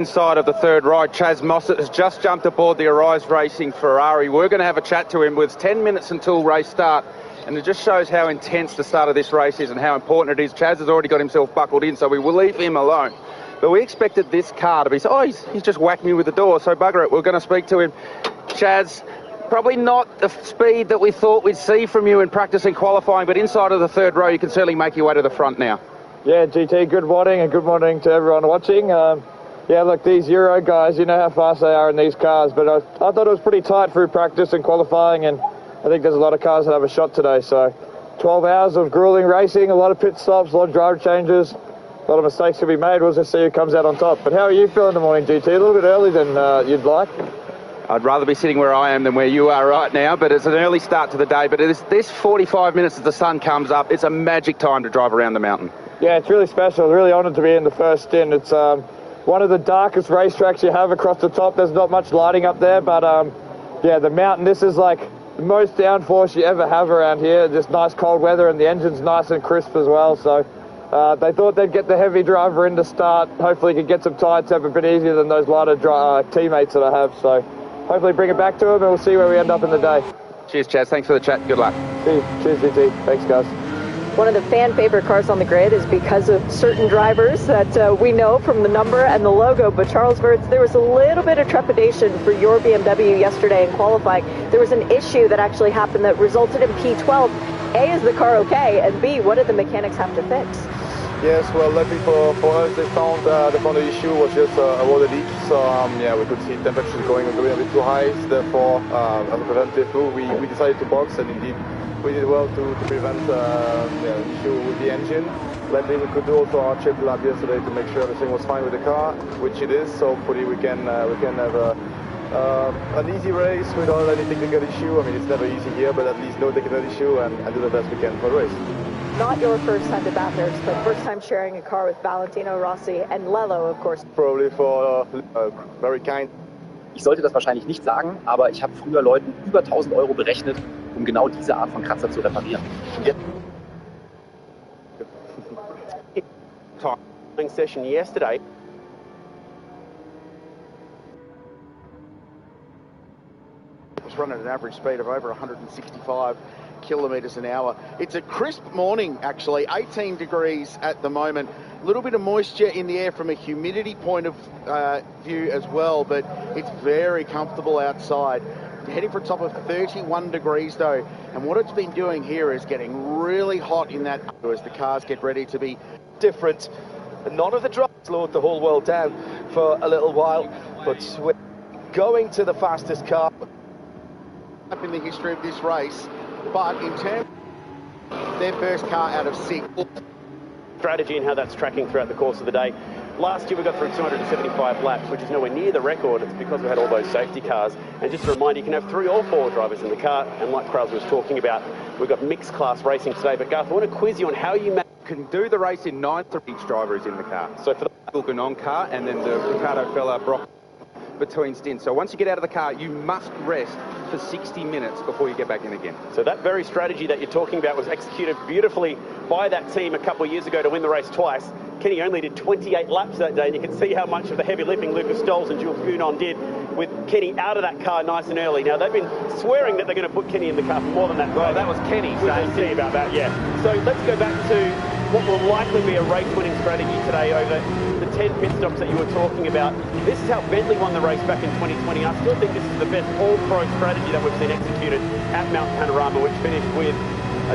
Inside of the third ride, Chaz Mossett has just jumped aboard the Arise Racing Ferrari. We're going to have a chat to him with 10 minutes until race start, and it just shows how intense the start of this race is and how important it is. Chaz has already got himself buckled in, so we will leave him alone. But we expected this car to be, he's just whacked me with the door, so bugger it, we're going to speak to him. Chaz, probably not the speed that we thought we'd see from you in practice and qualifying, but inside of the third row, you can certainly make your way to the front now. Yeah, GT, good morning, and good morning to everyone watching. Yeah, look, these Euro guys, you know how fast they are in these cars, but I thought it was pretty tight through practice and qualifying, and I think there's a lot of cars that have a shot today. So 12 hours of grueling racing, a lot of pit stops, a lot of driver changes, a lot of mistakes to be made. We'll just see who comes out on top. But how are you feeling in the morning, GT? A little bit early than you'd like. I'd rather be sitting where I am than where you are right now, but it's an early start to the day. But this 45 minutes as the sun comes up, it's a magic time to drive around the mountain. Yeah, it's really special. I'm really honoured to be in the first stint. It's one of the darkest racetracks you have across the top. There's not much lighting up there, but yeah, the mountain, this is like the most downforce you ever have around here. Just nice cold weather, and the engine's nice and crisp as well. So they thought they'd get the heavy driver in to start. Hopefully he could get some tire temp a bit easier than those lighter teammates that I have. So hopefully bring it back to him, and we'll see where we end up in the day. Cheers, Chaz. Thanks for the chat. Good luck. Cheers, GT. Thanks, guys. One of the fan favorite cars on the grid is because of certain drivers that we know from the number and the logo. But Charles Wirtz, there was a little bit of trepidation for your BMW yesterday in qualifying. There was an issue that actually happened that resulted in P12. A, is the car okay? And B, what did the mechanics have to fix? Yes, well, luckily for us, they found the issue was just a water leak. So yeah, we could see temperatures going a bit too high. Therefore, as a preventive move, we decided to box, and indeed we did well to prevent an issue with the engine. Luckily, we could do also our chip lab yesterday to make sure everything was fine with the car, which it is. So hopefully we can have an easy race without any technical issue. I mean, it's never easy here, but at least no technical issue, and do the best we can for the race. Not your first time to Bathurst, but first time sharing a car with Valentino Rossi and Lello, of course. Probably for very kind. Ich sollte das wahrscheinlich nicht sagen, aber ich habe früher Leuten über 1000 Euro berechnet, um genau diese Art von Kratzer zu reparieren. Session yesterday. Was running at an average speed of over 165 kilometres an hour. It's a crisp morning, actually, 18 degrees at the moment. A little bit of moisture in the air from a humidity point of view as well, but it's very comfortable outside. Heading for a top of 31 degrees though, and what it's been doing here is getting really hot in that as the cars get ready to be different. None of the drivers slowed the whole world down for a little while, but we're going to the fastest car in the history of this race. But in terms of their first car out of 6. Strategy and how that's tracking throughout the course of the day. Last year we got through 275 laps, which is nowhere near the record. It's because we had all those safety cars. And just a reminder, you can have 3 or 4 drivers in the car. And like Krause was talking about, we've got mixed class racing today. But Garth, I want to quiz you on how you can do the race in 9th of each driver is in the car. So for the Gulganon car and then the Ricardo fella, Brock, between stints. So once you get out of the car, you must rest for 60 minutes before you get back in again. So that very strategy that you're talking about was executed beautifully by that team a couple of years ago to win the race twice. Kenny only did 28 laps that day, and you can see how much of the heavy lifting Lucas Stolz and Jules Gounon did with Kenny out of that car nice and early. Now, they've been swearing that they're going to put Kenny in the car for more than that. Well, that was Kenny. We'll see about that, yeah. So let's go back to what will likely be a race-winning strategy today over the 10 pit stops that you were talking about. This is how Bentley won the race back in 2020. I still think this is the best all-pro strategy that we've seen executed at Mount Panorama, which finished with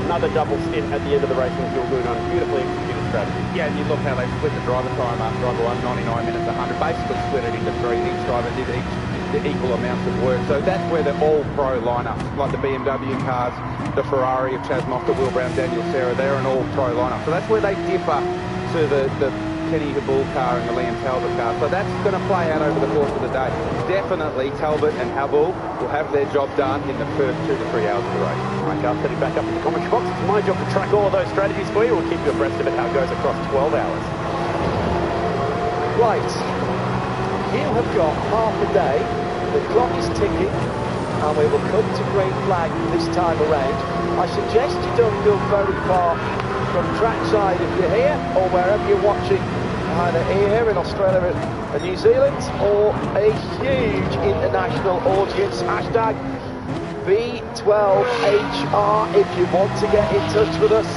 another double stint at the end of the race with Jules Gounon. Beautifully executed strategy. Yeah, and you look how they split the driver time up. Driver 1, 99 minutes, 100. Basically split it into 3. Each driver did the equal amounts of work. So that's where the all-pro lineup, like the BMW cars, the Ferrari of Chaz Mostert, Will Brown, Daniel Serra, they're an all-pro lineup. So that's where they differ to the Kenny Habul car and the Liam Talbot car. So that's going to play out over the course of the day. Definitely Talbot and Habul will have their job done in the first 2 to 3 hours of the race. All right, Garth, heading back up in the commentary box. It's my job to track all of those strategies for you. We'll keep you abreast of it, how it goes across 12 hours. Right, you have got half a day. The clock is ticking, and we will come to green flag this time around. I suggest you don't go very far from trackside if you're here or wherever you're watching either here in Australia and New Zealand or a huge international audience. Hashtag B12HR if you want to get in touch with us.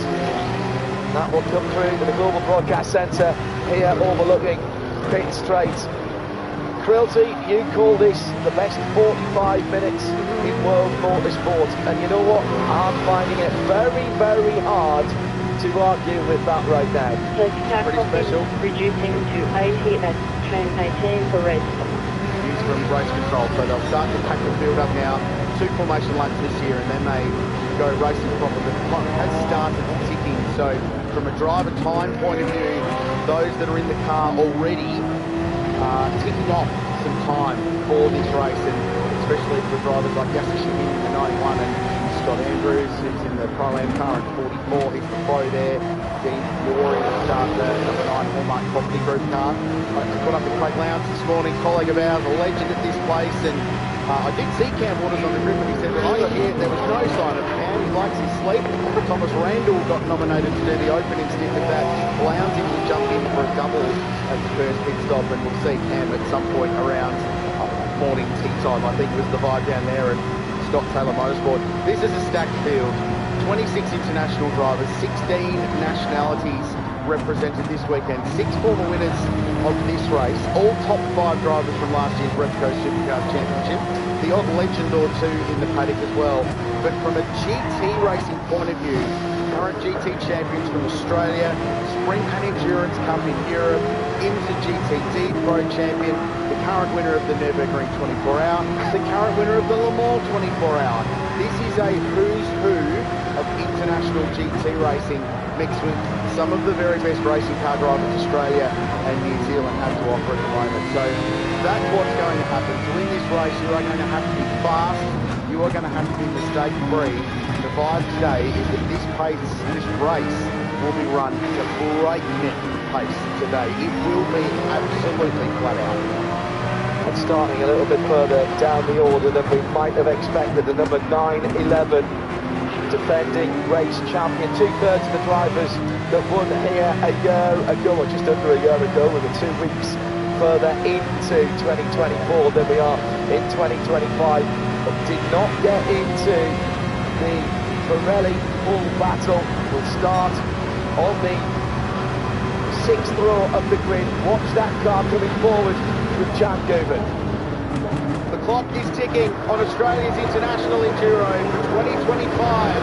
That will come through to the Global Broadcast Centre here overlooking Pit Straight. Quilty, you call this the best 45 minutes in world motorsport, and you know what? I'm finding it very, very hard to argue with that right now. Pretty special. Reducing to 80 at turn 18 for red. Used from race control, so they'll start to pack the field up now. 2 formation laps this year, and then they go racing proper. The clock has started ticking, so from a driver time point of view, those that are in the car already ticking off some time for this race, and especially for drivers like Yasser Shaheen in the 91 and Scott Andrews, who's in the Pro-Am car in 44, he's the pro there. Dean Rory will start the number 9 Hallmark Property Group car. I caught up with Craig Lowndes this morning, colleague of ours, a legend at this place, and I did see Cam Waters on the grid when he said, when I got here, there was no sign of Cam. He likes his sleep. Thomas Randall got nominated to do the opening stint of that. Lowndes will jump in for a double at the first pit stop, and we'll see Cam at some point around morning tea time. I think was the vibe down there at Scott Taylor Motorsport. This is a stacked field. 26 international drivers, 16 nationalities represented this weekend. 6 former winners of this race, all top 5 drivers from last year's Repco Supercars Championship. The odd legend or two in the paddock as well. But from a GT racing point of view, current GT champions from Australia, Sprint and Endurance Cup in Europe, IMSA GTD Pro champion, the current winner of the Nürburgring 24-hour, the current winner of the Le Mans 24-hour. This is a who's who of international GT racing, mixed with some of the very best racing car drivers Australia and New Zealand have to offer at the moment. So that's what's going to happen. To win this race, you are going to have to be fast, you are going to have to be mistake-free. The vibe today is that this race will be run at a breakneck pace today. It will be absolutely flat out. And starting a little bit further down the order than we might have expected, the number 9-11 defending race champion, 2/3 of the drivers that won here a year ago, or just under a year ago. We were 2 weeks further into 2024 than we are in 2025, but did not get into the Pirelli full battle. Will start on the 6th row of the grid. Watch that car coming forward with Jan Guben. The clock is ticking on Australia's International Enduro for 2025.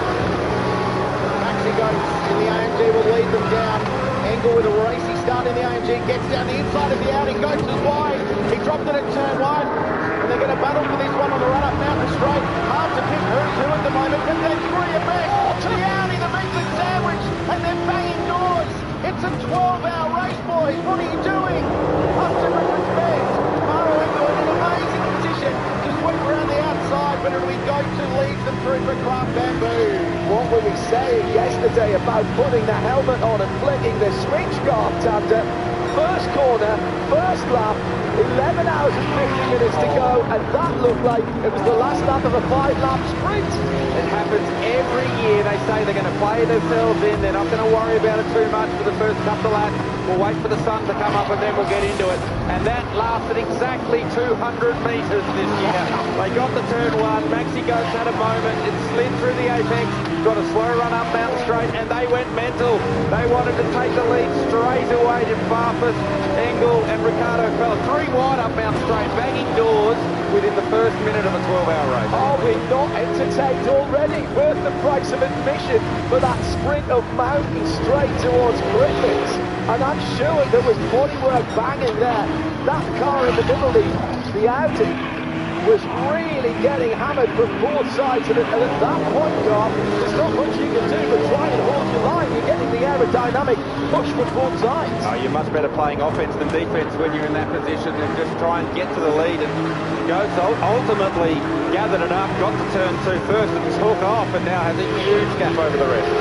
Maxi Goetz in the AMG will lead them down. Engel with a racy start in the AMG, gets down the inside of the Audi. Goetz is wide. He dropped it at turn 1. And they're going to battle for this one on the run-up Mountain Straight. Hard to pick who's who at the moment, but they're 3 abreast. To the Audi, the Michelin sandwich, and they're banging doors. It's a 12-hour race, boys. What are you doing? Up to respect. Maro Engel in an amazing position to sweep around the outside, but it'll be Goetz who leads them through for Craft Bamboo. What were we saying yesterday about putting the helmet on and flicking the switch guard, Tanda? First corner, first lap, 11 hours and 50 minutes to go, and that looked like it was the last lap of a 5-lap sprint. It happens every year. They say they're going to play themselves in. They're not going to worry about it too much for the first couple of laps. We'll wait for the sun to come up and then we'll get into it. And that lasted exactly 200 metres this year. They got the turn 1. Maxi Goetz had a moment. It slid through the apex, got a slow run up Mountain Straight, and they went mental. They wanted to take the lead straight away to Farfus, Engel and Ricardo fell 3 wide up Mountain Straight, banging doors within the first minute of a 12-hour race. Are we not entertained already? Worth the price of admission for that sprint of Mountain Straight towards Griffiths. And I'm sure there was bodywork banging there. That car in the middle, the Audi, was really getting hammered from both sides, and at that point, Gar, there's not much you can do but try and hold your line. You're getting the aerodynamic push from both sides. Oh, you're much better playing offense than defense when you're in that position, and just try and get to the lead. And Goetz ultimately gathered it up, got to turn 2 first and took off, and now has a huge gap over the rest.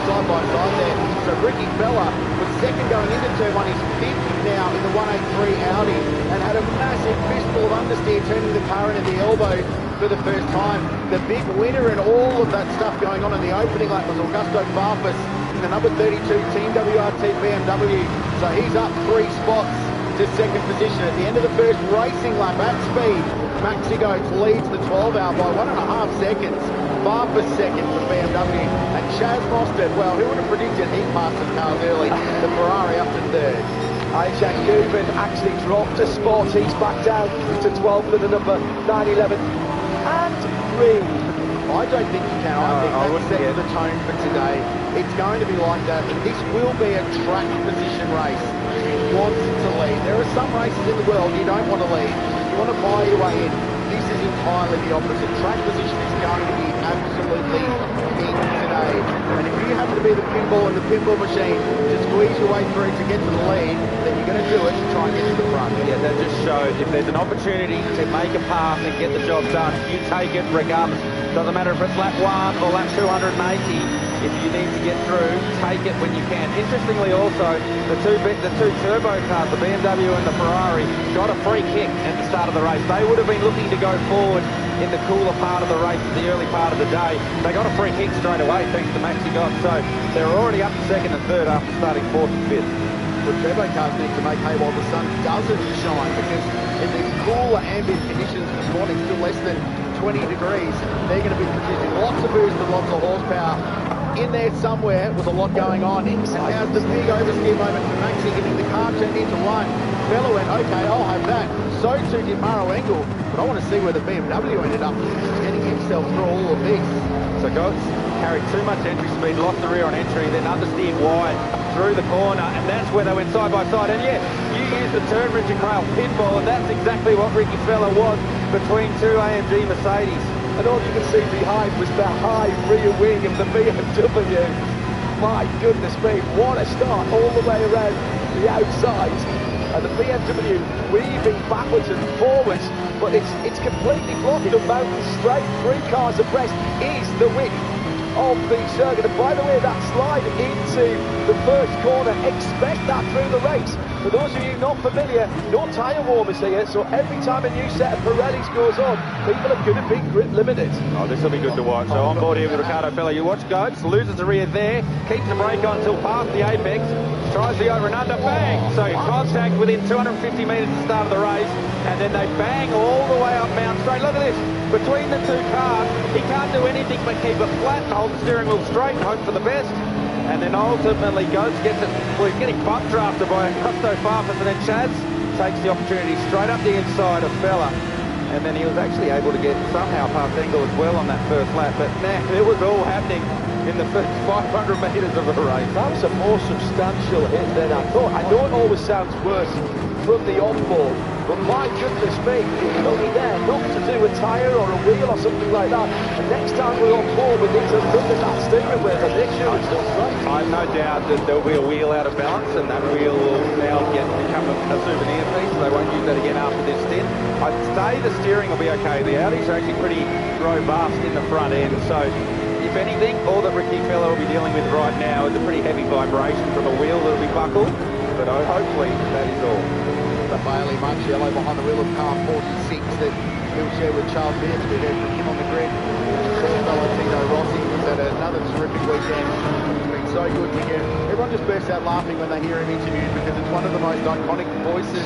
Side by side there. So Ricky Fella was second going into turn 1. He's 5th now in the 183 Audi and had a massive fistful of understeer, turning the car into the elbow for the first time. The big winner and all of that stuff going on in the opening lap was Augusto Farfus in the number 32 Team WRT BMW. So he's up 3 spots to second position. At the end of the first racing lap at speed, Maxi Goetz leads the 12-hour by 1.5 seconds. Farfus second for BMW. And Chaz Mostert, well, who would have predicted he'd pass some cars early? The Ferrari up to third. Jack Dubin actually dropped a spot. He's back down to 12 for the number 911. And Reed. I don't think you can. I think that sets the tone for today. It's going to be like that, and this will be a track position race. You want to lead. There are some races in the world you don't want to lead. You want to buy your way in. This is entirely the opposite. Track position is going to be absolutely king today. And if you happen to be the pinball in the pinball machine to squeeze your way through to get to the lead, then you're going to do it to try and get to the front. Yeah, that just shows if there's an opportunity to make a pass and get the job done, you take it regardless. Doesn't matter if it's lap 1 or lap 280. If you need to get through, take it when you can. Interestingly also, the two turbo cars, the BMW and the Ferrari, got a free kick at the start of the race. They would have been looking to go forward in the cooler part of the race, the early part of the day. They got a free kick straight away thanks to Maxi Goetz. So they're already up to second and third after starting 4th and 5th. The turbo cars need to make hay while the sun doesn't shine, because in these cooler ambient conditions this morning, still less than 20 degrees, they're going to be producing lots of boost and lots of horsepower. In there somewhere was a lot going on. And now's the big oversteer moment for Maxi, getting the car turned into one. Bella went, okay, I'll have that. So too did Maro Engel, but I want to see where the BMW ended up getting himself through all of this. So Goetz carried too much entry speed, lost the rear on entry, then understeered wide through the corner, and that's where they went side by side. And yeah, you used the turn Richard Grail pinball, and that's exactly what Ricky Feller was between two AMG Mercedes. And all you can see behind was the high rear wing of the BMW. My goodness me, what a start all the way around the outside. And the BMW weaving backwards and forwards, but it's completely blocked. The mountain straight, 3 cars abreast is the width of the circuit. And by the way, that slide into the first corner, expect that through the race. For those of you not familiar, no tyre warmers here, so every time a new set of Pirellis goes on, people are going to be grip limited. Oh, this will be good to watch. So on board here with Ricardo Feller, you watch Goetz, loses the rear there, keeps the brake on until past the apex, tries the over and under, bang! So contact within 250 metres at the start of the race, and then they bang all the way up Mount Straight. Look at this, between the two cars, he can't do anything but keep it flat and hold the steering wheel straight and hope for the best. And then ultimately Goetz gets it, well, he's getting buck drafted by Augusto Farfus, and then Chaz takes the opportunity straight up the inside of Feller. And then he was actually able to get somehow past Engel as well on that first lap. But man, it was all happening in the first 500 metres of the race. That was a more substantial hit than I thought. I know it always sounds worse from the onboard, but my goodness me, only there, not to do a tyre or a wheel or something like that. And next time we're on board, we need to look at that steering wheel and make sure it's still straight. I've no doubt that there'll be a wheel out of balance, and that wheel will now become a souvenir piece. They won't use that again after this stint. I'd say the steering will be okay. The Audis are actually pretty robust in the front end, so if anything, all that Ricky Feller will be dealing with right now is a pretty heavy vibration from a wheel that'll be buckled, but hopefully that is all. The Bailey Marcello behind the wheel of car 46 that he'll share with Charles Beers. We heard from him on the grid. Fellow Tino Rossi was at another terrific weekend. It's been so good to get. Everyone just bursts out laughing when they hear him interviewed, because it's one of the most iconic voices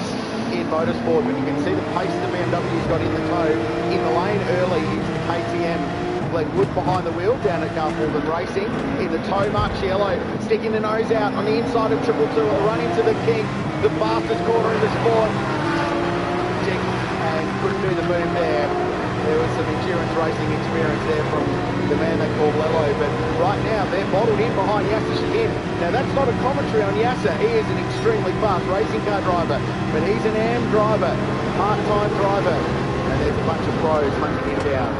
in motorsport. When you can see the pace the BMW's got in the toe, in the lane early, it's the KTM. Glenn Wood behind the wheel down at Garfield Racing. In the toe, Marcello sticking the nose out on the inside of 222 on the run into the King, the fastest corner in the sport. And couldn't do the move there. There was some endurance racing experience there from the man they call Lello. But right now, they're bottled in behind Yasser Shahin. Now, that's not a commentary on Yasser. He is an extremely fast racing car driver, but he's an AM driver, part-time driver. And there's a bunch of pros hunting him down.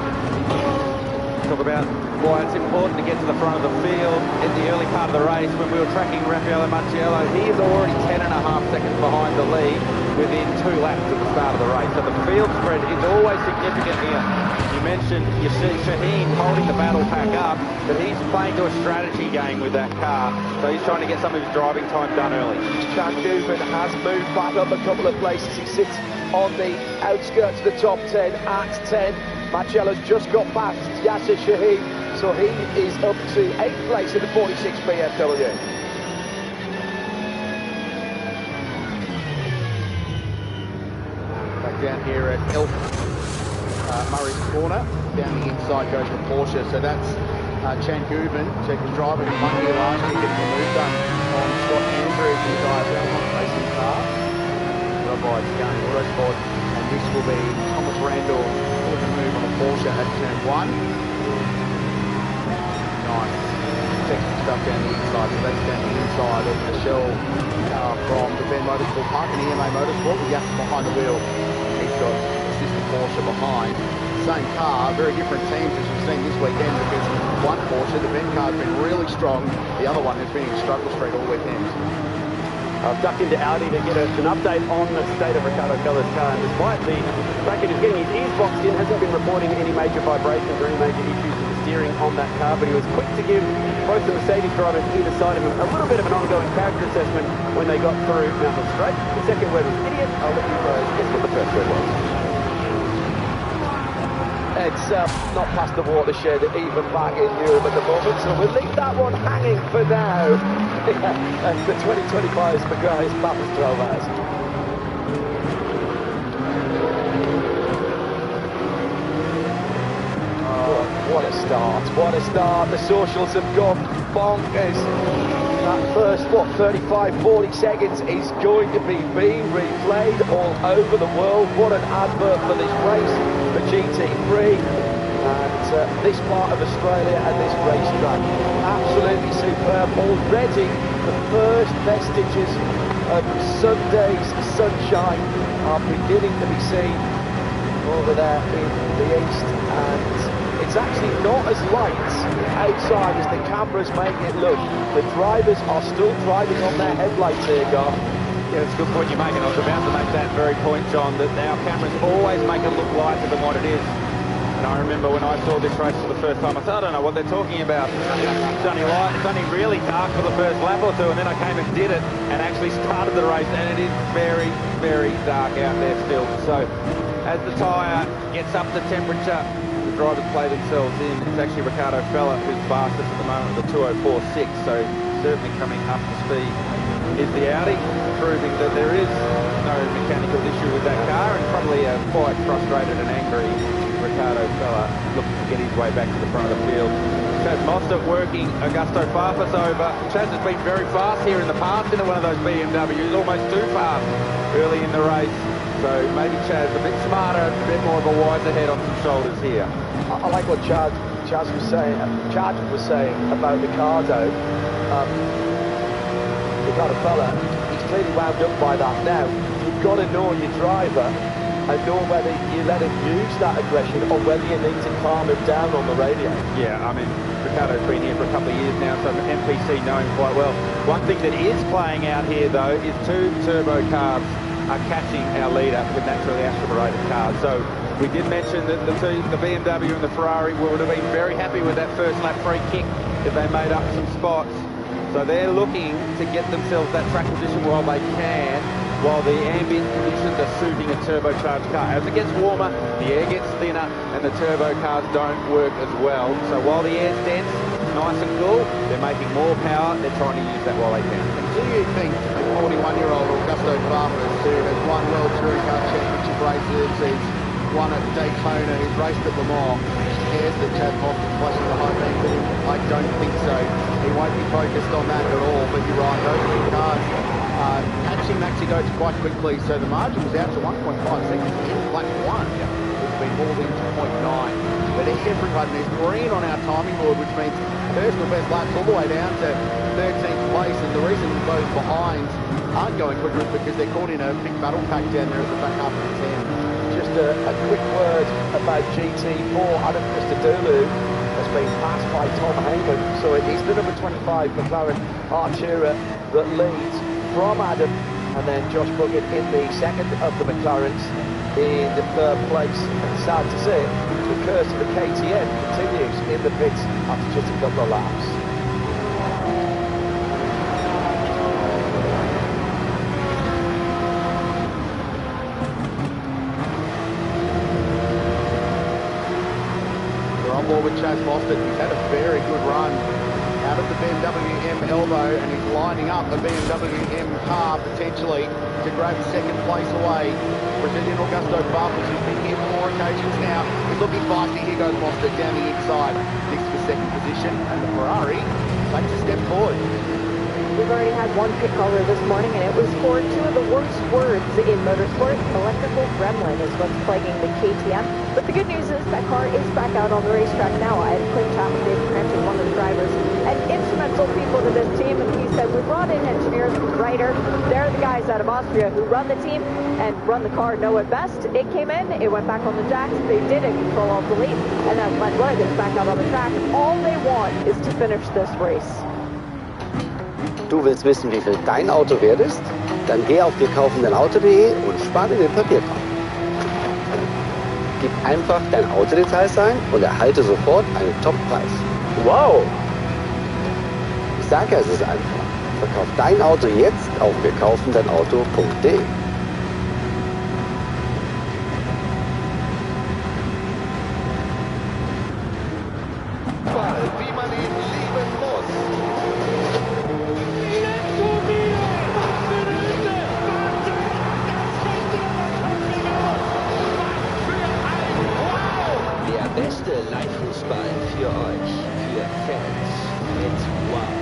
Talk about why it's important to get to the front of the field in the early part of the race. When we were tracking Raffaele Marciello, he is already 10.5 seconds behind the lead within 2 laps at the start of the race. So the field spread is always significant here. You mentioned Shaheen holding the battle pack up, but he's playing to a strategy game with that car. So he's trying to get some of his driving time done early. Jack Dubin has moved back up a couple of places. He sits on the outskirts of the top 10 at 10. Marcello's just got past Yasser Shaheen, so he is up to 8th place in the 46 BMW. Back down here at Murray's Corner. Down the inside goes the Porsche, so that's Chan Gubin, second driver who won here last year, getting the move done on Scott Andrews in his IFL racing car. Run by Scarny Autosport, and this will be Thomas Randall with the move on the Porsche at turn 1. Nice technical stuff down the inside, so that's down the inside of the Shell car from the Ben Motorsport Park and EMA Motorsport with Yasser behind the wheel. He's got assistant Porsche behind. Same car, very different teams as we've seen this weekend, because one Porsche, the Ben car, has been really strong. The other one has been in struggle street all weekend. I've ducked into Audi to get an update on the state of Ricardo Fella's car, and despite the fact that he's getting his ears boxed in, hasn't been reporting any major vibrations or any major issues with the steering on that car, but he was quick to give both the Mercedes drivers either side of him a little bit of an ongoing character assessment when they got through Mountain Straight. The second word was idiot. I'll let you guess what the first word was. It's not past the watershed, even back in Europe at the moment, so we'll leave that one hanging for now. And the 2025 McGrath's Bathurst 12 hours. Oh, what a start, what a start. The socials have gone bonkers. That first, 35, 40 seconds is going to be being replayed all over the world. What an advert for this race, for GT3, and this part of Australia and this racetrack. Absolutely superb. Already the first vestiges of Sunday's sunshine are beginning to be seen over there in the east, and it's actually not as light outside as the cameras make it look. The drivers are still driving on their headlights here, Gar. Yeah, it's a good point you're making. I was about to make that very point, John, that our cameras always make it look lighter than what it is. And I remember when I saw this race for the first time, I thought, I don't know what they're talking about. It's only light, it's only really dark for the first lap or two, and then I came and did it and actually started the race, and it is very, very dark out there still. So as the tyre gets up to temperature, the drivers play themselves in. It's actually Ricardo Fella who's fastest at the moment with the 2:04.6, so certainly coming up to speed is the Audi, proving that there is no mechanical issue with that car, and probably a quite frustrated and angry Ricardo Fella looking to get his way back to the front of the field. Chaz Mostert working Augusto Farfus over. Chaz has been very fast here in the past into one of those BMWs, almost too fast early in the race. So maybe Chaz a bit smarter, a bit more of a wiser head on some shoulders here. I like what Chaz was saying. Chad was saying about Ricardo. Ricardo Fella, he's clearly wound up by that now. You've got to know your driver and know whether you let him use that aggression or whether you need to calm him down on the radio. Yeah, I mean, Ricardo's been here for a couple of years now, so MPC know him quite well. One thing that is playing out here, though, is two turbo carbs are catching our leader with naturally aspirated cars. So we did mention that the BMW and the Ferrari would have been very happy with that first lap free kick if they made up some spots. So they're looking to get themselves that track position while they can, while the ambient conditions are suiting a turbocharged car. As it gets warmer, the air gets thinner, and the turbo cars don't work as well. So while the air's dense, nice and cool, they're making more power, they're trying to use that while they can. Do you think a 41-year-old Augusto Farfus, who has won World Touring Car Championship races, he's won at Daytona, he's raced at Le Mans, cares that Chaz Mostert's flashing the high beam with him? I don't think so. He won't be focused on that at all, but you're right, those two cars catching Maxi Goetz quite quickly, so the margin was out to 1.5 seconds in lap 1. It's been more than 2.9. But everyone is green on our timing board, which means personal best laps all the way down to 13th place, and the reason those behind aren't going quicker is because they're caught in a big battle pack down there at the back half of the 10. Just a quick word about GT4. Adam Christodoulou has been passed by Tom Heyman, so it is the number 25 McLaren Artura that leads from Adam, and then Josh Buggett in the second of the McLarens in the third place. And sad to say, the curse of the KTM continues in the pits after just a couple of laps. Chaz Mostert. He's had a very good run out of the BMW M elbow, and he's lining up a BMW M car potentially to grab second place away. Brazilian Augusto Barros, who's been here for more occasions now, is looking feisty. Here goes Mostert down the inside, next to the second position, and the Ferrari takes a step forward. We've already had one pit caller this morning, and it was for two of the worst words in motorsport. Electrical gremlin is what's plaguing the KTM. But the good news is that car is back out on the racetrack now. I had a quick chat with David Crampton, one of the drivers, and instrumental people to this team. And he said, we brought in engineers from Reiter. They're the guys out of Austria who run the team and run the car, know it best. It came in, it went back on the jacks. They did it, Control Alt Delete. And then when Lloyd is back out on the track, all they want is to finish this race. Du willst wissen, wie viel dein Auto wert ist? Dann geh auf wirkaufendeinauto.de und spar dir den Papierkram. Gib einfach dein Autodetails ein und erhalte sofort einen Top-Preis. Wow! Ich sage ja, es ist einfach. Verkauf dein Auto jetzt auf wirkaufendeinauto.de. Wie man ihn lieben muss. Der beste Live-Fußball für euch, für Fans mit Wow.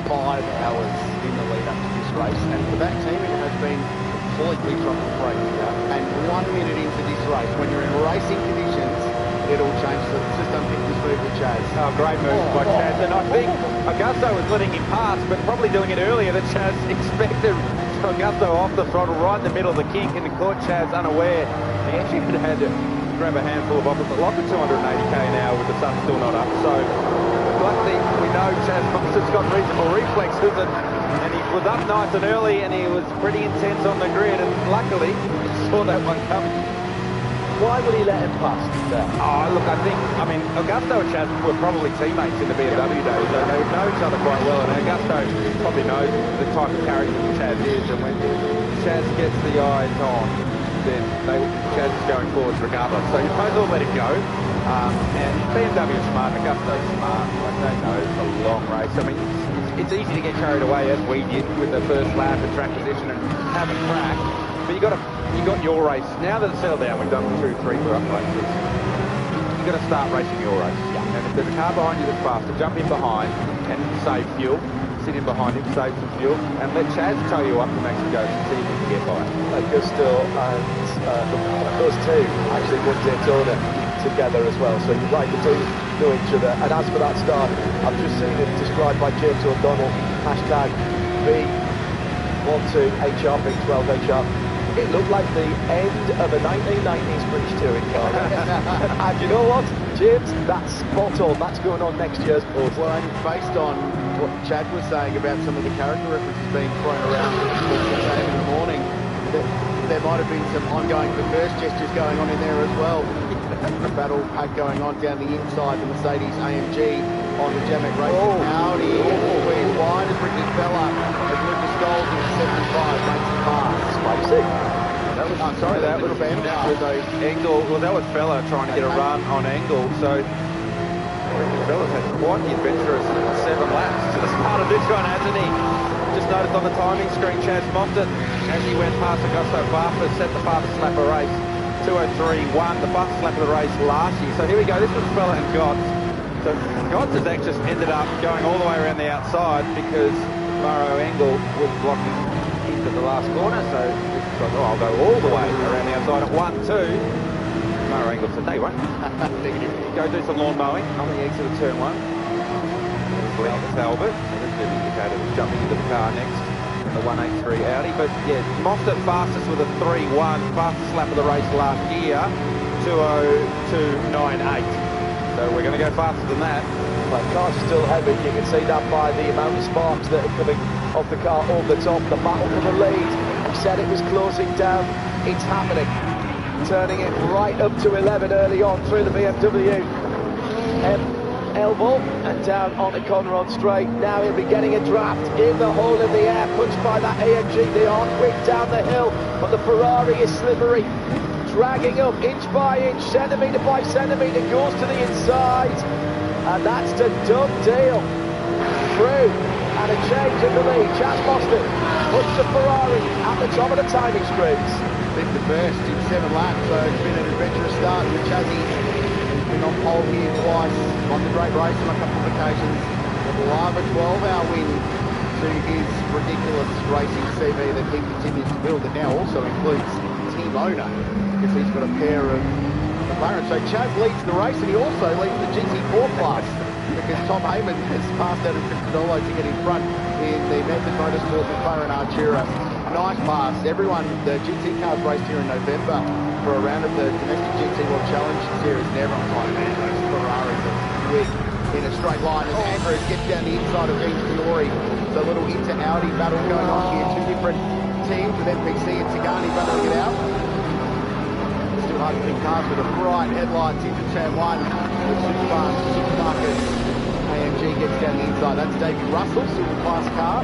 5 hours in the lead up to this race, and for that team it has been completely trouble-free. And 1 minute into this race, when you're in racing conditions, it all changes. So it's just unpick this move with Chaz. Oh, great move by Chaz, and I think Augusto was letting him pass, but probably doing it earlier than Chaz expected. Augusto off the throttle, right in the middle of the kink, and caught Chaz unaware. He actually had to grab a handful of opposite lock at 280k an hour with the sun still not up. So luckily we know Chaz Mostert's got reasonable reflexes, and he was up nice and early, and he was pretty intense on the grid, and luckily he saw that one coming. Why would he let him pass there? Oh, look, I mean, Augusto and Chaz were probably teammates in the BMW days, so they know each other quite well, and Augusto probably knows the type of character that Chaz is, and when Chaz gets the eyes on, then Chaz is going forwards regardless. So you might as well let it go. And BMW is smart, Augusto's smart, like they know it's a long race. I mean, it's easy to get carried away as we did with the first lap and track position and have a crack, but you got your race. Now that it's settled down, we've done 2, 3 rough races. You've got to start racing your race. And if there's a car behind you that's faster, jump in behind and save fuel. Sit in behind him, save some fuel, and let Chaz tow you up to Mexico go and see if you can get by. Augusto and those two actually won Daytona together as well, so you're right, they do know each other. And as for that start, I've just seen it described by James O'Donnell, hashtag V12HR, V12HR. It looked like the end of a 1990s British touring car. And you know what, James, that's spot on. That's going on next year's post. Well, and based on what Chad was saying about some of the character references being thrown around in the morning, there might have been some ongoing perverse gestures going on in there as well. A battle pack going on down the inside, the Mercedes AMG on the Jamek Racing Audi. Squeeze wide as Richard Bella as Lucas Gold in 75 makes the pass. Spicy. That was Engel. Well, that was Fella trying to get a run on Engel. So Fella's had quite the adventurous 7 laps to the start of this one, hasn't he? Just noticed on the timing screen, Chaz Mostert, as he went past Augusto Barros, set the fastest lap of race. 2:03.1, the fastest lap of the race last year. So here we go. This was Fella and Gotts. So Gotts has actually just ended up going all the way around the outside because Mauro Engel was blocking into the last corner. So I'll go all the way around the outside at 1-2. Mauro Engel said, "They won't." Go do some lawn mowing on the exit of turn 1. There's Talbot. That's been indicated as jumping into the car next. The 183 Audi, but yeah, Mostert fastest with a 3-1, fastest lap of the race last year, 2:02.98. So we're going to go faster than that. But the car's still heavy. You can see that by the amount of sparks that are coming off the car over the top. The battle for the lead. He said it was closing down. It's happening. Turning it right up to 11 early on through the BMW elbow and down onto Conrod straight. Now he'll be getting a draft in the hole in the air, punched by that AMG. They are quick down the hill, but the Ferrari is slippery, dragging up inch by inch, centimetre by centimetre, goes to the inside, and that's the done deal. Through, and a change in the lead. Chaz Mostert puts the Ferrari at the top of the timing screens. Fifth the first in 7 laps, so it's been an adventurous start with Chazzy. He's been on pole here twice, won the great race on a couple of occasions. Will have a 12-hour win to his ridiculous racing CV that he continues to build. It now also includes team owner, because he's got a pair of McLaren. So Chaz leads the race, and he also leads the GT4 class, because Tom Heyman has passed Adam Cristodolo to get in front in the Method Motorsport McLaren Artura. Nice pass. Everyone, the GT cars raced here in November for a round of the domestic GT World Challenge Series, and everyone's like, man, those Ferraris are quick in a straight line. As Andrews gets down the inside of Dean Fiore, the little inter-Audi battle going on here. Two different teams with MPC and Tigani battling it out. Still hard to pick cars with a bright headlights into turn 1 with Supermarket. AMG gets down the inside. That's David Russell, silver class car.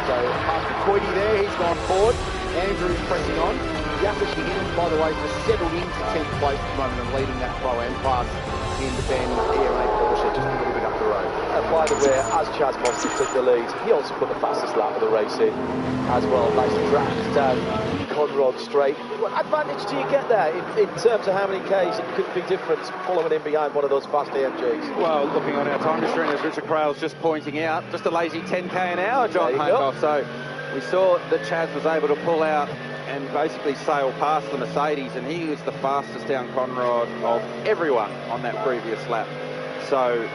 So past Coity there, he's gone forward. Andrews pressing on. Yasushi Inu, by the way, just settled into 10th place at the moment and leading that Pro-Am class in the Bandon EMA Porsche just a little bit up the road. And by the way, as Chaz Mostert took the lead, he also put the fastest lap of the race in as well. Nice draft down Conrod straight. What advantage do you get there in terms of how many Ks it could be different following in behind one of those fast AMGs? Well, looking on our time screen, as Richard Crail's just pointing out, just a lazy 10k an hour, John Hancock. So we saw that Chaz was able to pull out and basically sail past the Mercedes, and he was the fastest down Conrod of everyone on that previous lap. So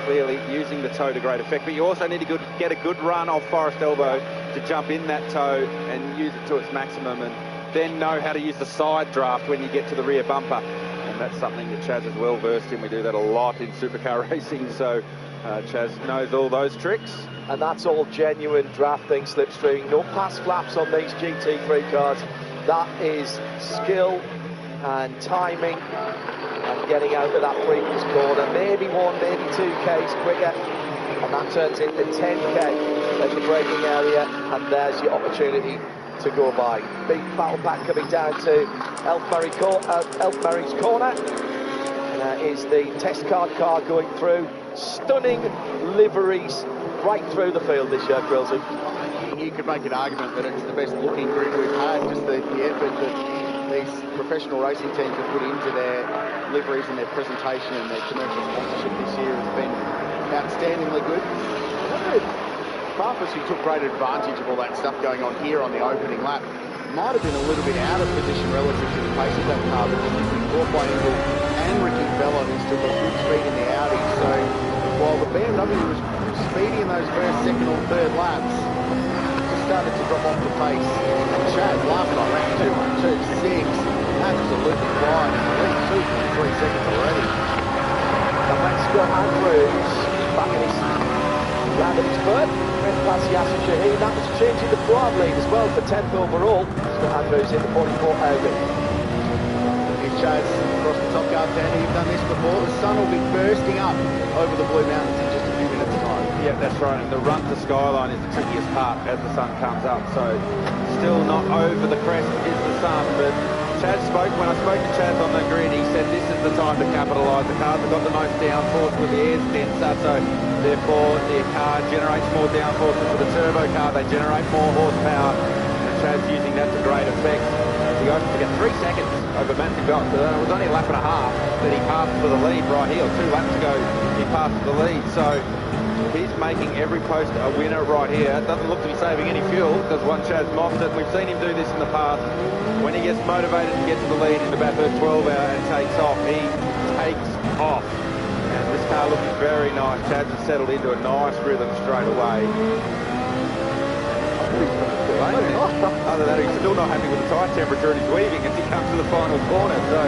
clearly using the toe to great effect, but you also need to get a good run off Forest Elbow to jump in that toe and use it to its maximum, and then know how to use the side draft when you get to the rear bumper. And that's something that Chaz is well versed in. We do that a lot in supercar racing, so Chaz knows all those tricks. And that's all genuine drafting, slipstream, no past flaps on these GT3 cars. That is skill and timing and getting out of that previous corner. Maybe 1, maybe 2 Ks quicker, and that turns into 10k at the braking area, and there's your opportunity to go by. Big battle pack coming down to Elfmary's corner. And that is the test car going through. Stunning liveries right through the field this year, Grillsy. You could make an argument that it's the best looking grid we've had. Just the effort that these professional racing teams have put into their liveries and their presentation and their commercial sponsorship this year has been outstandingly good. I wonder if Farfus, who took great advantage of all that stuff going on here on the opening lap, might have been a little bit out of position relative to the pace of that car, but was caught by Engel and Ricky Bella, who still got good speed in the Audi. So while the BMW was speedy in those first, second or third laps, just started to drop off the pace. And Chad last time ran 2:1.26, absolutely flying, and lead 2.3 seconds already. And when Scott Andrews back in his round of his third, went past Yasser Shaheen, that was changing the Pro-Am lead as well for 10th overall. Scott Andrews in the 44 Audi. Chaz across the top guard standing. You've done this before. The sun will be bursting up over the Blue Mountains in just a few minutes' time. Yeah, that's right. And the run to Skyline is the trickiest part as the sun comes up. So still not over the crest is the sun. But when I spoke to Chaz on the grid, he said this is the time to capitalise. The cars have got the most downforce with the air's denser, so therefore the car generates more downforce. And for the turbo car, they generate more horsepower. And Chaz using that to great effect. He opens to get 3 seconds over Matthew Belt. So it was only a lap and a half that he passed for the lead right here. 2 laps ago, he passed for the lead. So he's making every post a winner right here. It doesn't look to be saving any fuel, does one Chaz Mostert. We've seen him do this in the past. When he gets motivated to get to the lead in the Bathurst 12 hour and takes off, he takes off. And this car looks very nice. Chaz has settled into a nice rhythm straight away. Other than that, he's still not happy with the tyre temperature and he's weaving as he comes to the final corner. So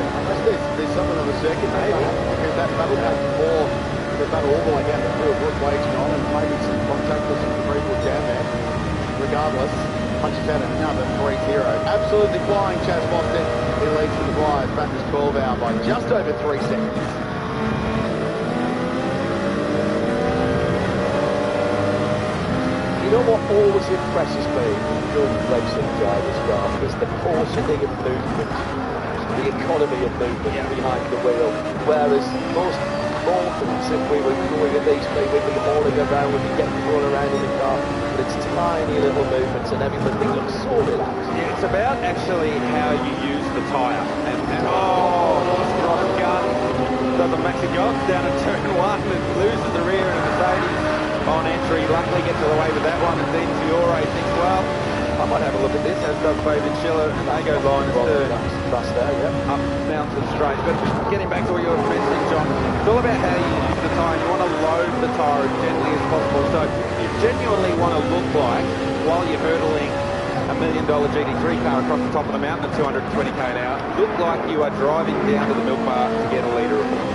there's someone on the circuit maybe, because that battle pack before the battle all the way down the field was waging on, and maybe some contact with some debris put down there. Regardless, punches out another 3-0. Absolutely flying, Chaz Mostert. He leads for the Flyers, Bathurst 12 hour by just over 3 seconds. you know what always impresses me in good racing drivers, Garth, is the portioning of movement, the economy of movement behind the wheel. Whereas most mortals, if we were going at these speed, we'd be hauling around, we'd be getting thrown around in the car. But it's tiny little movements and everything looks so relaxed. Yeah, it's about actually how you use the tyre. And oh, Ross Gunn does a maxi golf down in turn 1 and loses the rear in a Mercedes on entry. Luckily gets away with that one, and Dean Fiore thinks, well, I might have a look at this, as does Fabian Schiller, and they go line as turn. That's there, yeah. Up mountain straight. But getting back to what you were mentioning, John, it's all about how you use the tyre. You want to load the tyre as gently as possible. So you genuinely want to look like, while you're hurdling a $1 million GT3 car across the top of the mountain at 220k an hour, look like you are driving down to the milk bar to get a litre of milk.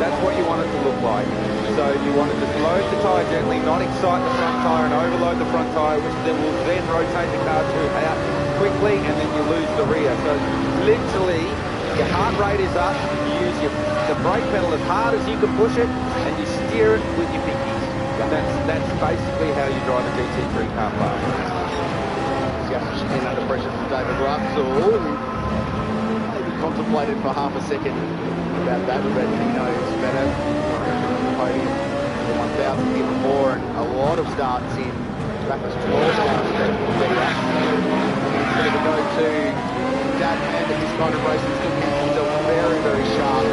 That's what you want it to look like. So you want to just load the tyre gently, not excite the front tyre and overload the front tyre, which then will then rotate the car out quickly, and then you lose the rear. So literally, your heart rate is up, you use the brake pedal as hard as you can push it, and you steer it with your pinkies. That's basically how you drive a GT3 car fast. In under pressure from David Russell, maybe contemplated for half a second about that, but he knows better. Podium the 1,000 here before, and a lot of starts in backwards towards Instead of a go-to dad man, but this kind of racing still keeps himself very, very sharp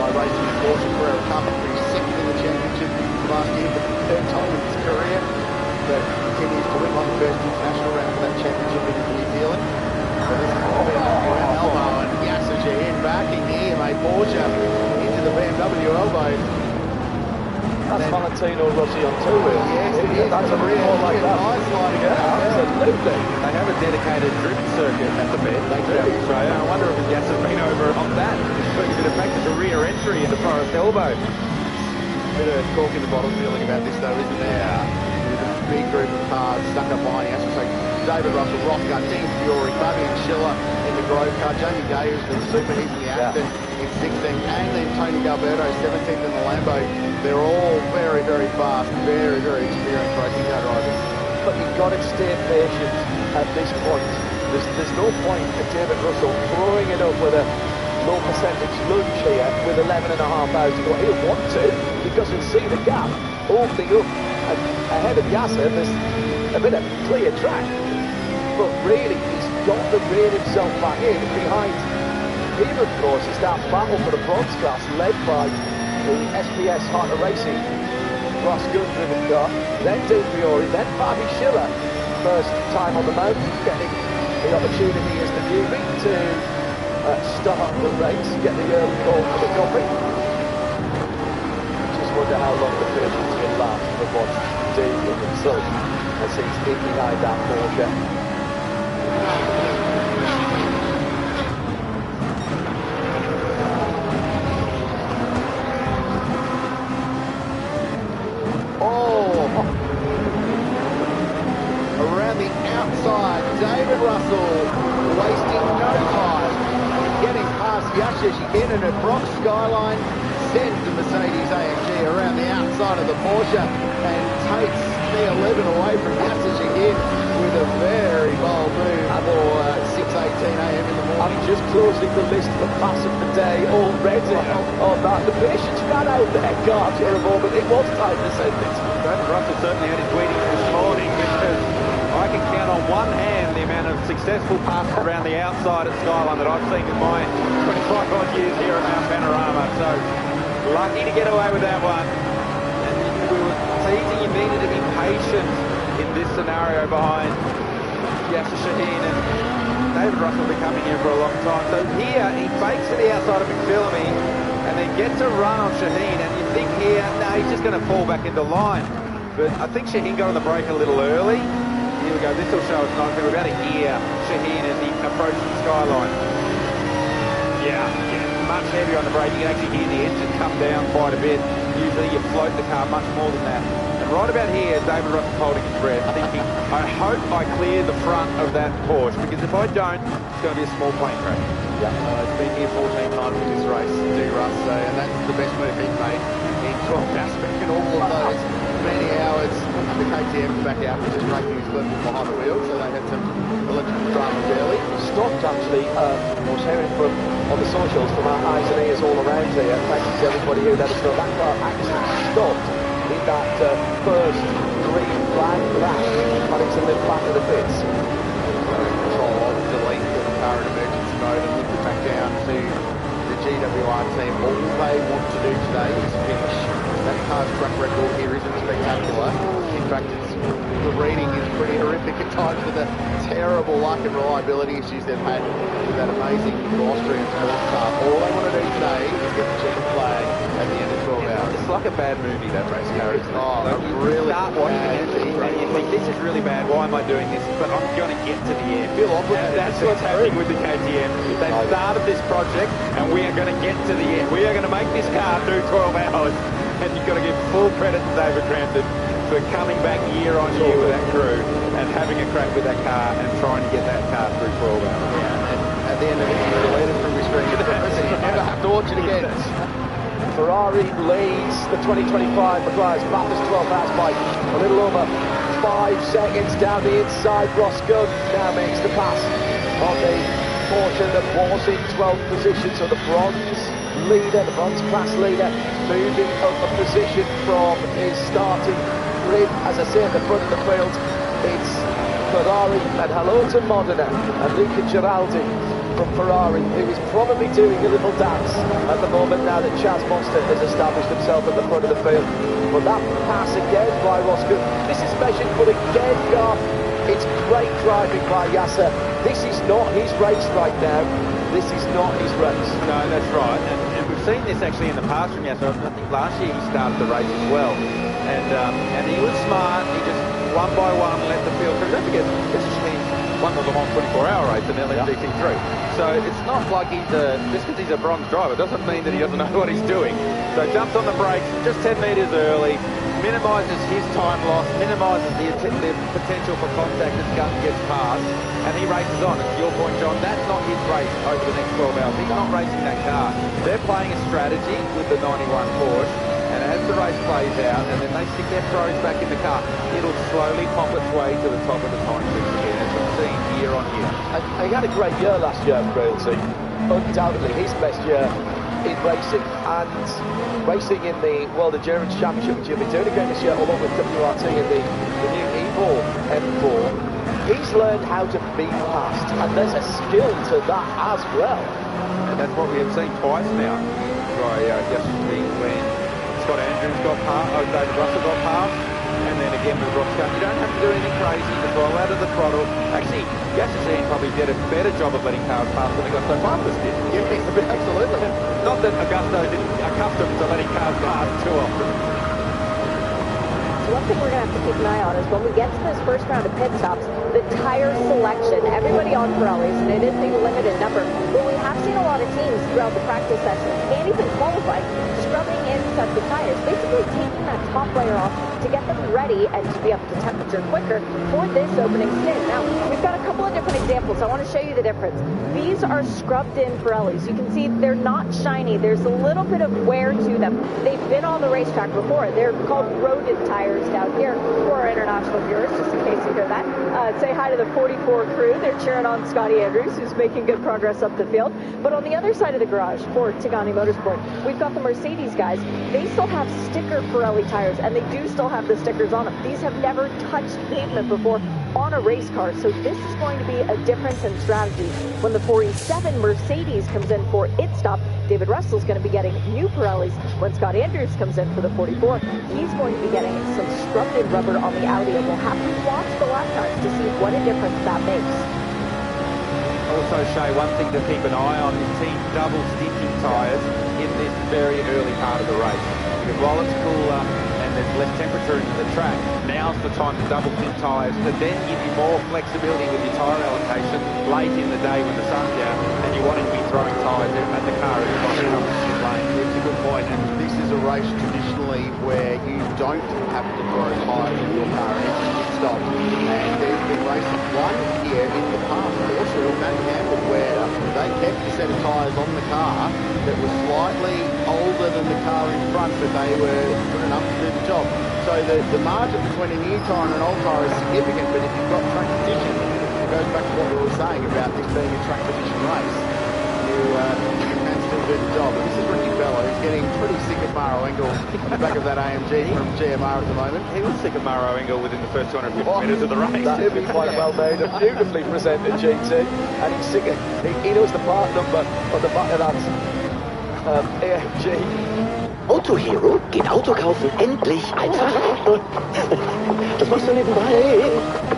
by racing the Porsche Carrera Cup, finished second in the championship last year for the third time in his career, but continues to win on the first international round for that championship in New Zealand. So this is elbow, and Yasser Jahin backing here, made Porsche into the BMW elbow. That's Valentino Rossi on two wheels. Yes, it is. That's a real like that. Nice sliding out. Absolutely. They have a dedicated drift circuit at the bend. They do. Australia. I wonder if Yasser's been over on that. But you could have practiced a rear entry into Forest Elbow. Bit of cork in the bottle feeling about this though, isn't there? With a big group of cars stuck up behind Yasser. So David Russell, Ross Gunn, Dean Fiore, Fabian Schiller in the Grove car, Jamie Gay, who's been super, he's in the Aston in 16th, and then Tony Galberto, 17th in the Lambo. They're all very, very fast, very, very experienced racing car drivers. But you've got to stay patient at this point. There's no point at David Russell throwing it up with a low percentage lunge here with 11.5 hours to go. He'll want to, because he'll see the gap opening up ahead of Yasser. There's a bit of clear track. But really, he's got to rein himself back in behind him, of course, is that battle for the bronze class led by the SPS Heart of Racing Ross Gunn driven car, then Dean Fiore, then Fabi Schiller, first time on the mountain, getting the opportunity as the newbie to start the race, get the early call for the coffee. Just wonder how long the patience will last for what Dean himself as he's in behind that Porsche. Around the outside, David Russell wasting no time, getting past Yasser Jahin and at Brock Skyline, sends the Mercedes AMG around the outside of the Porsche and takes the 11 away from Yasser Jahin with a very bold move for 6:18 a.m. in the morning. I'm just closing the list for pass of the day already on that. The patience ran out there, God, for a moment. It was time to send it. David Russell certainly had his wheaties this morning, because I can count on one hand the amount of successful passes around the outside at Skyline that I've seen in my 25 odd years here at Mount Panorama. So lucky to get away with that one. And we were teasing you needed to be patient in this scenario behind Yasser Jahin, and David Russell will be coming here for a long time. So here he fakes to the outside of McPhillamy and then gets a run on Shaheen, and you think here, no, he's just going to fall back into line. But I think Shaheen got on the brake a little early. Here we go, this will show us nicely. We're about to hear Shaheen as he approaches the Skyline. Yeah, much heavier on the brake. You can actually hear the engine come down quite a bit. Usually you float the car much more than that. And right about here, David Russell's holding his breath, thinking, I hope I clear the front of that Porsche, because if I don't, it's going to be a small plane crash. Yeah, it's been here 14 times in this race, Russ, and that's the best move he's made in 12 aspects in all of those many hours. The KTM's back out, which is great news for them behind the wheel, so they had some electrical drama early. Stopped, actually. I was hearing from on the socials from our eyes and ears all around here. Thank you to everybody who let us know. That car actually stopped in that first green flag lap, managed to live back to the pits. Control of delete the car in emergency mode and lift it back down to the GWR team. All they want to do today is finish. That car's track record here isn't spectacular. In fact, the reading is pretty horrific at times with the terrible luck and reliability issues they've had with that amazing Austrian sports car. All they want to do today is get the checkered flag at the end of 12 hours. It's like a bad movie, that race car, isn't it? Oh, like you really start watching it and you think, this is really bad, why am I doing this? But I'm going to get to the end. That's what's happening with the KTM. They've started this project and we are going to get to the end. We are going to make this car do 12 hours. And you've got to give full credit to David Crampton for coming back year on year with that crew and having a crack with that car and trying to get that car through 12 hours. Yeah, and at the end of it, you delete it from your screen, so you never have to watch it again. Ferrari leads the 2025 McLaren's Bathurst 12 hours by a little over 5 seconds down the inside. Roscoe now makes the pass on the Porsche that was in 12th position, so the bronze leader, the bronze class leader, moving up a position from his starting grid. As I say, at the front of the field, it's Ferrari, and hello to Modena and Luca Giraldi from Ferrari, who is probably doing a little dance at the moment now that Chaz Monster has established himself at the front of the field. But that pass again by Roscoe, this is measured, but again, Garth, it's great driving by Yasser. This is not his race right now. This is not his race. No, that's right. And we've seen this actually in the past from Yasser. I think last year he started the race as well. And he was smart. He just one by one let the field through. Don't forget, this is he won the Le Mans 24-hour race in LMDC3. So it's not like just because he's a bronze driver doesn't mean that he doesn't know what he's doing. So jumps on the brakes just 10 metres early, minimises his time loss, minimises the potential for contact as Gunn gets past, and he races on. And to your point, John, that's not his race over the next 12 hours. He's not racing that car. They're playing a strategy with the 91 Porsche, and as the race plays out, and then they stick their pros back in the car, it'll slowly pop its way to the top of the time six again, as we've seen year on year. And he had a great year last year, Frailty. Undoubtedly his best year in racing, and racing in the World Endurance Championship, which he'll be doing again this year, along with WRT in the new Evo M4. He's learned how to be fast, and there's a skill to that as well. And that's what we have seen twice now. Right, yesterday when Scott Andrews got past, David Russell got past, and then again with Roscoe. You don't have to do anything crazy, just roll out of the throttle. Actually, Yassine probably did a better job of letting cars pass than Augusto Farfus did. Yeah, absolutely. Not that Augusto didn't accustomed to letting cars pass too often. So one thing we're going to have to keep an eye on is when we get to this first round of pit stops, the tire selection. Everybody on Pirellis, and it is a limited number, but we have seen a lot of teams throughout the practice session and even qualifying scrubbing in sets of tires, basically taking that top layer off to get them ready and to be up to temperature quicker for this opening stint. Now, we've got a couple of different examples. I want to show you the difference. These are scrubbed in Pirellis. You can see they're not shiny. There's a little bit of wear to them. They've been on the racetrack before. They're called rodent tires down here for our international viewers, just in case you hear that. Say hi to the 44 crew. They're cheering on Scotty Andrews, who's making good progress up the field. But on the other side of the garage for Tigani Motorsport, we've got the Mercedes guys. They still have sticker Pirelli tires, and they do still have the stickers on them. These have never touched pavement before on a race car, so this is going to be a difference in strategy. When the 47 Mercedes comes in for its stop, David Russell's going to be getting new Pirellis. When Scott Andrews comes in for the 44, he's going to be getting some scrubbed-in rubber on the Audi, and we'll have to watch the lap times to see what a difference that makes. Also, Shay, one thing to keep an eye on is team double stitching tyres in this very early part of the race. Because while it's cooler and there's less temperature into the track, now's the time to double thin tyres to then give you more flexibility with your tyre allocation late in the day when the sun's down and you want to be throwing tyres at the car as it's on the lane. It's a good point, and this is a race traditionally where you don't have to throw tyres in your car at every pit stop. And there's been races one here in the past, also in Matt Campbell, where they kept a set of tyres on the car that was slightly older than the car in front, but they were good enough to do the job. So the margin between a new tyre and an old tyre is significant, but if you've got track position, it goes back to what we were saying about this being a track position race. You can still do the job. But this is Ricky Bello, who's getting pretty sick of Maro Engel on the back of that AMG from GMR at the moment. He was sick of Maro Engel within the first 250 metres of the race. That would be quite well made and beautifully presented, GT. And he's sick of, he knows the part number on the back of that AMG. Autohero geht Autokaufen endlich einfach. Das machst du nebenbei.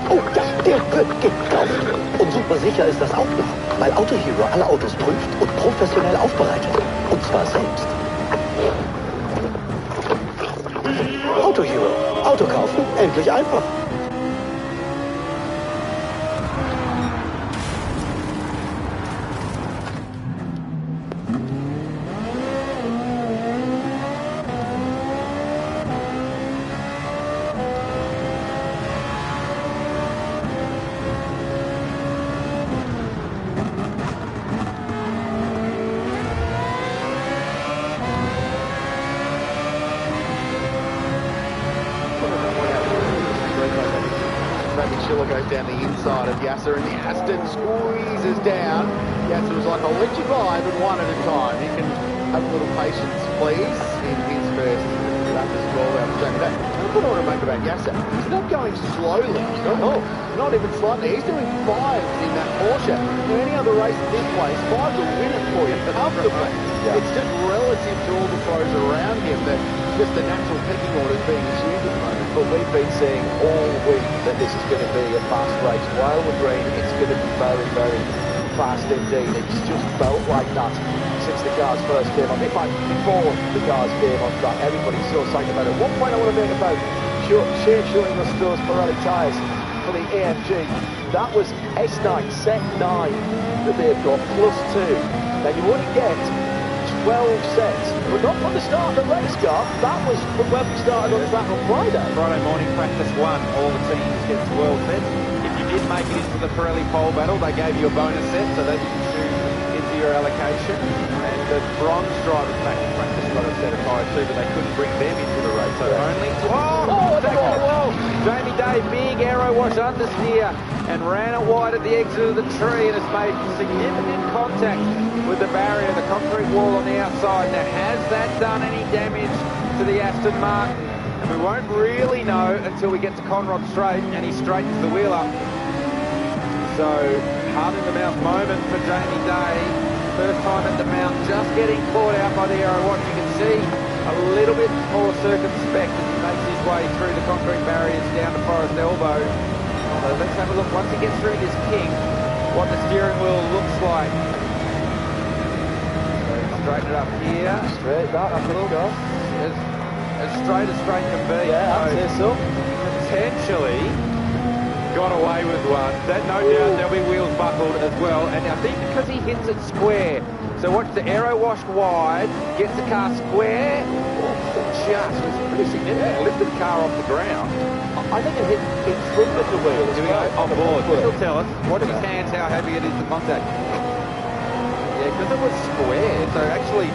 Oh ja, der wird gekauft. Und super sicher ist das auch noch, weil Autohero alle Autos prüft und professionell aufbereitet. Und zwar selbst. Autohero. Auto kaufen, endlich einfach. Goes down the inside of Yasser, and the Aston squeezes down. Yasser was like, I'll let you drive, but one at a time. You can have a little patience, please, in his first lap as well. That's what I want to make about Yasser. He's not going slowly. Not even slightly. He's doing fives in that Porsche. In any other race at this place, five will win it for you comfortably. Yeah. It's just relative to all the pros around him that just the natural pecking order is being assumed at the moment. But we've been saying all week that this is going to be a fast race. While we're green, it's going to be very, very fast indeed. It's just felt like that since the cars first came on. In fact, before the cars came on track, everybody's so psyched about it. One point I want to make about Shane showing us those Pirelli tyres for the AMG. That was S9, set 9 that they've got, +2. Now you only get 12 sets, but not from the start of the race car. That was from when we started on the track on Friday. Friday morning, practice 1, all the teams get 12 sets. If you did make it into the Pirelli pole battle, they gave you a bonus set so that you can choose into your allocation. And the bronze drivers back in practice got a set of tyres too, but they couldn't bring them into the race. So only... Whoa! Jamie Day, big aero wash understeer, and ran it wide at the exit of the tree and has made significant contact with the barrier, the concrete wall on the outside. Now, has that done any damage to the Aston Martin? And we won't really know until we get to Conrod Straight and he straightens the wheel up. So, heart in the mouth moment for Jamie Day. First time at the mount, just getting caught out by the aero wash. You can see a little bit more circumspect as he makes his way through the concrete barriers down to Forest Elbow. So let's have a look, once he gets through this king, what the steering wheel looks like. Straighten it up here. Straight back, I think, guys. As straight can be. Yeah, I'd say so. Potentially got away with one. That no doubt there'll be wheels buckled as well. And I think because he hits it square. So watch the aero washed wide, gets the car square. Just was pretty significant. Lifted the car off the ground. I think it hit in front of the wheel. Here we go, on board. He'll tell us. Watch his hands, how heavy it is to contact. Yeah, because it was square, so actually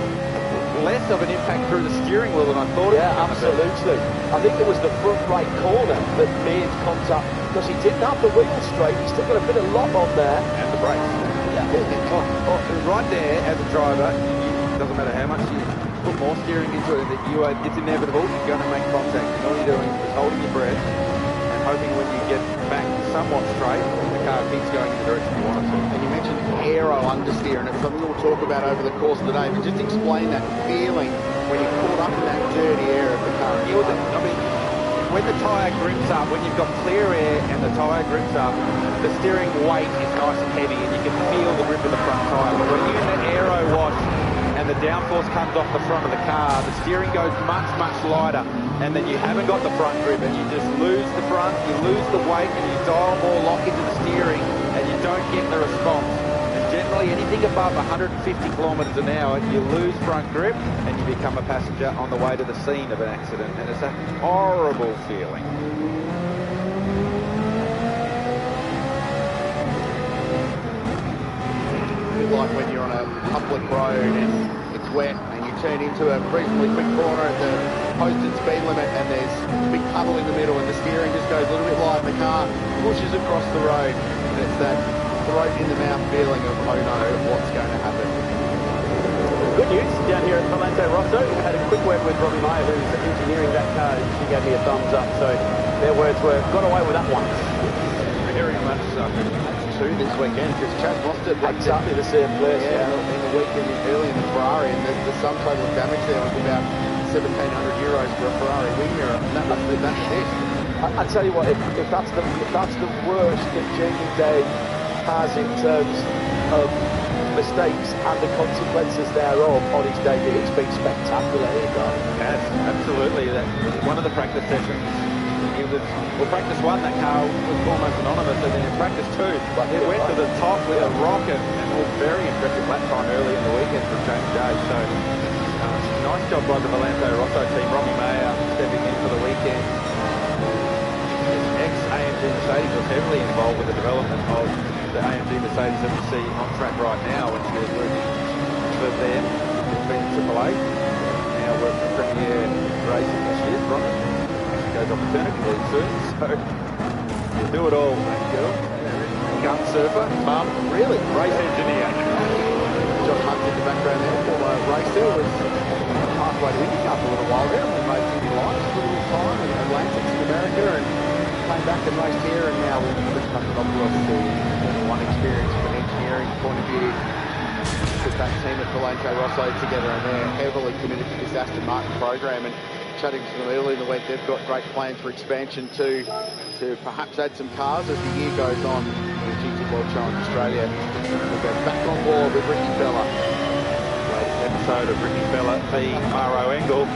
less of an impact through the steering wheel than I thought. Yeah, absolutely. I think it was the front right corner that made contact, because he didn't have the wheel straight. He's still got a bit of lock on there. And the brakes. Yeah. Right there, as a driver, it doesn't matter how much you put more steering into it, it's inevitable. You're going to make contact. And all you're doing is holding your breath and hoping when you get back somewhat straight, the car keeps going in the direction you want it to. And you mentioned aero understeer, and it's something we'll talk about over the course of the day, but just explain that feeling when you're caught up in that dirty air of the car. I mean, when the tyre grips up, when you've got clear air and the tyre grips up, the steering weight is nice and heavy and you can feel the grip of the front tyre. But when you're in the aero wash and the downforce comes off the front of the car, the steering goes much, much lighter, and then you haven't got the front grip and you just lose the front, you lose the weight, and you dial more lock into the steering and you don't get the response. And generally anything above 150 kilometres an hour, you lose front grip and you become a passenger on the way to the scene of an accident, and it's a horrible feeling. It's like when you're on a public road and it's wet and you turn into a reasonably quick corner at the posted speed limit, and there's a big puddle in the middle, and the steering just goes a little bit light, and the car pushes across the road, and it's that throat in the mouth feeling of, oh no, what's going to happen? Good news down here at Valente Rosso. We had a quick word with Robbie Meyer, who's engineering that car. She gave me a thumbs up, so their words were, got away with that one. Very much so. That's two this weekend, because Chaz Mostert exactly the same place. Yeah, in the weekend early in the Ferrari, and the sum total of damage there was about €1,700 for a Ferrari wing mirror. That's it. I tell you what, if that's the worst that Jamie Day has in terms of mistakes and the consequences thereof on his debut, it's been spectacular here, guys. Yes, absolutely. One of the practice sessions, practice one, that car was almost anonymous, and then in practice two, it went to the top with a rocket, and it was very impressive lap time early in the weekend from James Day. So, nice job by the Valente Rosso team. Robbie Meyer stepping in for the weekend. Ex-AMG Mercedes was heavily involved with the development of the AMG Mercedes that we see on track right now, when she was working for them. It's been Triple A. Now works for Premier Racing this year. Goes on maternity leave soon, so you do it all, mate, girl. Gun surfer, mum, really, race engineer. John Hunt in the background there, former racer, was halfway to IndyCar for a little while there, and made Indy Lights for a little time in Atlantic in America, and came back and raced here, and now with Chris Papadopoulos, the one experience from an engineering point of view. Put that team at Valente Rosso together, and they're heavily committed to this Aston Martin program. And chatting to them early in the week, they've got great plans for expansion to perhaps add some cars as the year goes on in the GT World Challenge Australia. We'll go back on board with Ricky Bella. Latest episode of Ricky Bella v. Maro Engel.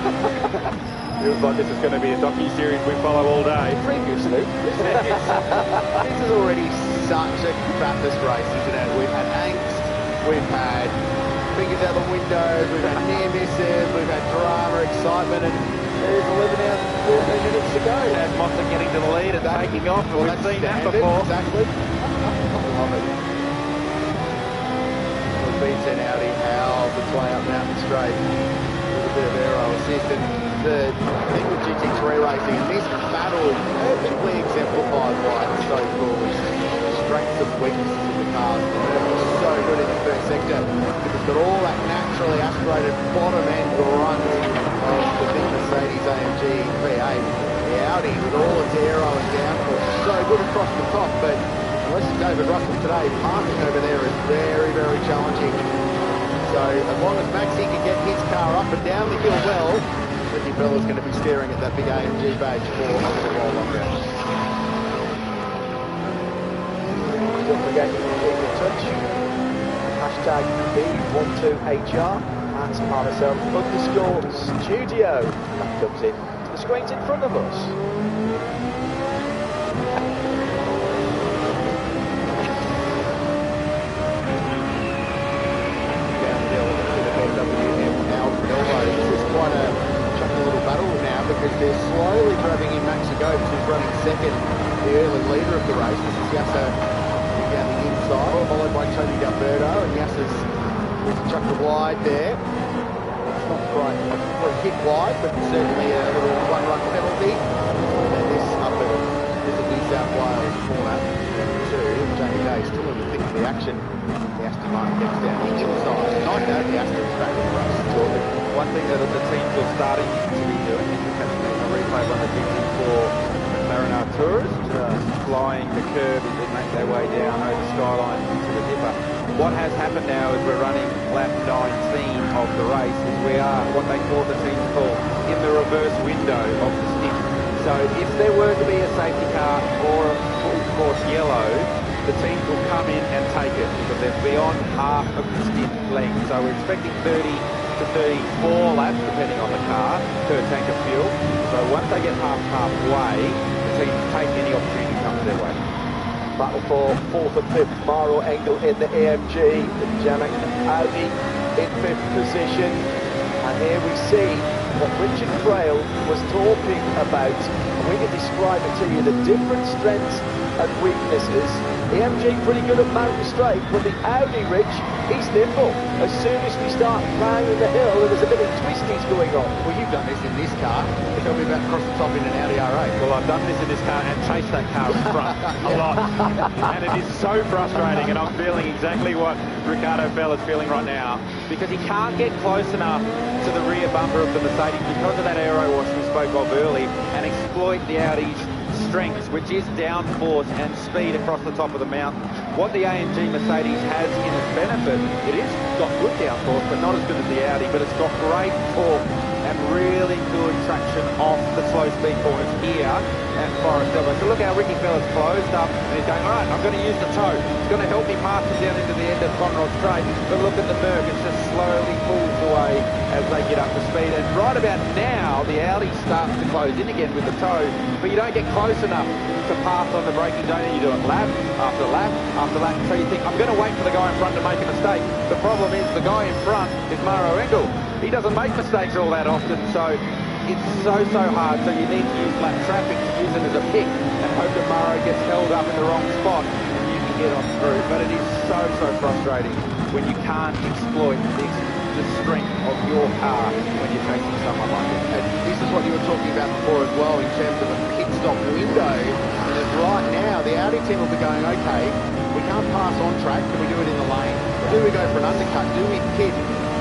Feels like this is going to be a docu-series we follow all day. Previously. This is already such a Bathurst race, isn't it? We've had angst, we've had fingers out the windows, we've had near misses, we've had drama, excitement, and there's 11 hours and 14 minutes to go. Chaz Mostert getting to the lead and taking off, and we've seen that before. Exactly. Love it. The V10 Audi howls its way up Mountain Straight with a bit of aero assist, and the thing with GT3 racing, and this battle perfectly exemplified why it's so cool, is strengths and weaknesses of the cars. It's so good in the first sector because it's got all that naturally aspirated bottom end grunt of the big Mercedes AMG V8. The Audi with all its aero and downforce, so good across the top, but unless it's David Russell today, parking over there is very, very challenging. So as long as Maxi can get his car up and down the hill well, Ricky Bella's going to be staring at that big AMG badge for a little while longer. Don't forget you can keep in touch. Hashtag B12HR at RSL_studio. That comes in to the screens in front of us. Because they're slowly driving in Max Agopes, who's running second, the early leader of the race. This is Yasser down the inside, followed by Tony Gilberto, and Yasser's chucked the wide there. Not quite hit wide, but certainly a little one-run penalty. And this up at the New South Wales corner, two, Jamie Day still in the thick of the action. The Aston Martin gets down the inside. Nice to have the Aston is back in the race. One thing that the teams are starting to be doing is a replay on the GT4 McLaren Arturus, flying the curve as they make their way down over Skyline into the dipper. What has happened now is we're running lap 19 of the race, and we are what they call, the teams call, in the reverse window of the stint. So if there were to be a safety car or a full course yellow, the teams will come in and take it because they're beyond half of the stint length. So we're expecting 30 to 34 laps, depending on the car, per tank of fuel. So once they get halfway, the teams take any opportunity that comes their way. Battle for 4th and 5th, Maro Engel in the AMG, the Janek Audi in 5th position. And here we see what Richard Trail was talking about. We can describe it to you, the different strengths and weaknesses. The AMG pretty good at Mountain Straight, but the Audi, Rich, he's nimble. As soon as we start rounding the hill, there's a bit of twisties going on. Well, you've done this in this car. Tell me about across the top in an Audi R8. Well, I've done this in this car and chased that car in front a lot. And it is so frustrating, and I'm feeling exactly what Ricardo Fell is feeling right now, because he can't get close enough to the rear bumper of the Mercedes because of that aero wash we spoke of early, and exploit the Audi's strengths, which is downforce and speed across the top of the mountain. What the AMG Mercedes has in its benefit, it is got good downforce, but not as good as the Audi, but it's got great torque and really good traction off the slow speed corners here at Forest Elbow. So look how Ricky Fella's closed up, and he's going, all right, I'm going to use the toe. It's going to help me pass it down into the end of Conrod Straight. But look at the Merc, it just slowly pulls away as they get up to speed. And right about now, the Audi starts to close in again with the toe, but you don't get close enough to pass on the braking zone, and you're doing lap after lap after lap. So you think, I'm going to wait for the guy in front to make a mistake. The problem is the guy in front is Maro Engel. He doesn't make mistakes all that often, so it's so hard. So you need to use lap traffic to use it as a pick and hope that Maro gets held up in the wrong spot and you can get on through. But it is so frustrating when you can't exploit the strength of your car when you're chasing someone like this. And this is what you were talking about before as well in terms of a pit stop window. And right now, the Audi team will be going, okay, we can't pass on track, can we do it in the lane? Do we go for an undercut? Do we pit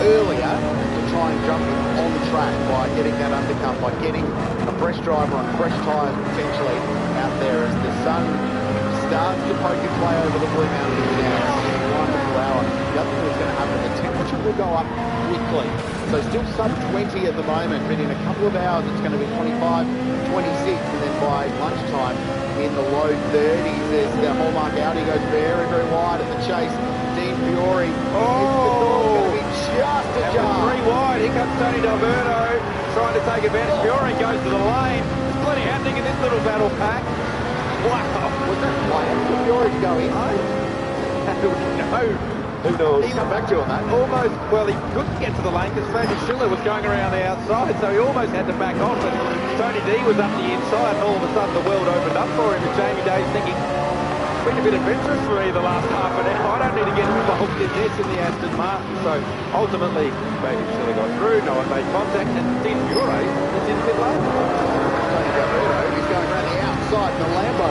earlier to try and jump on the track by getting that undercut, by getting a fresh driver on fresh tyres potentially out there as the sun starts to poke its way over the Blue Mountains now. Wonderful hour. The other thing that's going to happen, the temperature will go up quickly. So still sub 20 at the moment, but in a couple of hours it's going to be 25, 26, and then by lunchtime in the low 30s. There's the Hallmark Audi goes very wide at the chase. Dean Fiore is the door going to be just a jar. 3 wide. Here comes Tony D'Alberto trying to take advantage. Fiore goes to the lane. There's plenty happening in this little battle pack. Wow. Was that planned for Fiore to go in? No. Who knows? He come back to you on that. Almost, well, he couldn't get to the lane because Freddy Schiller was going around the outside, so he almost had to back off. And Tony D was up the inside, and all of a sudden the world opened up for him. And Jamie Day's thinking, it's been a bit adventurous for me the last half an hour. I don't need to get involved in this in the Aston Martin. So ultimately, Freddy Schiller got through, no one made contact, and Dean Fiore is in pit lane. Tony D'Alberto, he's going around the outside in the Lambo.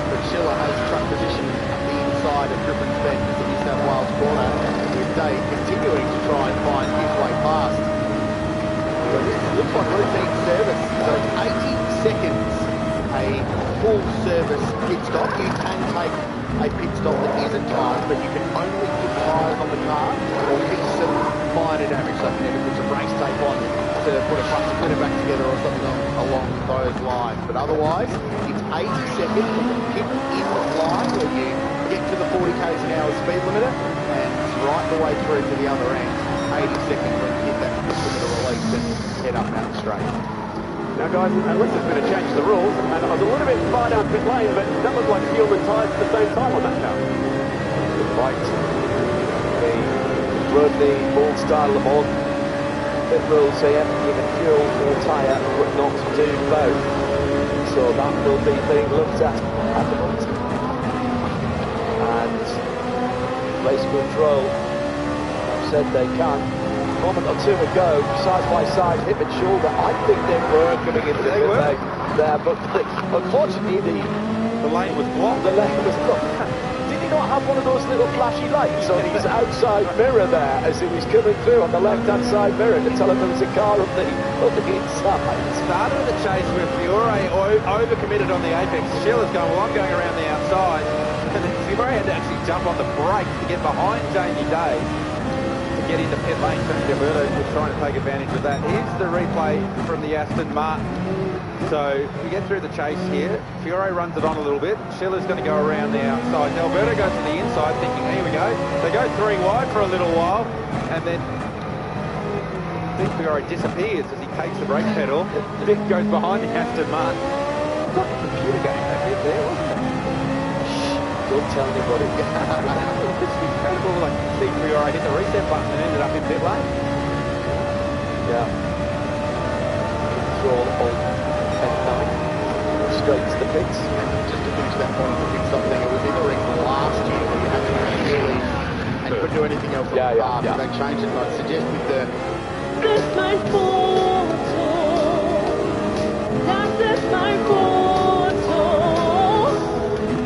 But Schiller has truck position at the inside of Griffin's Bend as the New South Wales corner, with Day continuing to try and find his way past. So this looks like routine service. So 80 seconds, a full service pit stop. You can take a pit stop that isn't timed, but you can only put tyres on the car or fix some minor damage. So you need to put some race tape on to put a front splitter back together or something along those lines. But otherwise, it's 80 seconds from the pit in line where you get to the 40 k's an hour speed limiter and it's right the way through to the other end. 80 seconds when you hit that speed limiter release and head up Mountain Straight. Now guys, unless there's been a change to the rules, and I was a little bit far down pit lane, but that looked like fuel and tyres at the same time on that car. Right. They run the old style of on. Pit rules say either fuel or tyre, but not do both. So that will be being looked at the moment. And race control have said they can. A moment or two ago, side by side, hip and shoulder, I think they were coming into the pit lane there, but unfortunately the lane was blocked. The lane was blocked. Did he not have one of those little flashy lights on his outside mirror there as he was coming through on the left-hand side mirror to tell him there was a car up the inside? Started the chase with Fiore overcommitted on the apex. Schiller's going, well, I'm going around the outside. And then Fiore had to actually jump on the brakes to get behind Jamie Day to get into pit lane. Tony D'Alberto was trying to take advantage of that. Here's the replay from the Aston Martin. So we get through the chase here. Fiore runs it on a little bit. Schiller's going to go around the outside. D'Alberto goes to the inside thinking, here we go. They go 3 wide for a little while, and then Fiore disappears as he takes the brake pedal. Vic goes behind the Aston Martin. It's like a computer game that bit there, wasn't it? Don't tell anybody. It's incredible. Like, Steve Fiore hit the reset button and ended up in pit lane. Yeah. Control on F9. Straight to the pits. Just to finish that point of the pit stop thing, it was in the ring last year where you had to really And you couldn't do anything else on the car. They changed it, and I'd suggest with the... Das ist mein Foto. Das ist mein Foto.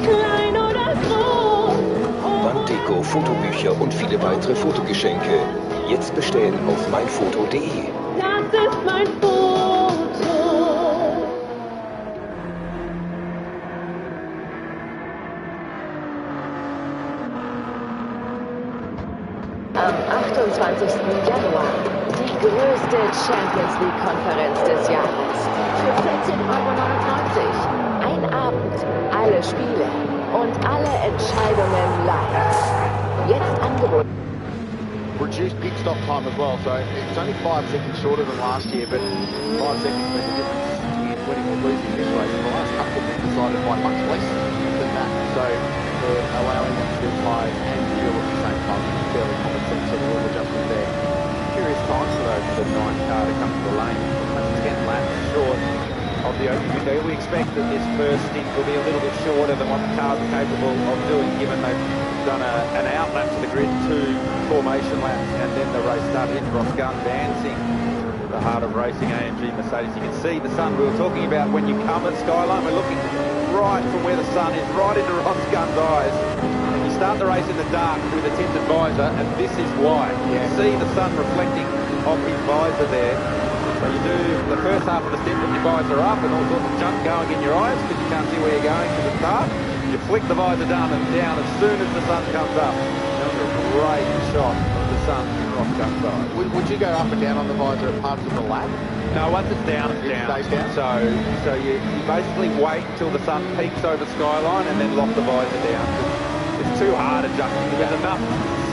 Klein oder groß. Wanddeko, Fotobücher und viele weitere Fotogeschenke. Jetzt bestellen auf meinfoto.de. Das ist mein Foto. Am 28. Januar die größte Champions League-Konferenz des Jahres. Für 14,99 €. Ein Abend, alle Spiele und alle Entscheidungen live. Jetzt angeboten. Reduced pit stop time as well, so it's only 5 seconds shorter than last year, but 5 seconds made a difference in winning or losing this race. The last couple have been decided by much less than that, so they're allowing them to do tyres and fuel at the same time. Fairly common sense sort of rule adjustment there. Curious times for those for the 9th car to come to the lane. That's 10 laps short of the open window. We expect that this first stint will be a little bit shorter than what the cars are capable of doing, given they've done an out lap to the grid, 2 formation laps, and then the race started in Ross Gunn dancing. The heart of racing, AMG Mercedes. You can see the sun we were talking about when you come at Skyline. We're looking right from where the sun is, right into Ross Gunn's eyes. And you start the race in the dark with a tinted visor, and this is why. You can see the sun reflecting off his visor there. So you do the first half of the stint with your visor up and all sorts of junk going in your eyes because you can't see where you're going because it's dark. You flick the visor down as soon as the sun comes up. That was a great shot of the sun in Ross Gunn's eyes. Would you go up and down on the visor at parts of the lap? No, once it's down, it's down. Stays down? So you basically wait until the sun peaks over Skyline and then lock the visor down. It's too hard adjusting. There's enough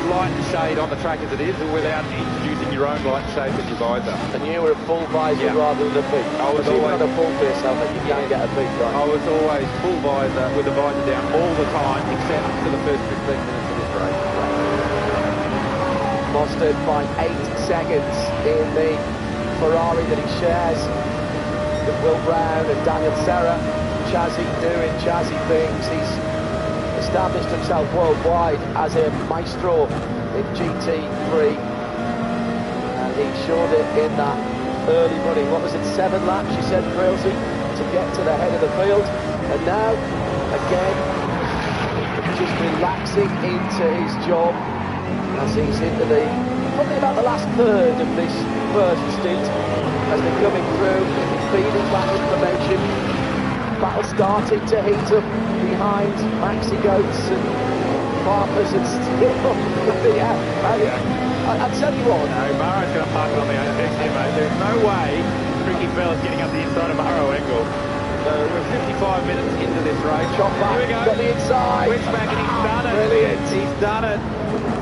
light and shade on the track as it is without introducing your own light and shade with your visor. And you were a full visor rather than a peak. I was even always on a full face helmet, you can't get a peak right. I was always full visor with the visor down all the time except for the first 15 minutes of this race. Mostert by 8 seconds in the Ferrari that he shares with Will Brown and Daniel Serra. Chazzy doing Chazzy things. He's established himself worldwide as a maestro in GT3, and he showed it in that early running. What was it, 7 laps, you said, Crailsey, to get to the head of the field. And now, again, just relaxing into his job as he's into probably about the last third of this first stint, as they're coming through, feeding back information. Battle starting to heat up behind Maxi Goats and Farmers and still. I tell you what. No, Burrow's going to park it on the apex here, mate. There's no way Ricky Fella's getting up the inside of Burrow Engel. So we're 55 minutes into this race. Chop back, here we go. Got the inside. Switchback, and he's done it. Brilliant. He's done it.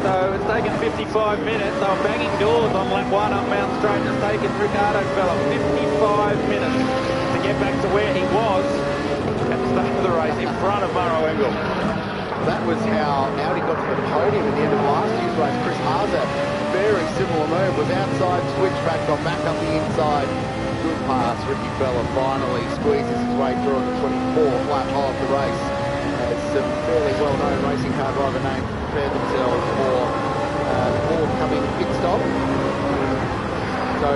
So it's taken 55 minutes. They were banging doors on lap 1 up Mount Straight. It's taken Ricardo Fella 55 minutes to get back to where he was at the start of the race in front of Burrow Engel. That was how Audi got to the podium at the end of last year's race. Chris Haase, very similar move, was outside, switchback, got back up the inside. Good pass. Ricky Fella finally squeezes his way through on the 24th lap of the race, as some fairly well-known racing car driver names prepared themselves for the forthcoming pit stop. So,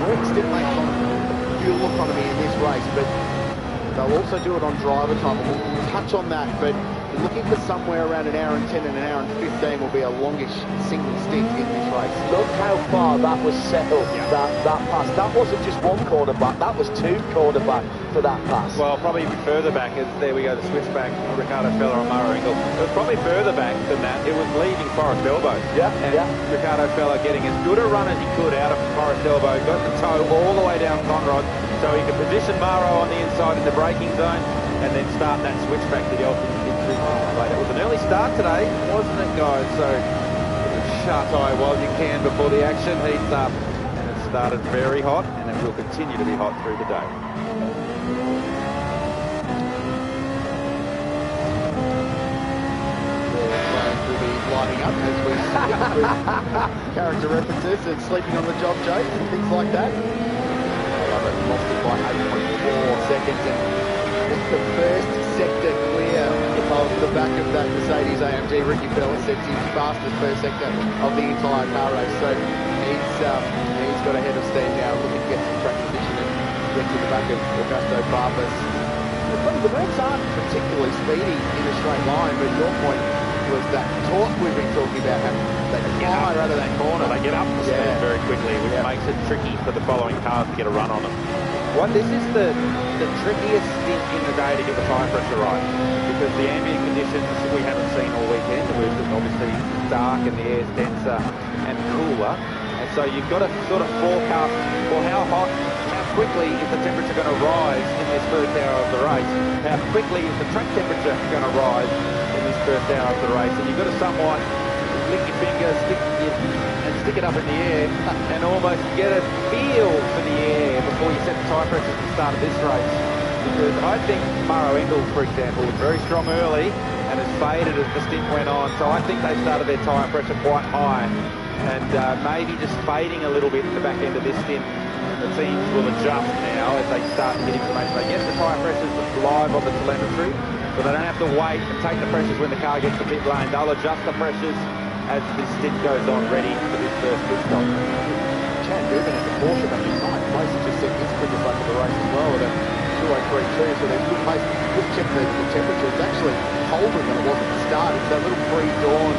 work still makes on fuel economy in this race, but they'll also do it on driver time. We'll touch on that, but looking for somewhere around an hour and 10 and an hour and 15 will be a longish single stint in this race. Look how far that was set up, that pass. That wasn't just one corner back, that was 2 corner back for that pass. Well, probably a bit further back, as there we go, the switchback, Ricardo Fella and Burrow Engel. It was probably further back than that. It was leaving Forest Elbow. And Ricardo Fella getting as good a run as he could out of Forest Elbow, got the toe all the way down Conrod, so he could position Burrow on the inside in the braking zone, and then start that switchback to the ultimate victory. It was an early start today, wasn't it, guys? So shut eye while you can before the action heats up. And it started very hot, and it will continue to be hot through the day. We'll be lining up as we skip through character references and sleeping on the job jokes and things like that. I love it. Lost it by 8.4 seconds, and it's the first sector clear of the back of that Mercedes-AMG. Ricky Bell sets his fastest first sector of the entire car race. So he's got a head of steam now, looking to get some track position and get to the back of Augusto Farfus. The Mercs aren't particularly speedy in a straight line, but your point was that torque we've been talking about. They fly rather than corner. Well, they get up the speed very quickly, which makes it tricky for the following cars to get a run on them. Well, this is the trickiest stint in the day to get the tyre pressure right, because the ambient conditions we haven't seen all weekend. We're obviously dark and the air's denser and cooler, and so you've got to sort of forecast, well, how quickly is the temperature going to rise in this first hour of the race? How quickly is the track temperature going to rise in this first hour of the race? And you've got to somewhat lick your fingers, stick it up in the air and almost get a feel for the air before you set the tyre pressure at the start of this race. Because I think Maro Engels, for example, was very strong early and has faded as the stint went on. So I think they started their tyre pressure quite high, and maybe just fading a little bit at the back end of this stint. The teams will adjust now as they start to get information. They get the tyre pressures live on the telemetry, so they don't have to wait and take the pressures when the car gets to pit lane. They'll adjust the pressures as this stint goes on, ready for this first pit stop. Chad Dubin in the Porsche back in ninth place has just set his quickest lap of the race as well at a 2:03.2, so there's good pace. Just check the temperature. It's actually colder than it was at the start. It's that little pre-dawn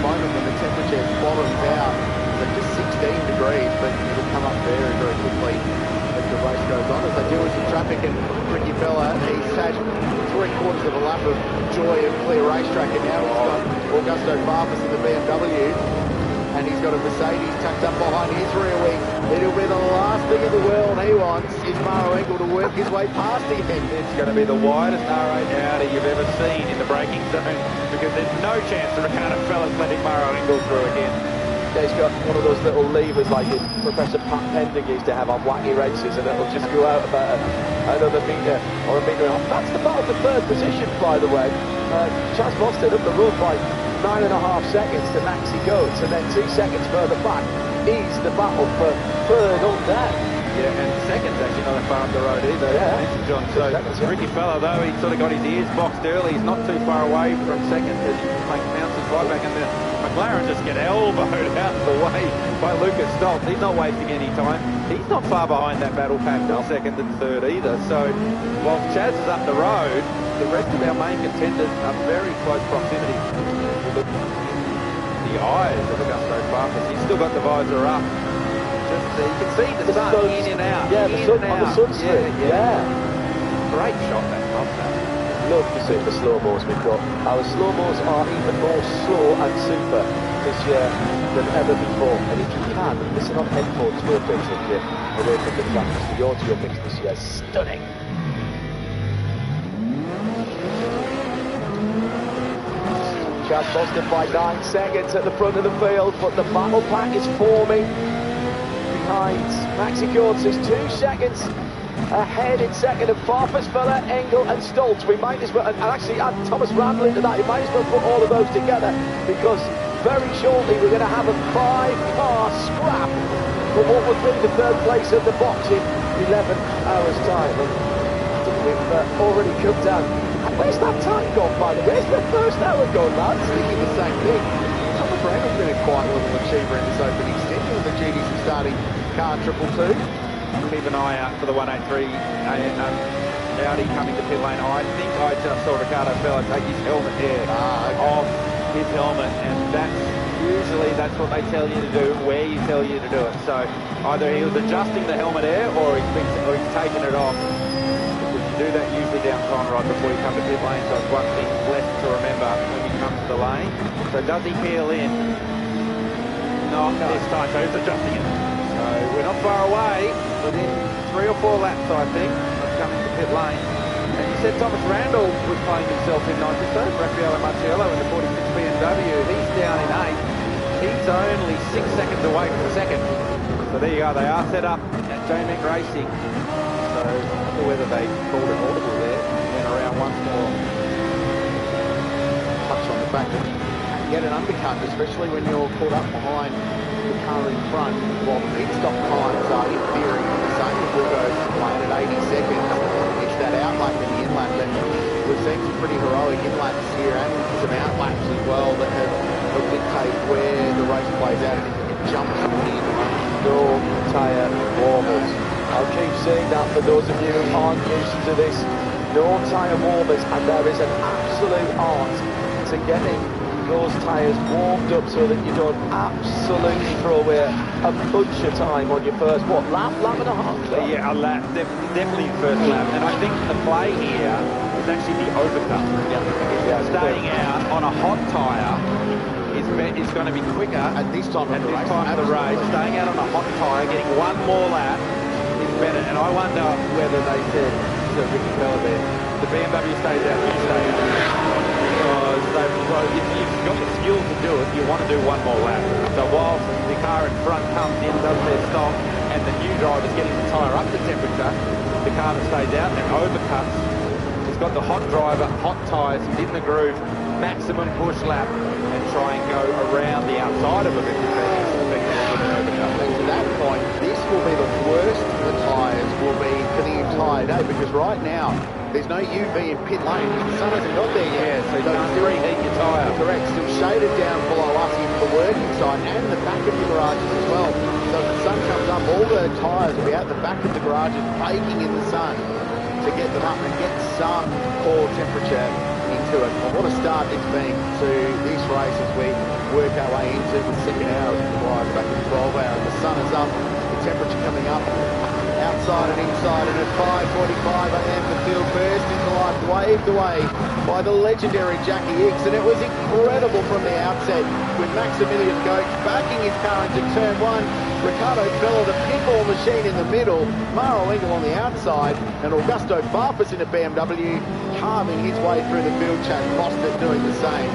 moment when the temperature bottoms out. So just 16 degrees, but it'll come up very, very quickly as the race goes on. As they deal with some traffic, and Ricky Bella, he's had 3/4 of a lap of joy of clear racetrack, and now he's got Augusto Farfus in the BMW, and he's got a Mercedes tucked up behind his rear wing. It'll be the last thing in the world he wants is Maro Engel to work his way past him. It's going to be the widest R8 Audi you've ever seen in the braking zone, because there's no chance of Ricardo Fellas letting Maro Engel through again. He's got one of those little levers like Professor Pat Pending used to have on wacky races, and it'll just go out about another metre or a metre and a half. That's the battle for third position, by the way. Chaz Mostert up the road by 9.5 seconds to Maxi Goetz, and then 2 seconds further back is the battle for third on down. Yeah, and second's actually not far up the road either. Yeah. John. So Ricky Fella, though, he sort of got his ears boxed early. He's not too far away from second as he bounces right back into McLaren. Just get elbowed out of the way by Lucas Stoltz. He's not wasting any time. He's not far behind that battle pack for second and third either. So whilst Chaz is up the road, the rest of our main contenders are very close proximity. The eyes of Augusto Farfus. He's still got the visor up. Just, you can see the sun in and out. Yeah, the sun on the sunstrip. Yeah. Great shot that off that. Love to see the slow-mos we've got. Our slow-mos are even more slow and super this year than ever before. And if you can, listen on headphones for a bit of you away from the track. The audio mix this year is stunning. Chad Mostert by 9 seconds at the front of the field, but the battle pack is forming behind Maxi Goetz is 2 seconds ahead in second of Farfus, Fella, Engel and Stoltz. We might as well, and actually add Thomas Randall into that, you might as well put all of those together, because very shortly we're going to have a 5-car scrap for what would be the third place of the box in 11 hours time. And we've already come down. Where's that time gone, by the way? Where's the first hour gone, lads? Thinking the same thing. Thomas Randall's been a quiet little achiever in this opening stint with the duties of starting car 222. Keep an eye out for the 183 Audi coming to pit lane. I think I just saw Ricardo Fella take his helmet off his helmet, and that's what they tell you to do, where you tell you to do it. So either he was adjusting the helmet air, or he's taken it off. Because you do that usually down Conrod before you come to pit lane, so it's one thing left to remember when you come to the lane. So does he peel in? Not this time, so he's adjusting it. So we're not far away, within 3 or 4 laps, I think, of coming to pit lane. And you said Thomas Randall was playing himself in 9th. Raffaele Marciello in the 46 BMW. He's down in 8th. He's only 6 seconds away from the second. So there you go. They are set up at JMEC Racing. So I wonder whether they called an audible there. Went around once more. Touch on the fact that you can get an undercut, especially when you're caught up behind the car in front. While the pit stop times are in theory the same as we'll go to plane at 80 seconds. It's that outlap in the inlap that we've seen some pretty heroic inlaps here and some outlaps as well that have dictate where the race plays out and if it jumps in. No tyre warmers. I'll keep saying that for those of you who aren't used to this. No tyre warmers, and there is an absolute art to getting those tyres warmed up so that you don't absolutely throw away a bunch of time on your first, lap and a half? Yeah, a lap, definitely first lap. And I think the play here is actually the overcut. Yeah, staying out on a hot tyre is going to be quicker at this time of the race. Staying out on a hot tyre, getting one more lap is better. And I wonder whether they said to Ricky Bella there, the BMW stays out, you stay out. Because if you've got the skill to do it, you want to do one more lap. So whilst the car in front comes in, does their stop, and the new driver's getting the tyre up to temperature, the car that stays out and overcuts, it's got the hot driver, hot tyres, in the groove, maximum push lap, and try and go around the outside of it. And to that point, this will be the worst the tyres will be for the entire day, because right now there's no UV in pit lane. The sun hasn't got there yet. Yeah, so you can't reheat your tyre. Correct, still shaded down below us into the working side and the back of the garages as well. So if the sun comes up, all the tyres will be out the back of the garages, baking in the sun to get them up and get some core temperature into it. And what a start it's been to this race as we work our way into the second hour of the drive back in 12 hours. The sun is up, the temperature coming up, outside and inside, and at 5:45 a.m. the field burst into life, waved away by the legendary Jackie Hicks, and it was incredible from the outset with Maximilian Goetz backing his car into turn one, Ricardo Bella, the pinball machine in the middle, Maro Engel on the outside, and Augusto Farfus in a BMW carving his way through the field. Chad Mostert doing the same.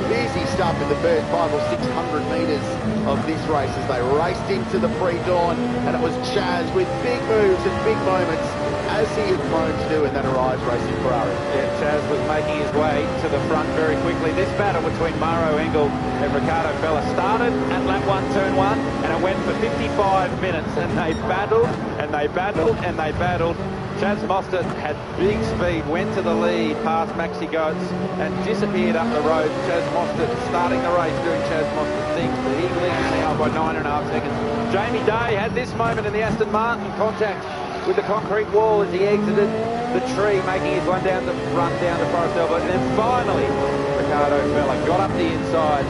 Busy stuff in the first 500 or 600 metres of this race as they raced into the pre-dawn, and it was Chaz with big moves and big moments as he is prone to do in that Arise Racing Ferrari. Yeah, Chaz was making his way to the front very quickly. This battle between Maro Engel and Ricardo Bella started at lap 1, turn 1, and it went for 55 minutes, and they battled, and they battled, and they battled. Chaz Mostert had big speed, went to the lead past Maxi Goetz and disappeared up the road. Chaz Mostert starting the race doing Chaz Mostert things, but he leads now by 9.5 seconds. Jamie Day had this moment in the Aston Martin, contact with the concrete wall as he exited the tree, making his way down the front, down to Forest Elbow, and then finally Ricardo Bella got up the inside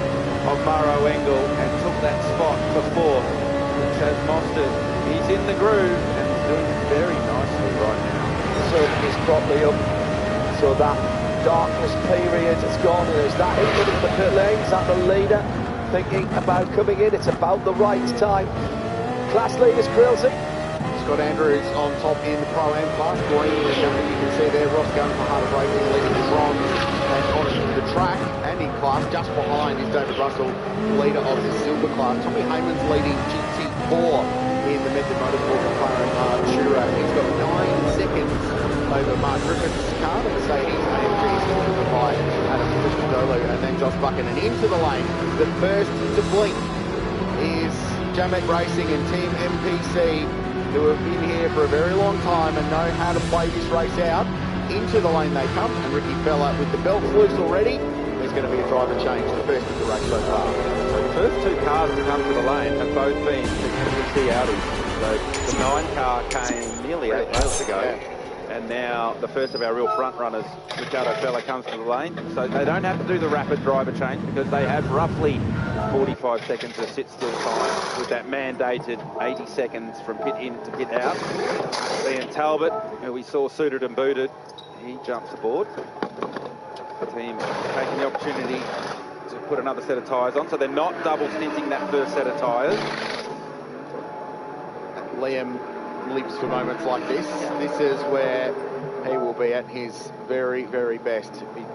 of Maro Engel and took that spot before Chaz Mostert. He's in the groove and doing very nicely right now. So he's properly up, so that darkness period has gone, and there's that in the pit lane. Is that the leader thinking about coming in? It's about the right time. Class leaders, Krillsy. Scott Andrews on top in the Pro-Am class. Green, you can see there, Ross Gunn for Heart of Racing leading the bronze and on the track and in class. Just behind is David Russell, leader of the silver class. Tommy Hayman's leading GT4 in the Method Motorsport McLaren Artura. He's got 9 seconds over Mark Griffith's car, the Mercedes AMG, supported by Adam Christodolo and then Josh Buchan. And into the lane, the first to blink is Jamek Racing and Team MPC, who have been here for a very long time and know how to play this race out. Into the lane they come, and Ricky Bella with the belts loose already. There's going to be a driver change, the first of the race so far. So the first two cars to come to the lane have both been the MPC Audis. So the 9 car came nearly 8 months ago. Yeah. And now the first of our real front runners, Ricardo Bella, comes to the lane. So they don't have to do the rapid driver change because they have roughly 45 seconds of sit still time with that mandated 80 seconds from pit in to pit out. Ian Talbot, who we saw suited and booted, he jumps aboard. The team taking the opportunity to put another set of tyres on, so they're not double stinting that first set of tyres. Liam lives for moments like this. This is where he will be at his very, very best. Be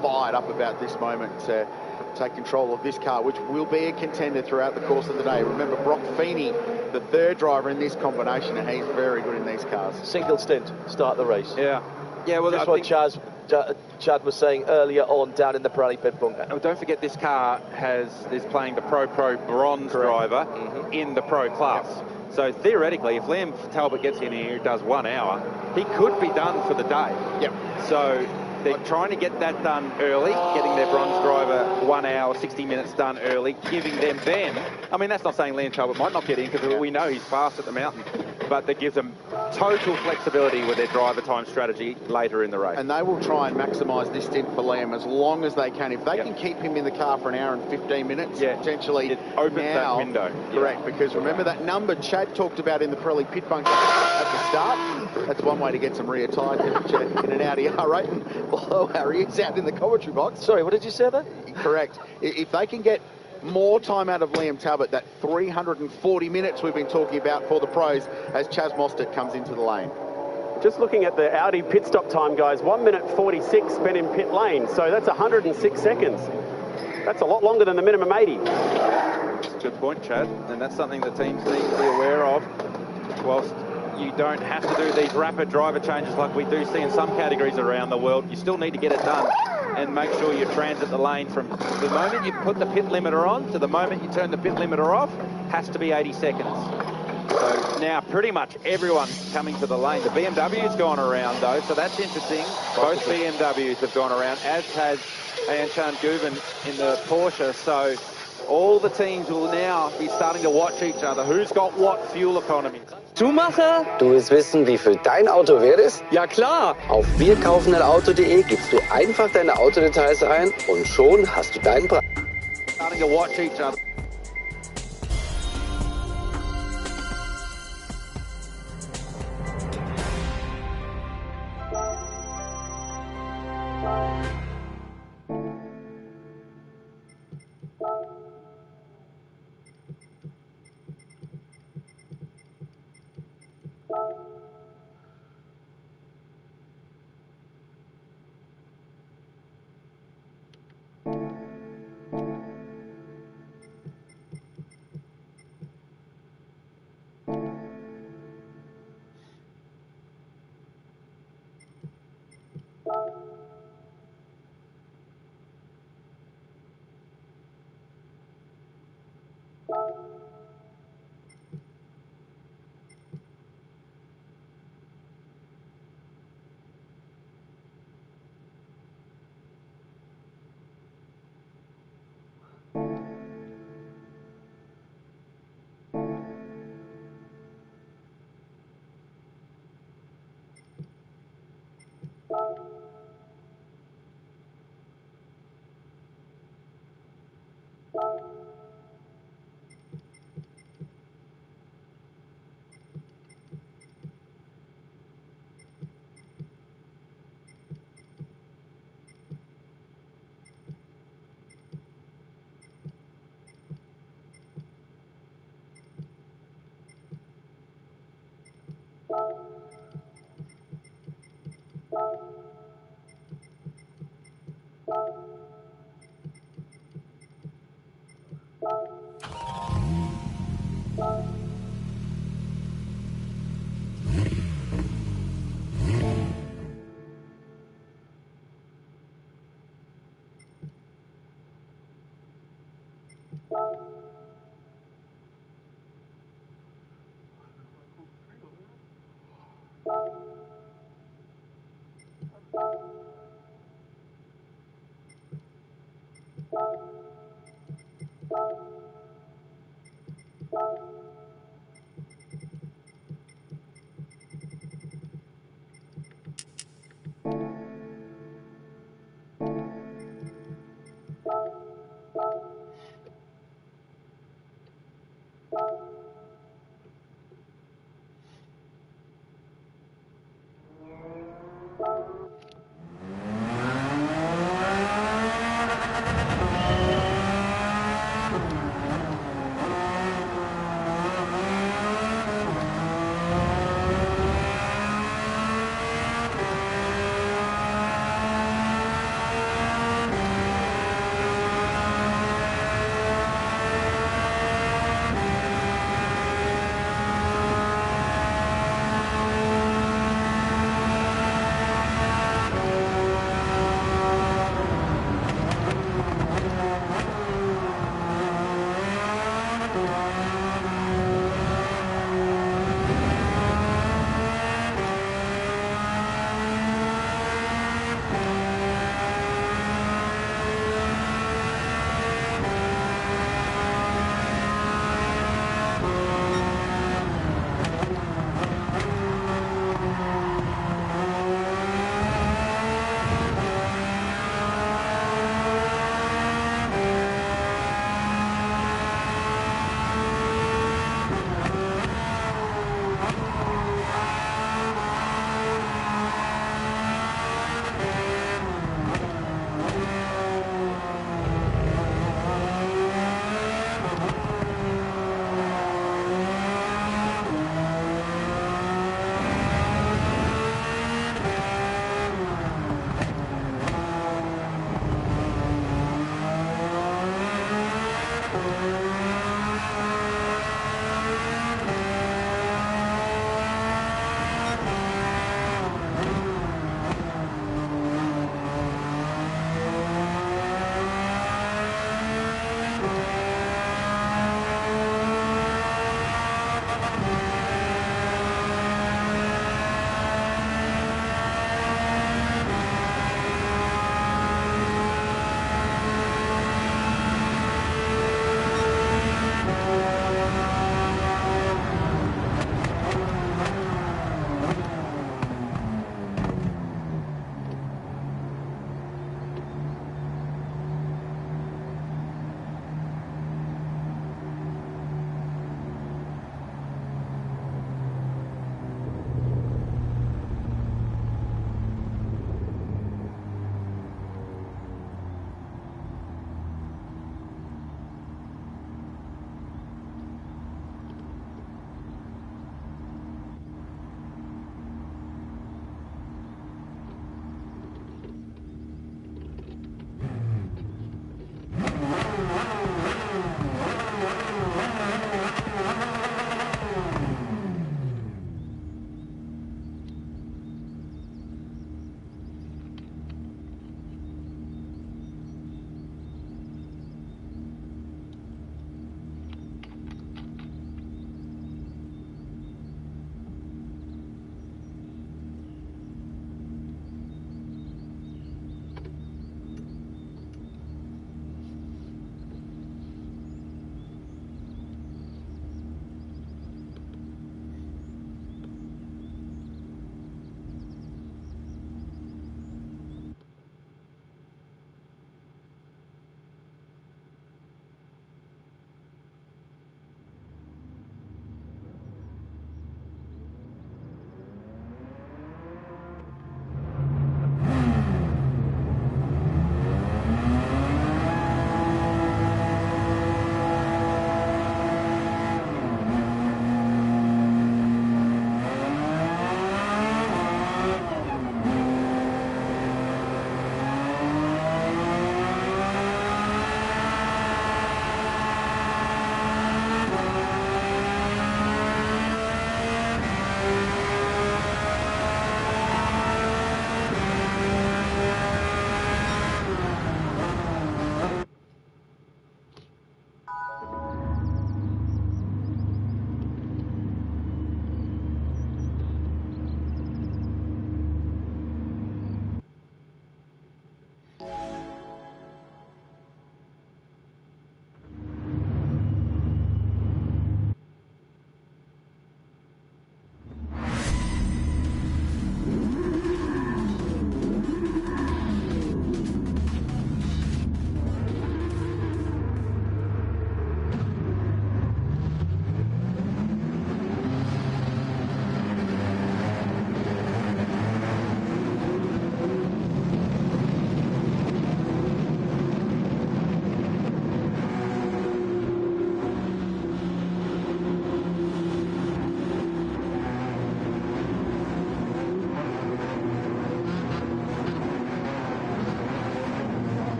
fired up about this moment to take control of this car, which will be a contender throughout the course of the day. Remember, Brock Feeney, the third driver in this combination, and he's very good in these cars. Single stint, start the race. Yeah. Yeah, well, that's what Chad was saying earlier on down in the Pirelli pit bunker. Oh, don't forget this car is playing the Pro bronze driver in the Pro class. Yep. So theoretically, if Liam Talbot gets in here, does 1 hour, he could be done for the day. Yep. So They're trying to get that done early, getting their bronze driver 1 hour, 60 minutes done early, giving them then, I mean, that's not saying Liam Talbot might not get in because we know he's fast at the mountain, but that gives them total flexibility with their driver time strategy later in the race. And they will try and maximise this stint for Liam as long as they can. If they can keep him in the car for an hour and 15 minutes, potentially it opens now, that window. Correct, because remember that number Chad talked about in the Pirelli pit bunker at the start? That's one way to get some rear tyre temperature in an Audi R8. And below Harry is out in the commentary box. Sorry, what did you say there? Correct. If they can get more time out of Liam Talbot, that 340 minutes we've been talking about for the pros as Chaz Mostert comes into the lane. Just looking at the Audi pit stop time, guys, 1 minute 46 spent in pit lane, so that's 106 seconds. That's a lot longer than the minimum 80. That's a good point, Chad, and that's something the teams need to be aware of. Whilst you don't have to do these rapid driver changes like we do see in some categories around the world, you still need to get it done and make sure you transit the lane from the moment you put the pit limiter on to the moment you turn the pit limiter off, has to be 80 seconds. So now pretty much everyone's coming to the lane. The BMW's gone around though, so that's interesting. Both BMWs have gone around, as has Anshan Guven in the Porsche. So all the teams will now be starting to watch each other. Who's got what fuel economy? Schumacher? Du willst wissen, wie viel dein Auto wert ist? Ja klar! Auf wirkaufendein.auto.de gibst du einfach deine Autodetails ein und schon hast du deinen Preis. Starting to watch each other.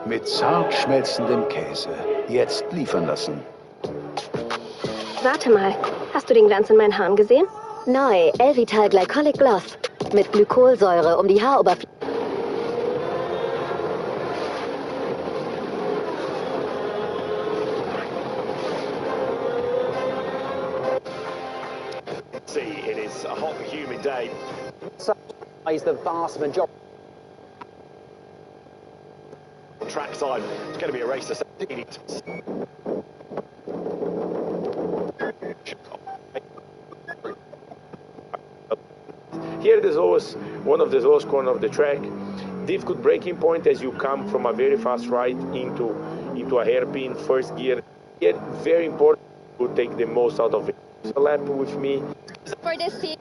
Mit zart schmelzendem Käse. Jetzt liefern lassen. Warte mal, hast du den Glanz in meinen Haaren gesehen? Neu, Elvital Glycolic Gloss. Mit Glykolsäure, um die Haaroberfläche... See, it is a hot and humid day. is the vast majority. Trackside, it's going to be a race to 17. Here there's always one of the lowest corner of the track. Difficult braking point as you come from a very fast right into a hairpin first gear. Here, very important to take the most out of it. A lap with me. For this team.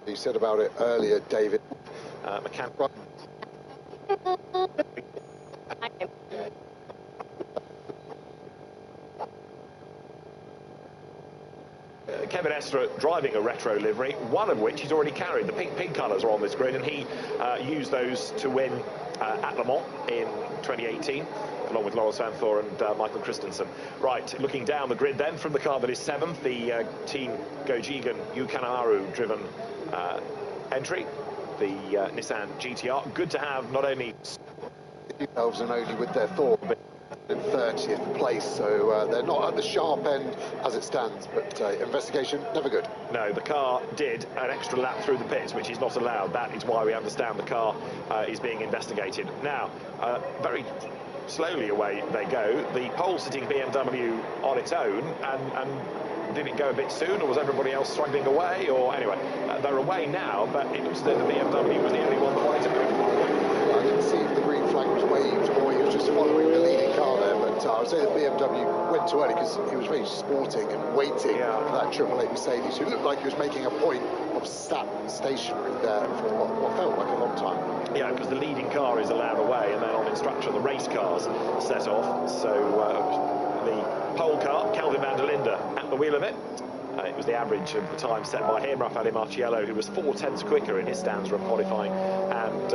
You said about it earlier, David. Kevin Estre driving a retro livery, one of which he's already carried. The pink colours are on this grid, and he used those to win at Le Mans in 2018, along with Lawrence Van Thor and Michael Christensen. Right, looking down the grid then, from the car that is 7th, the Team Gojigan Yukanaru driven entry, the Nissan GTR. Good to have not only themselves and only with their Thor in 30th place, so they're not at the sharp end as it stands, but investigation, never good. No, the car did an extra lap through the pits, which is not allowed. That is why we understand the car is being investigated. Now, very slowly away they go. The pole-sitting BMW on its own, and did it go a bit soon, or was everybody else struggling away? Or anyway, they're away now, but it looks as though the BMW was the only one that wanted to move. I didn't see if the green flag was waved or he was just following the leading car there, but I would say the BMW went too early because he was very sporting and waiting for that AAA Mercedes, who looked like he was making a point of sat stationary there for what felt like a long time. Yeah, because the leading car is allowed away, and then on instruction the race cars set off. So the pole car, Kelvin van der Linde at the wheel of it. It was the average of the time set by him, Raffaele Marciello, who was 4/10 quicker in his stands run qualifying, and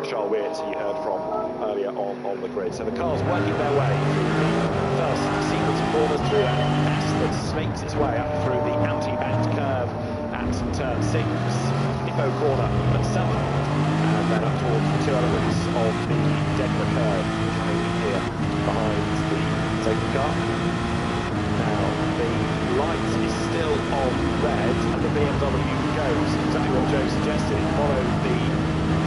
Charles Weirts, you heard from earlier on the grid. So the car's working their way through the first sequence of corners through a mess that snakes its way up through the anti-banked curve at turn 6, Hippo corner at 7, and then up towards the 2 elements of the Denver curve here behind the safety car. Now, the light is still on red, and the BMW goes exactly what Joe suggested. It followed the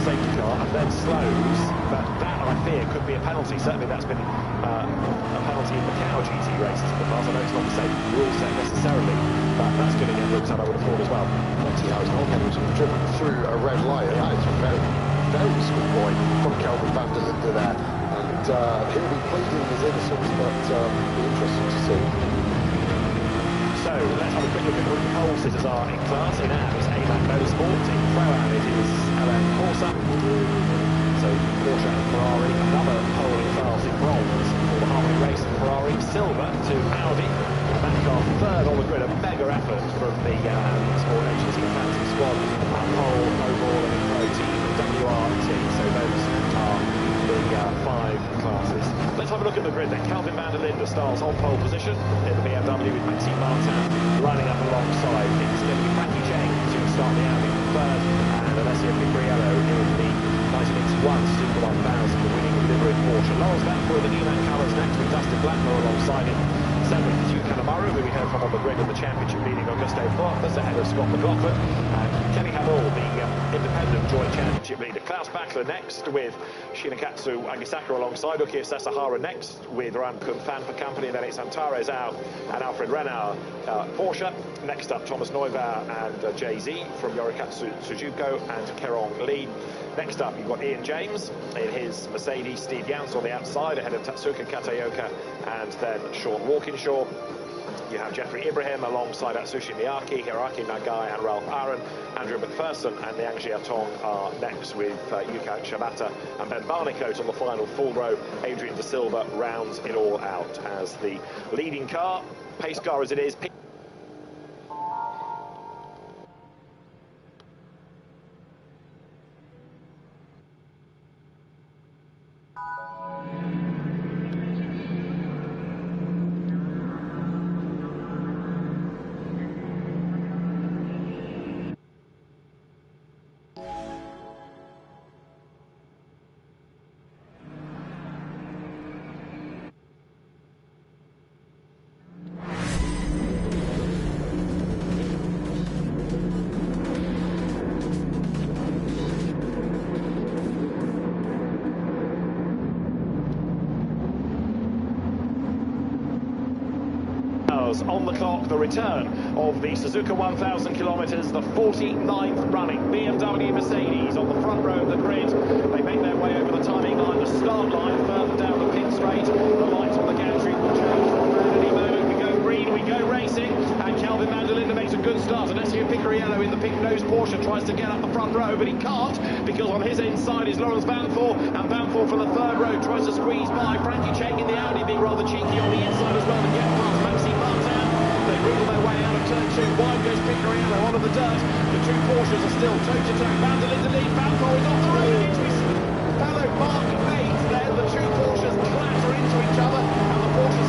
safety car and then slows, but that, I fear, could be a penalty. Certainly that's been a penalty in Macau GT races in the past. I know it's not the same rule set necessarily, but that's going to get looked at, I would have thought, as well. Let's see how it's not driven through a red light. That is very, very schoolboy from Kelvin van der Linde there. And he'll be pleading his innocence, but it'll be interesting to see. So let's have a quick look at who the pole sitters are in class. In AM it's AMAC Motorsport, in Pro-Am it is LM Corsa. So Porsche and Ferrari, another pole in class in bronze for the Harmony Race and Ferrari, silver to Audi. And that car third on the grid, a mega effort from the Audi Sport Agency Fancy squad. And pole overall in Pro Team WRT, so those are the 5 classes. Let's have a look at the grid then. Kelvin van der Linde starts on pole position in the BMW with Maxime Martin lining up alongside. It's going to be Frankie Cheng to start the Audi third, and Alessio Pibriello in the 1981 Super 1000, the winning livery Porsche. Lawrence Van Thor in the Newman colours next with Dustin Blackmore alongside him. 7th, Hugh Kanemaru, who we heard from on the grid in the championship, leading Augusto Portas ahead of Scott McLaughlin, and Kenny Hamill, the independent joint championship leader. Klaus Bachler next with Shinakatsu Agisaka alongside. Ukiyo Sasahara next with Ran-Kun Fan for company, and then it's Antares Au and Alfred Renauer Porsche. Next up, Thomas Neubauer and Jay-Z from Yorikatsu Suzuko and Kerong Lee. Next up, you've got Ian James in his Mercedes, Steve Yance on the outside ahead of Tatsuka Kataoka and then Sean Walkinshaw. You have Jeffrey Ibrahim alongside Atsushi Miyake, Hiraki Nagai and Ralph Aaron. Andrew McPherson and Liang Jiatong are next with Yuka Shibata and Ben Barnicoat on the final full row. Adrian De Silva rounds it all out as the leading car, pace car as it is. minutes on the clock. The return of the Suzuka 1000 kilometres, the 49th running. BMW, Mercedes on the front row of the grid. They make their way over the timing line, the start line, further down the pit straight. The lights on the gantry will change from red any moment. We go green, we go racing, and Calvin Vanderlinde makes a good start. Alessio Picariello in the pink-nosed Porsche tries to get up the front row, but he can't, because on his inside is Lawrence Vanthor, and Vanthor from the third row tries to squeeze by. Frankie Cheng in the Audi being rather cheeky on the inside as well to get past Maxime Martin. They wriggle their way out of turn 2. Wide goes Picariello onto the dirt. The two Porsches are still toe-to-toe. Vanderlinde lead. Vanthor is off the road into his fellow Mark Bates. There, the two Porsches clatter into each other, and the Porsches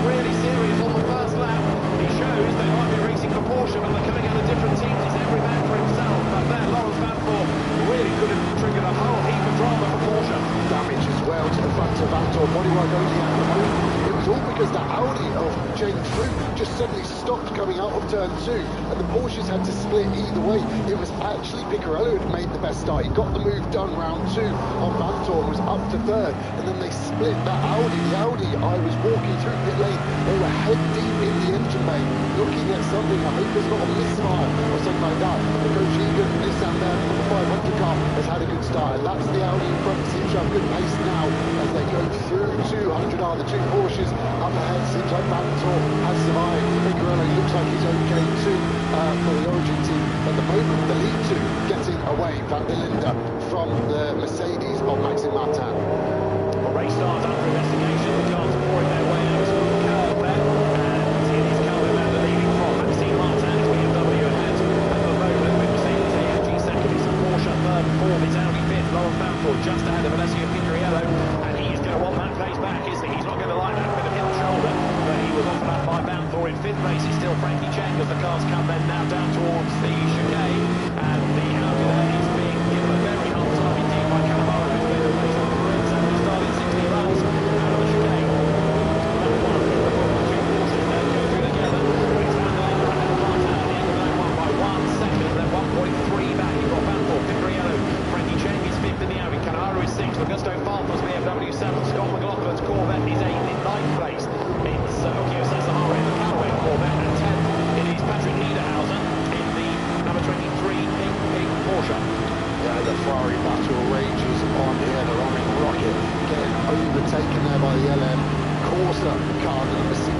really serious on the first lap. He shows they might be racing for Porsche, but they're coming out of different teams. It's every man for himself. But there, Lawrence Vanthor really could have triggered a whole heap of drama for Porsche. Damage as well to the front of Vanthor. Bodywork only at the moment. It was all because the Audi of Jane Fruit just suddenly stopped coming out of turn 2, and the Porsches had to split either way. It was actually Picariello who had made the best start. He got the move done round 2 on Vanthor, was up to third, and then they split that Audi. The Audi, I was walking through pit lane, they were head deep in the engine bay, looking at something. I hope there's not a misfire or something like that. The Coach Egan, Nissan there for the 500 car, has had a good start, and that's the Audi in front. Seems to have good pace now as they go through 200R. The two Porsches up ahead. Seems like Vanthor has survived. Picariello looks like he's okay too for the Origin team. At the moment, the lead two getting away. Vanderlinde from the Mercedes of Maxime Martin. The race starts under investigation. The cars are pouring their way out of the curve there, and it is Calvin Vanderlinde leading from Maxime Martin. It's BMW ahead at the moment with Mercedes AMG second. It's Porsche third and fourth. It's Audi fifth. Lawrence Vanthor just ahead of Alessio Picariello, and he's going to want that pace back, isn't he? He's not going to like that bit of hip shoulder, but he was offered up by Vanthor in fifth place. It's still Frankie Cheng as the cars come then now down towards the chicane, and the Audi there is being given a very hard time indeed by Cannavaro, who's been a race on the grid, so he started 60 runs out of the chicane. Lap one, the two Porsches then go through together, but it's Vanderlinde ahead of Martin at the end of lap one by 1 second, then 1.3 back. You've got Vanthor, Picariello, Frankie Cheng is fifth in the Audi, Cannavaro is sixth, Augusto Farfus BMW 7th, Scott McLaughlin's Corvette is 8th. In 9th place it's Okio Sasahara in the Callaway Corvette, and 10th it is Patrick Niederhauser in the number 23 pink Porsche. Yeah, the Ferrari battle rages on here. The running rocket getting overtaken there by the LM Corsa car, the number 16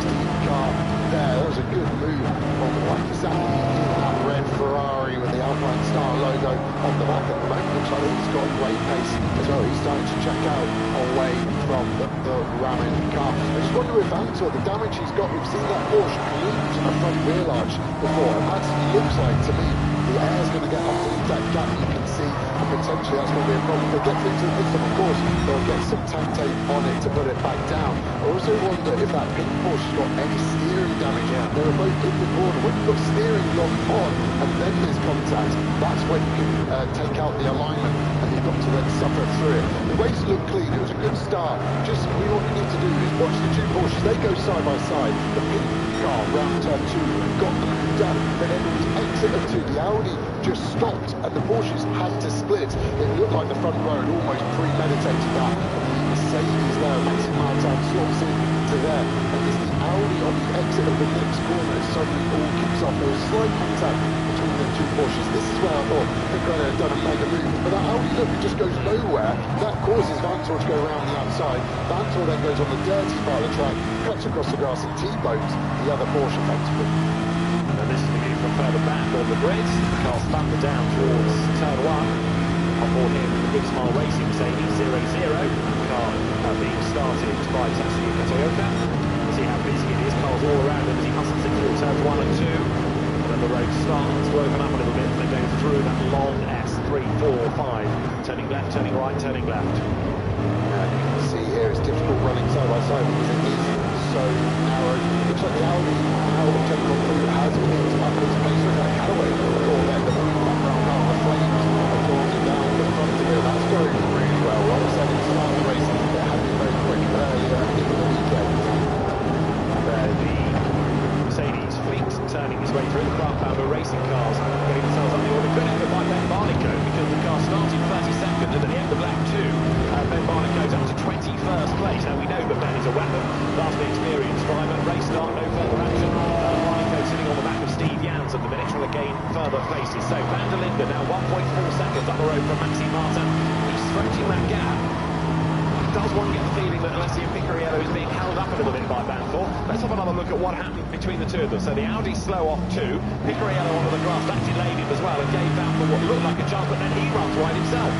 car there. That was a good move on Wakasaki in that red Ferrari with the Alpine Star logo on the back at the moment. Looks like he's got great pace as well. He's starting to check out away from the ramming car. I just wonder if Vanthor, the damage he's got, we've seen that Porsche collision to the front wheel arch before, and that looks like to me the air's going to get underneath that gap you can see, and potentially that's going to be a problem. If they get through to the pit stop, of course, they'll get some tack tape on it to put it back down. I also wonder if that pink Porsche's got any steering damage. They were both in the corner. When you've got steering lock on and then there's contact, that's when you can take out the alignment, and you've got to then suffer through it. The race looked clean. It was a good start. Just what you need to do is watch the two Porsches. They go side by side. The pink car round turn 2 got the move done, but then it was exit of 2. The Audi just stopped and the Porsches had to split. It looked like the front row had almost premeditated that. And the Mercedes there, Maxime Martin slots in to there, and it's the Audi on the exit of the next corner. It suddenly all kicks off. There was slight contact between the two Porsches. This is where I thought Picariello had done a mega move, but that Audi look, it just goes nowhere. That causes Vanthor to go around the outside. Vanthor then goes on the dirty part of the track, cuts across the grass and T-bones the other Porsche effectively. And this is the view from further back on the grid. The car's thunder down towards turn 1. On board here with the Good Smile Racing Mercedes 0-0. The car being started by Tatsuya Toyota. See how busy it is. Cars all around him as he hustles it through turns 1 and 2. And then the road starts to open up a little bit. They go through that long S3, 4, 5. Turning left, turning right, turning left. You can see here it's difficult running side by side because it is so narrow. Looks like the Audi now of General Food has picked up its pace with that Callaway Corvette. The move back round now, the flames are drawing down the front of it. That's going really well. Like I said, it's starting the race. It had been very quick earlier in the weekend. The Mercedes fleet turning his way through the Craft Power racing cars, getting themselves on the order. Good effort by Ben Barnico, because the car started 32nd, and at the end of lap 2, Ben Barnico's up to 21st place. Now we know that Ben is a weapon. vastly experienced driver. Race start, no further action. Rico sitting on the back of Steve Jans at the minute, trying to gain further places. So Van der Linde now 1.4 seconds up the road from Maxi Martin. He's stretching that gap. Does one get the feeling that Alessio Picariello is being held up a little bit by Vanthor? Let's have another look at what happened between the two of them. So the Audi slow off too. Picariello onto the grass, that delayed him as well and gave Vanthor what looked like a chance, but then he runs wide himself.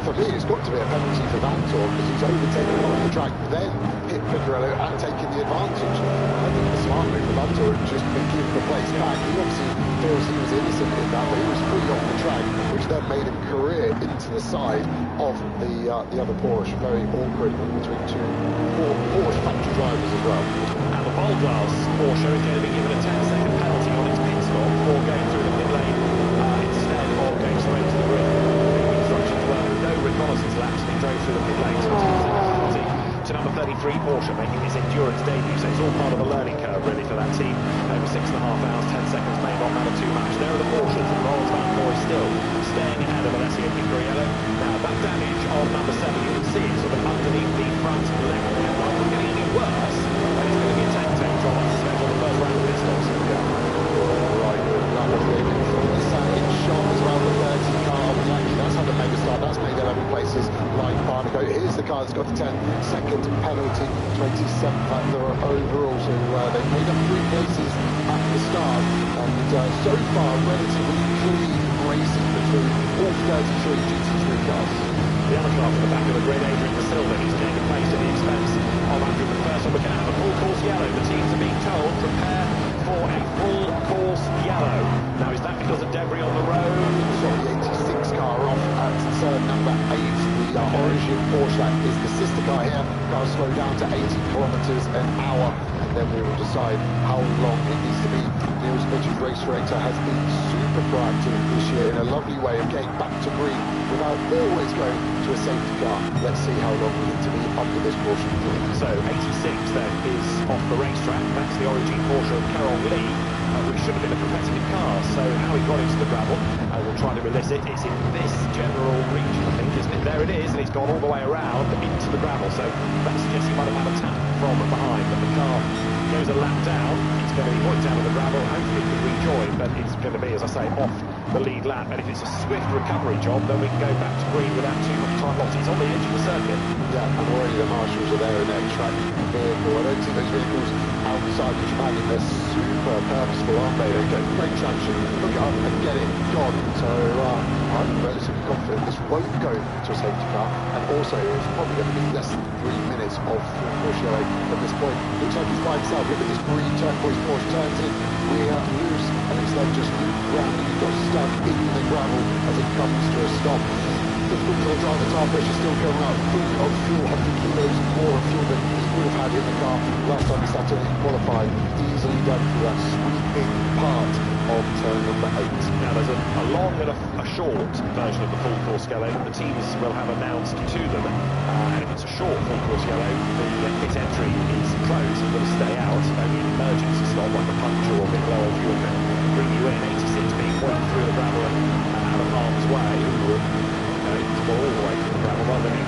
For me, it's got to be a penalty for Vanthor because he's overtaken him off the track, then hit Picariello and taken the advantage. I think the smart move for Vanthor is just to give the place back. He obviously feels he was innocent in that, but he was free off the track, which then made him career into the side of the other Porsche. Very awkward between two Porsche factory drivers as well. And the Volglas Porsche is going to be given a 10-second penalty on its pit stop for going through the pit lane instead of going straight to the grid. The instructions were no reconnaissance laps and he drove through the pit lane. So it's a 10-second penalty to number 33 Porsche making his endurance debut. So it's all part of a learning curve really for that team. Over 6.5 hours, 10 seconds may not matter too much. There are the Porsches and Laurens Vanthor is still staying ahead of Alessio Picariello. Now that damage on number 7, you can see it sort of underneath the front left wing. Not getting any worse, but it's going to be a tank job, I suspect, on the first round of pit stops. Right, that was the second shot as well, the 30 car. Lucky, that's had a mega start, that's made 11 places like Barnacle. Here's the car that's got the 10-second penalty, 27th at the overall. So they've made up 3 places at the start, and so far relatively clean racing between all 33 GT3 cars. The other car from the back of the grid, Adrian Da Silva, he's gained a place at the expense of Andrew McPherson. We're going to have a full course yellow. The teams are being told, prepare for a full course yellow. Now, is that because of debris on the road? So the 86 car off at turn number 8. The Origin Porsche, that is the sister car here. Car slow down to 80 kilometers an hour. And then we will decide how long it needs to be. Niels Mitchell's race director has been super proactive this year in a lovely way of getting back to green without always going to a safety car. Let's see how long we need to be under this caution. So 86 then is off the racetrack. That's the Origin Porsche of Carol Lee, which should have been a competitive car. So how he got into the gravel, we'll try to elicit. It's in this general region, I think, isn't it? There it is, and it's gone all the way around into the gravel. So that suggests he might have had a tap from behind, but the car goes a lap down. It's going to be hooked out of the gravel. Hopefully it can rejoin, but it's going to be, as I say, off the lead lap. And if it's a swift recovery job, then we can go back to green without too much time lost. It's on the edge of the circuit. Yeah, and already the marshals are there in their track vehicle. I don't see those vehicles outside the track. They're super purposeful, aren't they? They get great traction, look it up and get it gone. So I'm relatively confident this won't go to a safety car. And also, it's probably going to be less than 3 minutes of full course yellow at this point. Looks like he's by himself. Look at this green turquoise Porsche turns in, rear loose, and it's then just looped round and he got stuck in the gravel as it comes to a stop. Difficult for the driver, tire pressure still going up, full of fuel, 100 kilos more of fuel than he would have had in the car last time he started and qualified. Easily done through that sweeping part of turn number 8. Now there's a long and a short version of the full course yellow. The teams will have announced to them, and if it's a short full course yellow, the pit entry is closed. You've got to stay out. Only an emergency stop like a puncture or a bit lower fuel can bring you in. 86 being pointed through the gravel and out of harm's way. To go all the way through the gravel rather than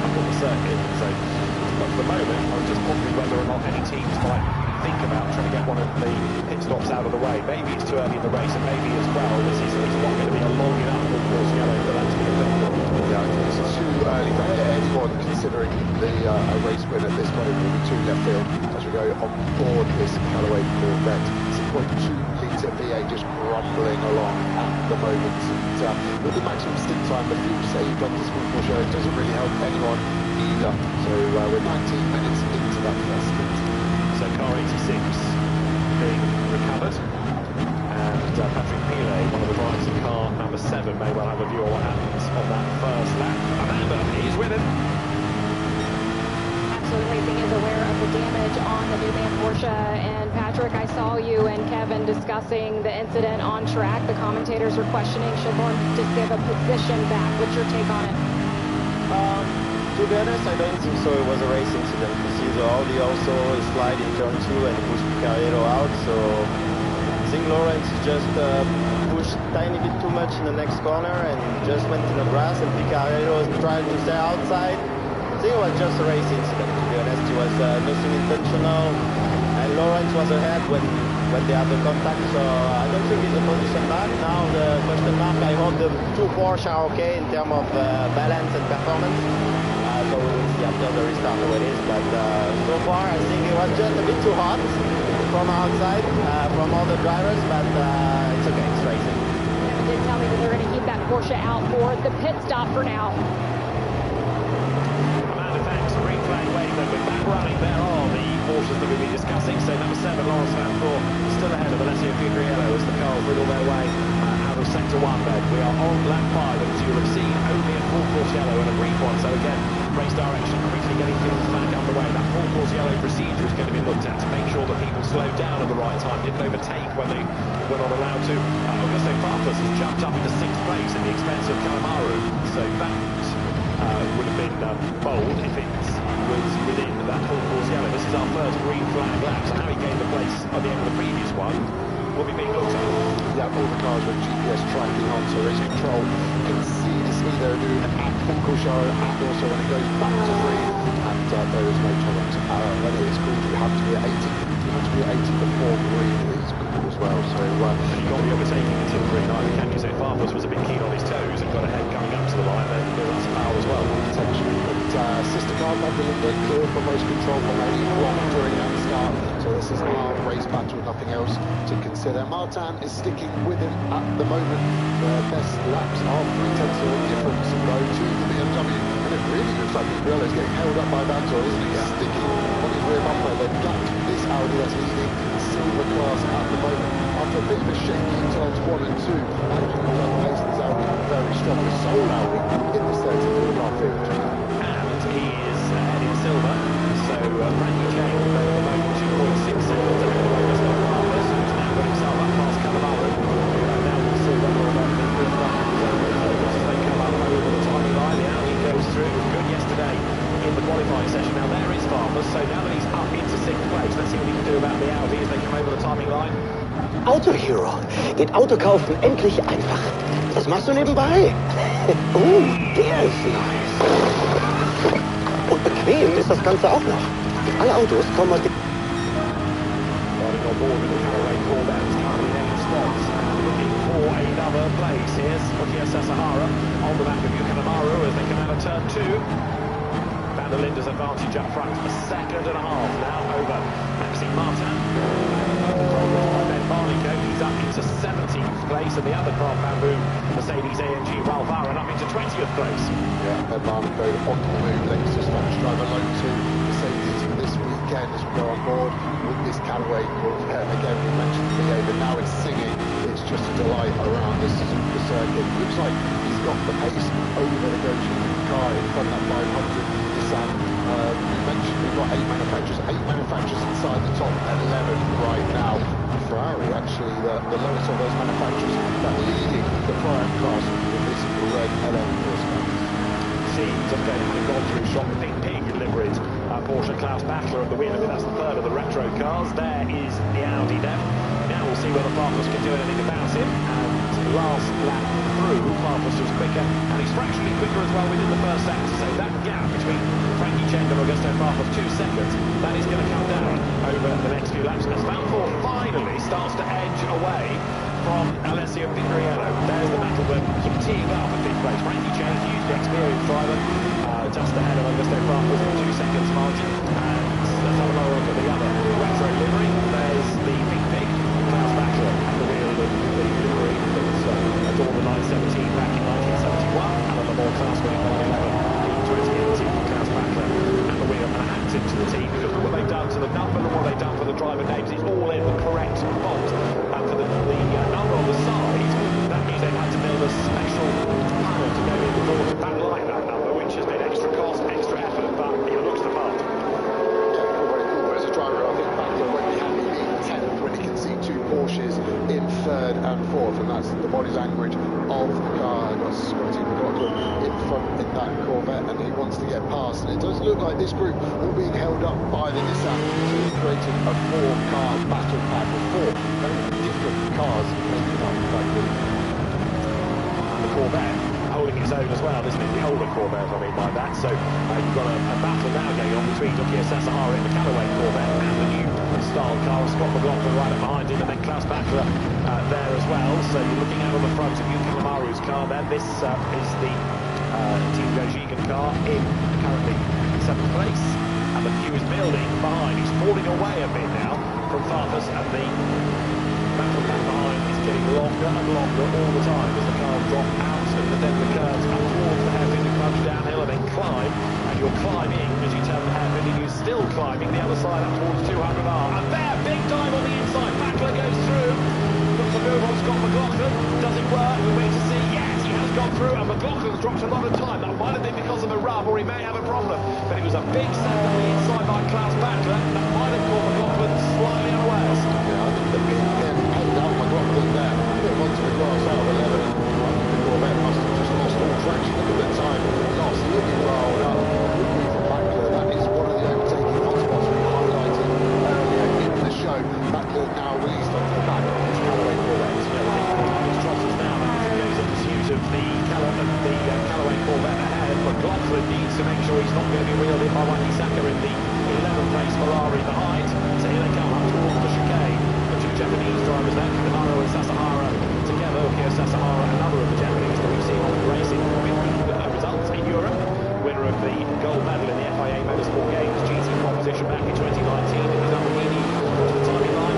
up on the circuit. So at the moment, I'm just wondering whether or not any teams might think about trying to get one of the pit stops out of the way. Maybe it's too early in the race, and maybe as well, this is not going to be a long enough full course yellow for that to be effective. Yeah, I think it's too early for anyone considering a race win at this point. Will be too left field as we go on board this Callaway Corvette. 6.2 litre V8 just grumbling along at the moment. And with the maximum stint time, the fuel saved on this full course yellow doesn't really help anyone either. So we're 19 minutes into that first stint. So car 86 being recovered, and Patrick Pile, one of the drivers of car number 7, may well have a view on what happens on that first lap. Amanda is with him. Absolute Racing is aware of the damage on the new man Porsche, and Patrick, I saw you and Kevin discussing the incident on track. The commentators were questioning, should Lauren just give a position back? What's your take on it? To be honest, I don't think so. It was a race incident. You see the Audi also slide in turn 2 and push Picariello out. So I think Lawrence just pushed a tiny bit too much in the next corner and just went in the grass, and Picariello was trying to stay outside. I think it was just a race incident, to be be honest. It was nothing intentional. And Lawrence was ahead when they had the contact, so I don't think it's a position bad. Now the question mark, I hope the two Porsche are okay in terms of balance and performance. So we will see after the restart how it is. But so far, I think it was just a bit too hot from outside, from all the drivers, but it's okay, it's racing. Kevin did tell me that they're going to keep that Porsche out for the pit stop for now. Amanda, thanks. Green flag waving with that running there are the Porsches that we'll be discussing. So number 7, Lawrence Van Voor, still ahead of Alessio Figriello as the cars riddle their way out of sector 1 then. We are on lap 5, and as you'll have seen, only a full course yellow and a brief one. So again, race direction quickly getting things back underway. That full course yellow procedure is going to be looked at to make sure that people slow down at the right time, didn't overtake when they were not allowed to. Augusto Farfus has jumped up into 6th place at the expense of Kalamaru, so that would have been bold if it was within that full course yellow. This is our first green flag lap, so how he gained the place at the end of the previous one will be being looked at. Yeah, all the cars with GPS tracking on, so race control can see they're doing it at full course yellow and also when it goes back to green, and there is no tolerance. When it is called, you have to be at 80. You have to be at 80 before green is called as well. So and you can't be overtaking until green either, can you? So Farfus was a bit keen on his toes and got ahead coming up to the line, then there was power as well. Potentially, but sister car Magdalena cleared from race control from any block during that start. So this is our race battle, nothing else to consider. Martin is sticking with him at the moment. The best laps are 3/10 of a difference though to the BMW, and it really looks like Gabriel is getting held up by Vantor, isn't he? Yeah. Sticking on his rear bumper. They've got this Audi that's leading silver class at the moment. After a bit of a shaky in turns 1 and 2, managing to run the pace of this Audi very strong. The sole Audi in the 32.5 field. And he is ahead in silver, so Frankie Kane at the moment 2.6 seconds ahead of Augusto Farfus, who's now got himself up past Kalamaru. Now we'll see whether or not the good run as they come up over the timing line. The Audi goes through. It was good yesterday in the qualifying session. Now there is Farfus, so now that he's up into 6th place, let's see what he can do about the Audi as they come over the timing line. Auto Hero. Geht Auto kaufen endlich einfach. Das machst du nebenbei. Der ist nice. Und bequem ist das Ganze auch noch. Alle Autos kommen aus dem... Riding on board with the Caraway Corvette is currently in 8th spots. And looking for another place. Here's Okia Sasahara on the back of Kalamaru as they come out of turn 2. Van der Linde's advantage up front, a second and a half now over Maxime Martin. Progress by Ben Barnico, he's up into 17th place, and the other Craft Bamboo Mercedes AMG Ralph Aaron up into 20th place. Yeah, Ben Barnico on the move, thanks to Spanish driver loan to Mercedes this weekend as we go on board with this Callaway Corvette. Again, we mentioned the video, but now it's singing. It's just a delight around this Suzuka circuit. Looks like he's got the pace over the Goshen car in front of that 500. We mentioned we've got 8 manufacturers inside the top 11 right now. Ferrari actually the lowest of those manufacturers that leading the prime class with this red LM Porsche. Seems as though having gone through shop pig liveried Porsche Klaus Battler of the win. I think that's the third of the retro cars. There is the Audi then. Now we'll see whether Farfus can do anything about him. And last lap through, Farfus was quicker, and he's fractionally quicker as well within the first sector. So that gap between Frankie Cheng and Augusto Farfus, 2 seconds, that is going to come down over the next few laps as Van Voor finally starts to edge away from Alessio Figriello. There's the battle that keep teeing up at 5th place. Frankie Cheng, hugely experienced driver, just ahead of Augusto Farfus in 2 seconds margin. And let's have a look at the other retro livery. There's the Big Pig, Klaus Battler, at the wheel of the livery that adorned the 917 back in 1971. Alan Lamore Class winning 911, the 2018 Klaus Battler at the wheel, and a hat tip to the team because what they've done to the number and what they've done for the driver names is all in the correct font. And for the number on the side, that means they've had to build a special panel to go in the door to backlight that number, which has been extra cost, extra effort, but it looks the part. Yeah, all very cool. As a driver, I think Battler won't be happy being 10th when he can see 2 Porsches in 3rd and 4th, and that's the body language of the car. I've got Scotty McLaughlin in front in that Corvette, and he wants to get past. And it does look like this group all being held up by the Nissan, so they're creating a 4-car battle pack with 4 very different cars, maybe not like the Corvette holding his own as well, isn't it? The older Corvette, I mean by that. So you've got a battle now going on between Yukiya Sasahara in the Callaway Corvette and the new style car of Scott McLaughlin right up behind him, and then Klaus Bachler there as well. So you're looking out on the front of Yuki Lamaru's car then. This is the Team Gojigan car in currently 7th place, and the queue is building behind. He's falling away a bit now from Farfus, and the battle back behind is getting longer and longer all the time as the cars drop out and then the curves up towards the hairpin and nudge downhill and then climb, and you're climbing as you turn the hairpin and you're still climbing the other side up towards 200R, and there, big dive on the inside, Bachler goes through, looks to move on Scott McLaughlin, does it work? We wait to see. Yes, he has gone through, and McLaughlin's dropped a lot of time. That might have been because of the rub, or he may have a problem, but it was a big step on the inside by Klaus Bachler. That might have caught McLaughlin slightly unawares. Yeah, I think the big pin headed out McLaughlin there, put him onto the grass out of 11. I think the Corvette must have just lost all traction. Look at the time lost, looking rolled up. Looking for Bachler, that is one of the overtaking hotspots we highlighted earlier in the show. Bachler now released onto the back of his Callaway Corvette. His trusses now goes in pursuit of the Callaway Corvette ahead. McLaughlin needs to make sure he's not going to be reeled in by Wacky Saka in the 11th place Ferrari behind. So here they come up towards the chicane. The two Japanese drivers there, Kanemaru and Sasahara together. Yukiya Sasahara, another of the Japanese that we've seen on the racing with results in Europe. Winner of the gold medal in the FIA Motorsport Games GT competition back in 2019 in his Lamborghini to the timing line.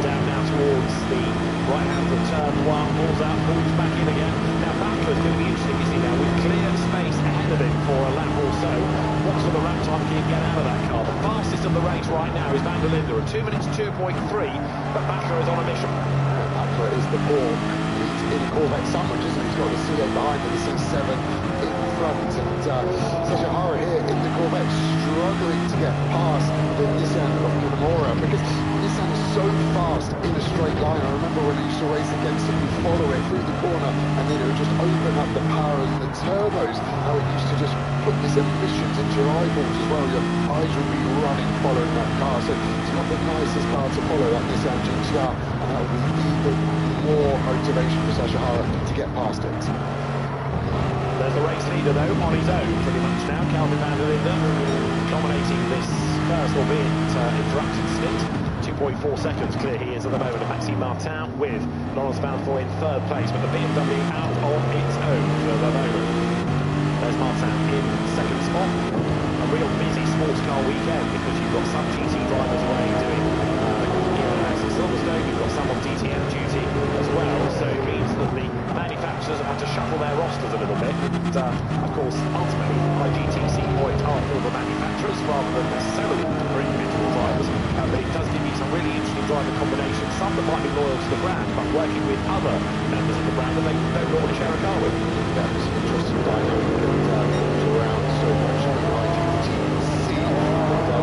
Down now towards the right hand of turn 1, pulls out, pulls back in again. Now Bachler's going to be interesting, isn't he, now with clear space ahead of him for a lap or so. What sort of lap time can he get out of that car? The fastest of the race right now is Van der Linde at 2 minutes 2.3, but Bachler is on a mission. Bachler is the ball in a Corvette sandwich, isn't he? He's got the C8 behind him, the C7 in front, and Sasahara here in the Corvette struggling to get past the Nissan of Kanemaru because Nissan is so fast in a straight line. I remember when I used to race against him, we'd follow it through the corner and then it would just open up the power and the turbos. How it used to just put this emissions into your eyeballs as well. Your eyes would be running following that car. So it's not the nicest car to follow, that Nissan GTR, and that will be even more motivation for Sasahara to get past it. There's the race leader though on his own pretty much now, Calvin van der Linde, dominating this first, albeit interrupted stint. 2.4 seconds clear he is at the moment of Maxime Martin, with Laurens Veuve in 3rd place, but the BMW out on its own for the moment. There's Martin in 2nd spot. A real busy sports car weekend because you've got some GT drivers away doing Silverstone, you've got some on DTM duty as well, so it means that the manufacturers have had to shuffle their rosters a little bit. And, of course, ultimately, IGTC points are for the manufacturers rather than necessarily for individual drivers, but it does give you some really interesting driver combinations, some that might be loyal to the brand, but working with other members of the brand that they don't normally share a car with. That was an interesting dynamic that moves around so much in IGTC.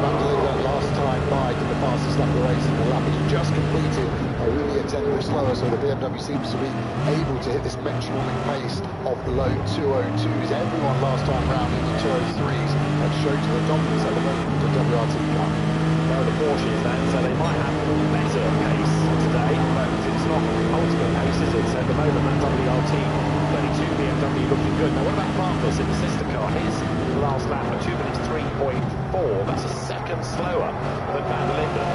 Van der Linde last time by did the fastest lap of the race, and the lap is just completed really a tenth bit slower, so the BMW seems to be able to hit this metronomic pace of the low 202s. Everyone last time round in the 203s had showed to the dominance at the moment of the WRT car. Well, the Porsches then, so they might have better pace today, but it's not ultimate pace, is it? So at the moment, that WRT 32 BMW looking good. Now, what about Farfus in the sister car? His last lap at 2 minutes 3.4. That's a second slower than Van der Linde.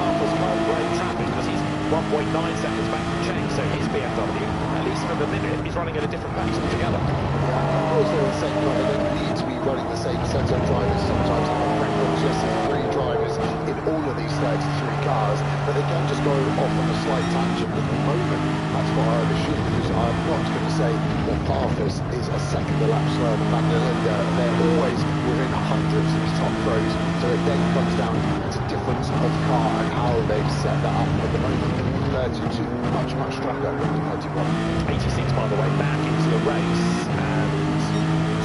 Farfus can't break traffic because he's 1.9 seconds back from Cheng, so his BMW, at least for the minute, is running at a different pace altogether. Of course, they're the same car. They don't need to be running the same set of drivers. Sometimes they have preference. Yes, there's 3 drivers in all of these 33 cars, but they can just go off on a slight tangent at the moment. That's what I would assume, because I'm not going to say that Farfus is a second a lap slower than Van der Linde. They're always within hundreds of his top throws, so it then comes down to difference of car and how they've set that up at the moment. 32, much stronger than 31. 86, by the way, back into the race, and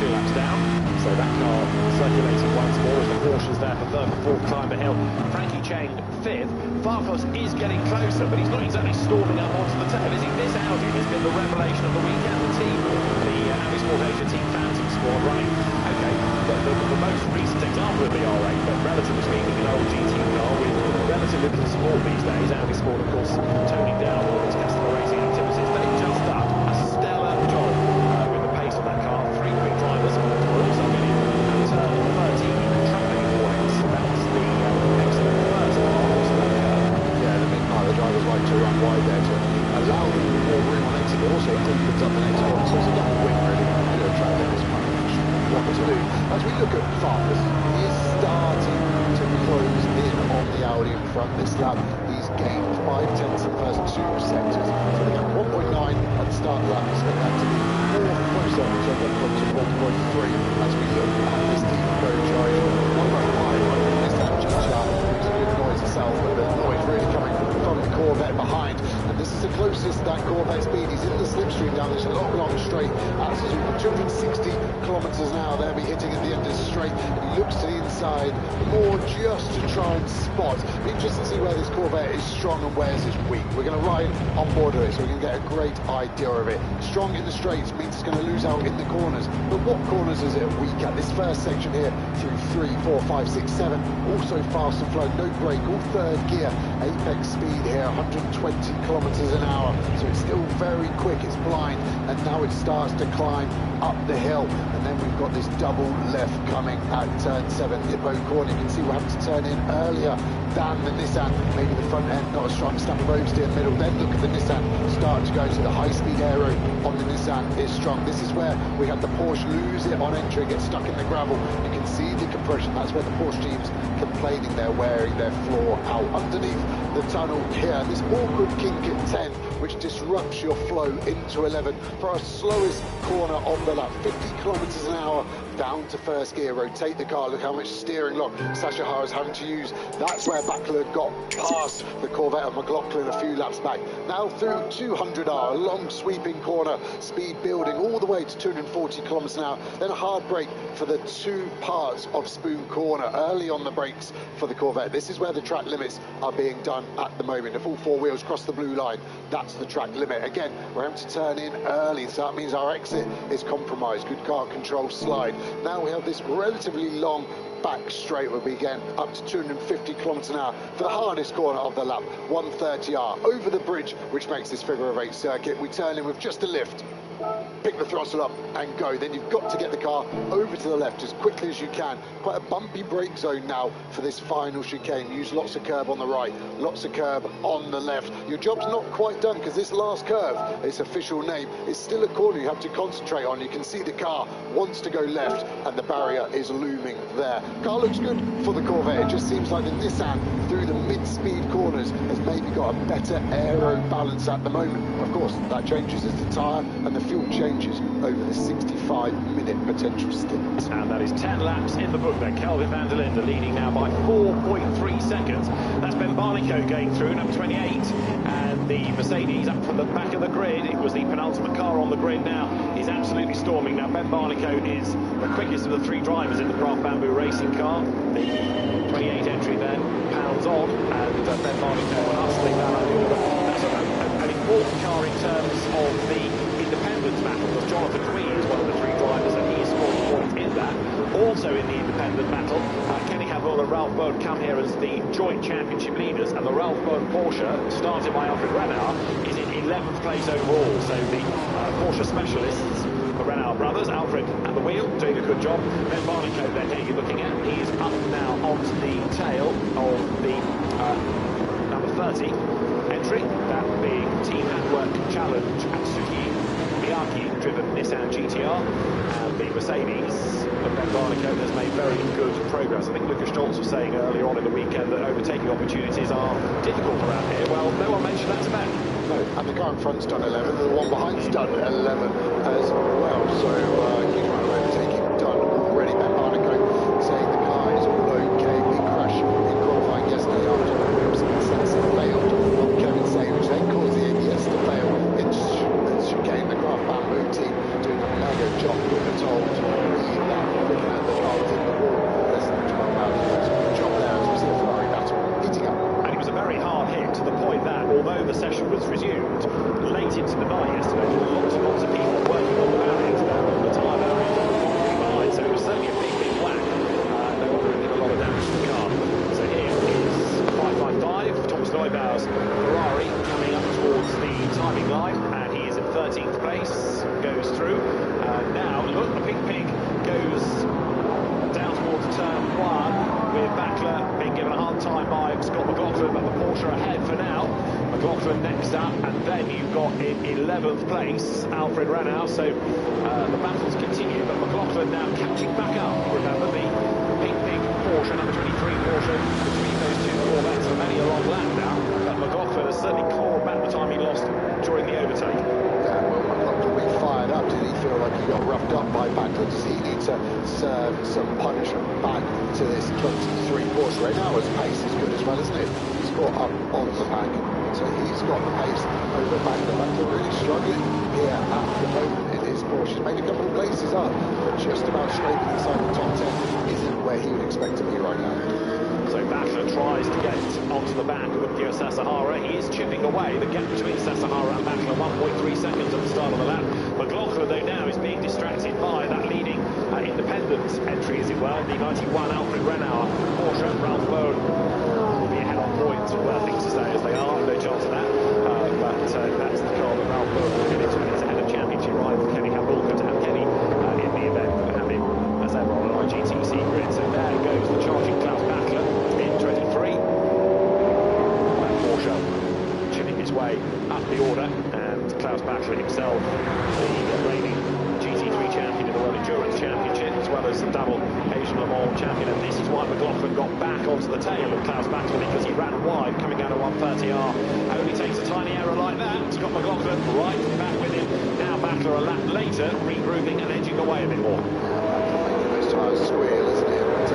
2 laps down. So that car circulating once more as the Porsche's there for 3rd and 4th time at hill. Frankie Cheng 5th. Farfus is getting closer, but he's not exactly storming up onto the tail, is he? This Audi has been the revelation of the weekend. The team, the Audi Sport Asia Team Phantom Squad running, okay, the most recent example of the R8, but relatively speaking, an old GT car with relatively little support these days. Audi Sport, of course, toning down all its customer racing activities. They Marcus is starting to close in on the Audi in front this lap. He's gained 5/10 in the first 2 sectors. So we got 1.9 at the start of the lap. Expect that to be more closer to 1.3 as we look at this team go charge. 1.5 on the Nissan GTR. Makes a good noise itself, but the noise really coming from the Corvette behind. And this is the closest that Corvette's been. He's in the slipstream down this long straight at Suzuka. 260 kilometers an hour they'll be hitting at the end of the straight. And he looks to the inside more just to try and spot. Be interesting to see where this Corvette is strong and where's it's weak. We're going to ride on board of it so we can get a great idea of it. Strong in the straights means it's going to lose out in the corners. But what corners is it weak at? This first section here through 3, 4, 5, 6, 7. Also fast and flow, no brake, all third gear. Apex speed here, 120 kilometers an hour. So it's still very quick, it's blind. And now it starts to climb up the hill. And then we've got this double left coming at turn 7, Nippo corner. You can see we're having to turn in earlier than the Nissan. Maybe the front end not as strong, stamp of oversteer in the middle. Then look at the Nissan start to go. So the high-speed aero on the Nissan is strong. This is where we had the Porsche lose it on entry, get stuck in the gravel. You can see the compression. That's where the Porsche team's complaining they're wearing their floor out. Underneath the tunnel here, this awkward kink at 10, which disrupts your flow into 11 for our slowest corner of the lap. 50 kilometers an hour down to first gear, rotate the car. Look how much steering lock Sasha Hara's having to use. That's where Backler got past the Corvette of McLaughlin a few laps back. Now through 200R, a long sweeping corner, speed building all the way to 240 kilometers an hour. Then a hard brake for the 2 parts of Spoon Corner. Early on the brakes for the Corvette. This is where the track limits are being done at the moment. If all 4 wheels cross the blue line, that's the track limit. Again, we're having to turn in early, so that means our exit is compromised. Good car control slide. Now we have this relatively long back straight where we again up to 250 kilometers an hour for the hardest corner of the lap, 130R over the bridge, which makes this figure of 8 circuit. We turn in with just a lift, pick the throttle up and go. Then you've got to get the car over to the left as quickly as you can. Quite a bumpy brake zone now for this final chicane. Use lots of curb on the right, lots of curb on the left. Your job's not quite done because this last curve, its official name, is still a corner you have to concentrate on. You can see the car wants to go left and the barrier is looming there. Car looks good for the Corvette. It just seems like the Nissan through the mid-speed corners has maybe got a better aero balance at the moment. Of course, that changes as the tyre and the fuel changes over the 65-minute potential stint. And that is 10 laps in the book then. Kelvin van der Linde leading now by 4.3 seconds. That's Ben Barnico going through, number 28. And the Mercedes up from the back of the grid. It was the penultimate car on the grid now. He's absolutely storming. Now Ben Barnico is the quickest of the 3 drivers in the Craft Bamboo racing car. The 28 entry then pounds on, and Ben Barnico hustling that up the order. That's an important car in terms of the independence battle, because Jonathan Dewey is one of the 3 drivers and he has scored points in that. Also in the independent battle, Kenny Havell and Ralph Bowen come here as the joint championship leaders, and the Ralph Bowen Porsche, started by Alfred Renard, is in 11th place overall. So the Porsche specialists, the Renard brothers, Alfred at the wheel, doing a good job. Ben Barnico then here you're looking at, he is up now onto the tail of the number 30 entry, that being Team Handwork Challenge Atsuki Miyake driven Nissan GTR, and the Mercedes of Ben Barnico has made very good progress. I think Lucas Stoltz was saying earlier on in the weekend that overtaking opportunities are difficult around here. Well, no one mentioned that to Ben. No, and the car in front's done 11, and the one behind's done 11 as well. So huge amount of overtaking done already. Ben Barnico saying the car is all okay. Big crash in qualifying yesterday after Williams Sensen failed on Kevin Say, which then caused the ABS to fail in chicane. The Craft Bamboo team doing a mega job, we're told. Looking at the cars in the wall, less than 12 hours. Good job there as we see a Ferrari battle heating up. And it was a very hard hit to the point that, although the session was resumed late into the night yesterday, there were lots and lots of people working on the barriers there on the tyre barriers behind. So it was certainly a big whack. No wonder it did a lot of damage to the car. So here is 555, Thomas Neubauer's Ferrari coming up towards the timing line, and he is in 13th place, goes through. Now, look, the Pink Pig goes down towards turn 1 with Backler being given a hard time by Scott McLaughlin, but the Porsche ahead for now. McLaughlin next up, and then you've got in 11th place Alfred Renard. So the battles continue, but McLaughlin now catching back up. Remember, the Porsche, number 23 Porsche, between those two Corvettes for many a long lap now. But McLaughlin has certainly clawed back the time he lost during the overtake. Yeah, well, McLaughlin will be fired up. Did he feel like he got roughed up by Backlund? Does he need to serve some punishment back to this 23 Porsche? Right now, his pace is good as well, isn't it? He's got up on the pack, so he's got the pace over Backlund. Backlund really struggling here at the moment in his Porsche. He's made a couple of places up, but just about scraping inside the top 10 isn't where he would expect to be right now. So Backlund tries to get onto the back of Gio Sasahara. He is chipping away. The gap between Sasahara and Backlund, 1.3 seconds at the start of the lap. McLaughlin, though, now is being distracted by that leading independent entry, as it were, the 91 Alfred Renauer Porsche. Ralph Bone will be ahead on points, were things to say as they are, no chance of that. But that's the car that Ralph Bone will get into, and it's ahead of championship rival Kenny Hamilton to have Kenny in the event, have him as ever on an IGTC grid. So there goes the charging Klaus Backlund in 23. Porsche chipping its way up the order, and Klaus Backlund himself, the reigning GT3 champion in the World Endurance Championship, as well as the double Asian Le Mans champion. And this is why McLaughlin got back onto the tail of Klaus Backlund, because he ran wide coming out of 130R. Only takes a tiny error like that. Scott McLaughlin right back with him. Now Backlund a lap later, regrouping and edging away a bit more. Those tyres squeal, isn't it?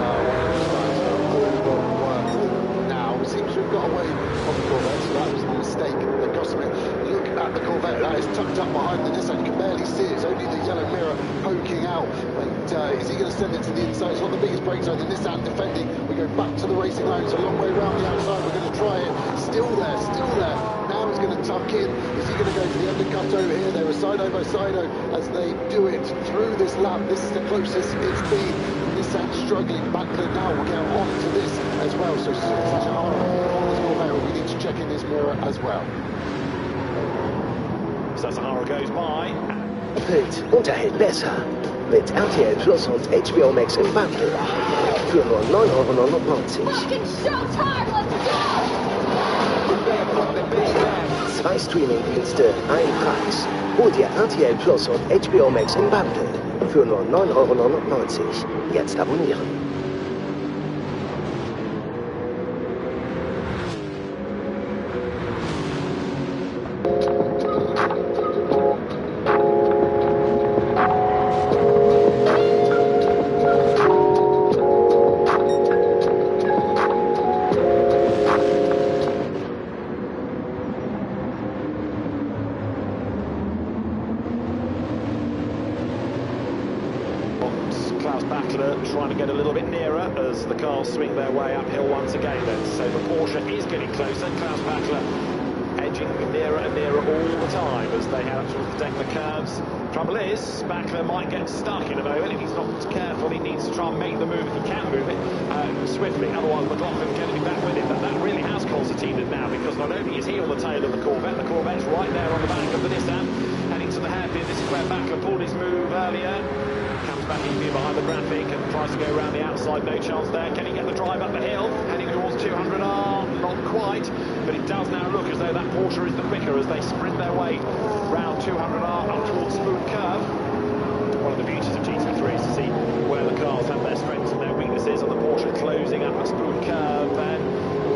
Now he seems to have got away from the Corvette, so that was the mistake that cost him it. Look at the Corvette, that is tucked up behind the Nissan. You can barely see it. It's only the yellow mirror poking out. And is he going to send it to the inside? It's not the biggest break zone. The Nissan defending. We go back to the racing line. It's a long way around the outside. We're going to try it. Still there, still there. Now it's going to tuck in. Is he going to go for the undercut over here? They were side over side as they do it through this lap. This is the closest it's been. Nissan struggling. Backlund now will get onto this as well. So Sasahara on this Corvette. We need to check in this mirror as well. Sasahara goes by. Bild unterhält besser. Mit RTL Plus und HBO Max im Bundle. Für nur 9,99 €. 2 Streaming-Dienste, ein Preis. Hol dir RTL Plus und HBO Max im Bundle. Für nur 9,99 €. Jetzt abonnieren. Klaus Backlund trying to get a little bit nearer as the cars swing their way uphill once again then. So the Porsche is getting closer. Klaus Backlund edging nearer and nearer all the time as they have to protect the curves. Trouble is, Backlund might get stuck in a moment. If he's not careful, he needs to try and make the move, if he can move it, swiftly. Otherwise, McLaughlin getting back with him. But that really has concertinaed now, because not only is he on the tail of the Corvette's right there on the back of the Nissan, heading to the hairpin. This is where Backlund pulled his move earlier. Comes back in behind the graphic and tries to go around the outside. No chance there. Can he get the drive up the hill? Heading towards 200R. Not quite, but it does now look as though that Porsche is the quicker as they sprint their way round 200R up towards Smooth Curve. One of the beauties of GT3 is to see where the cars have their strengths and their weaknesses, and the Porsche closing up at Smooth Curve, and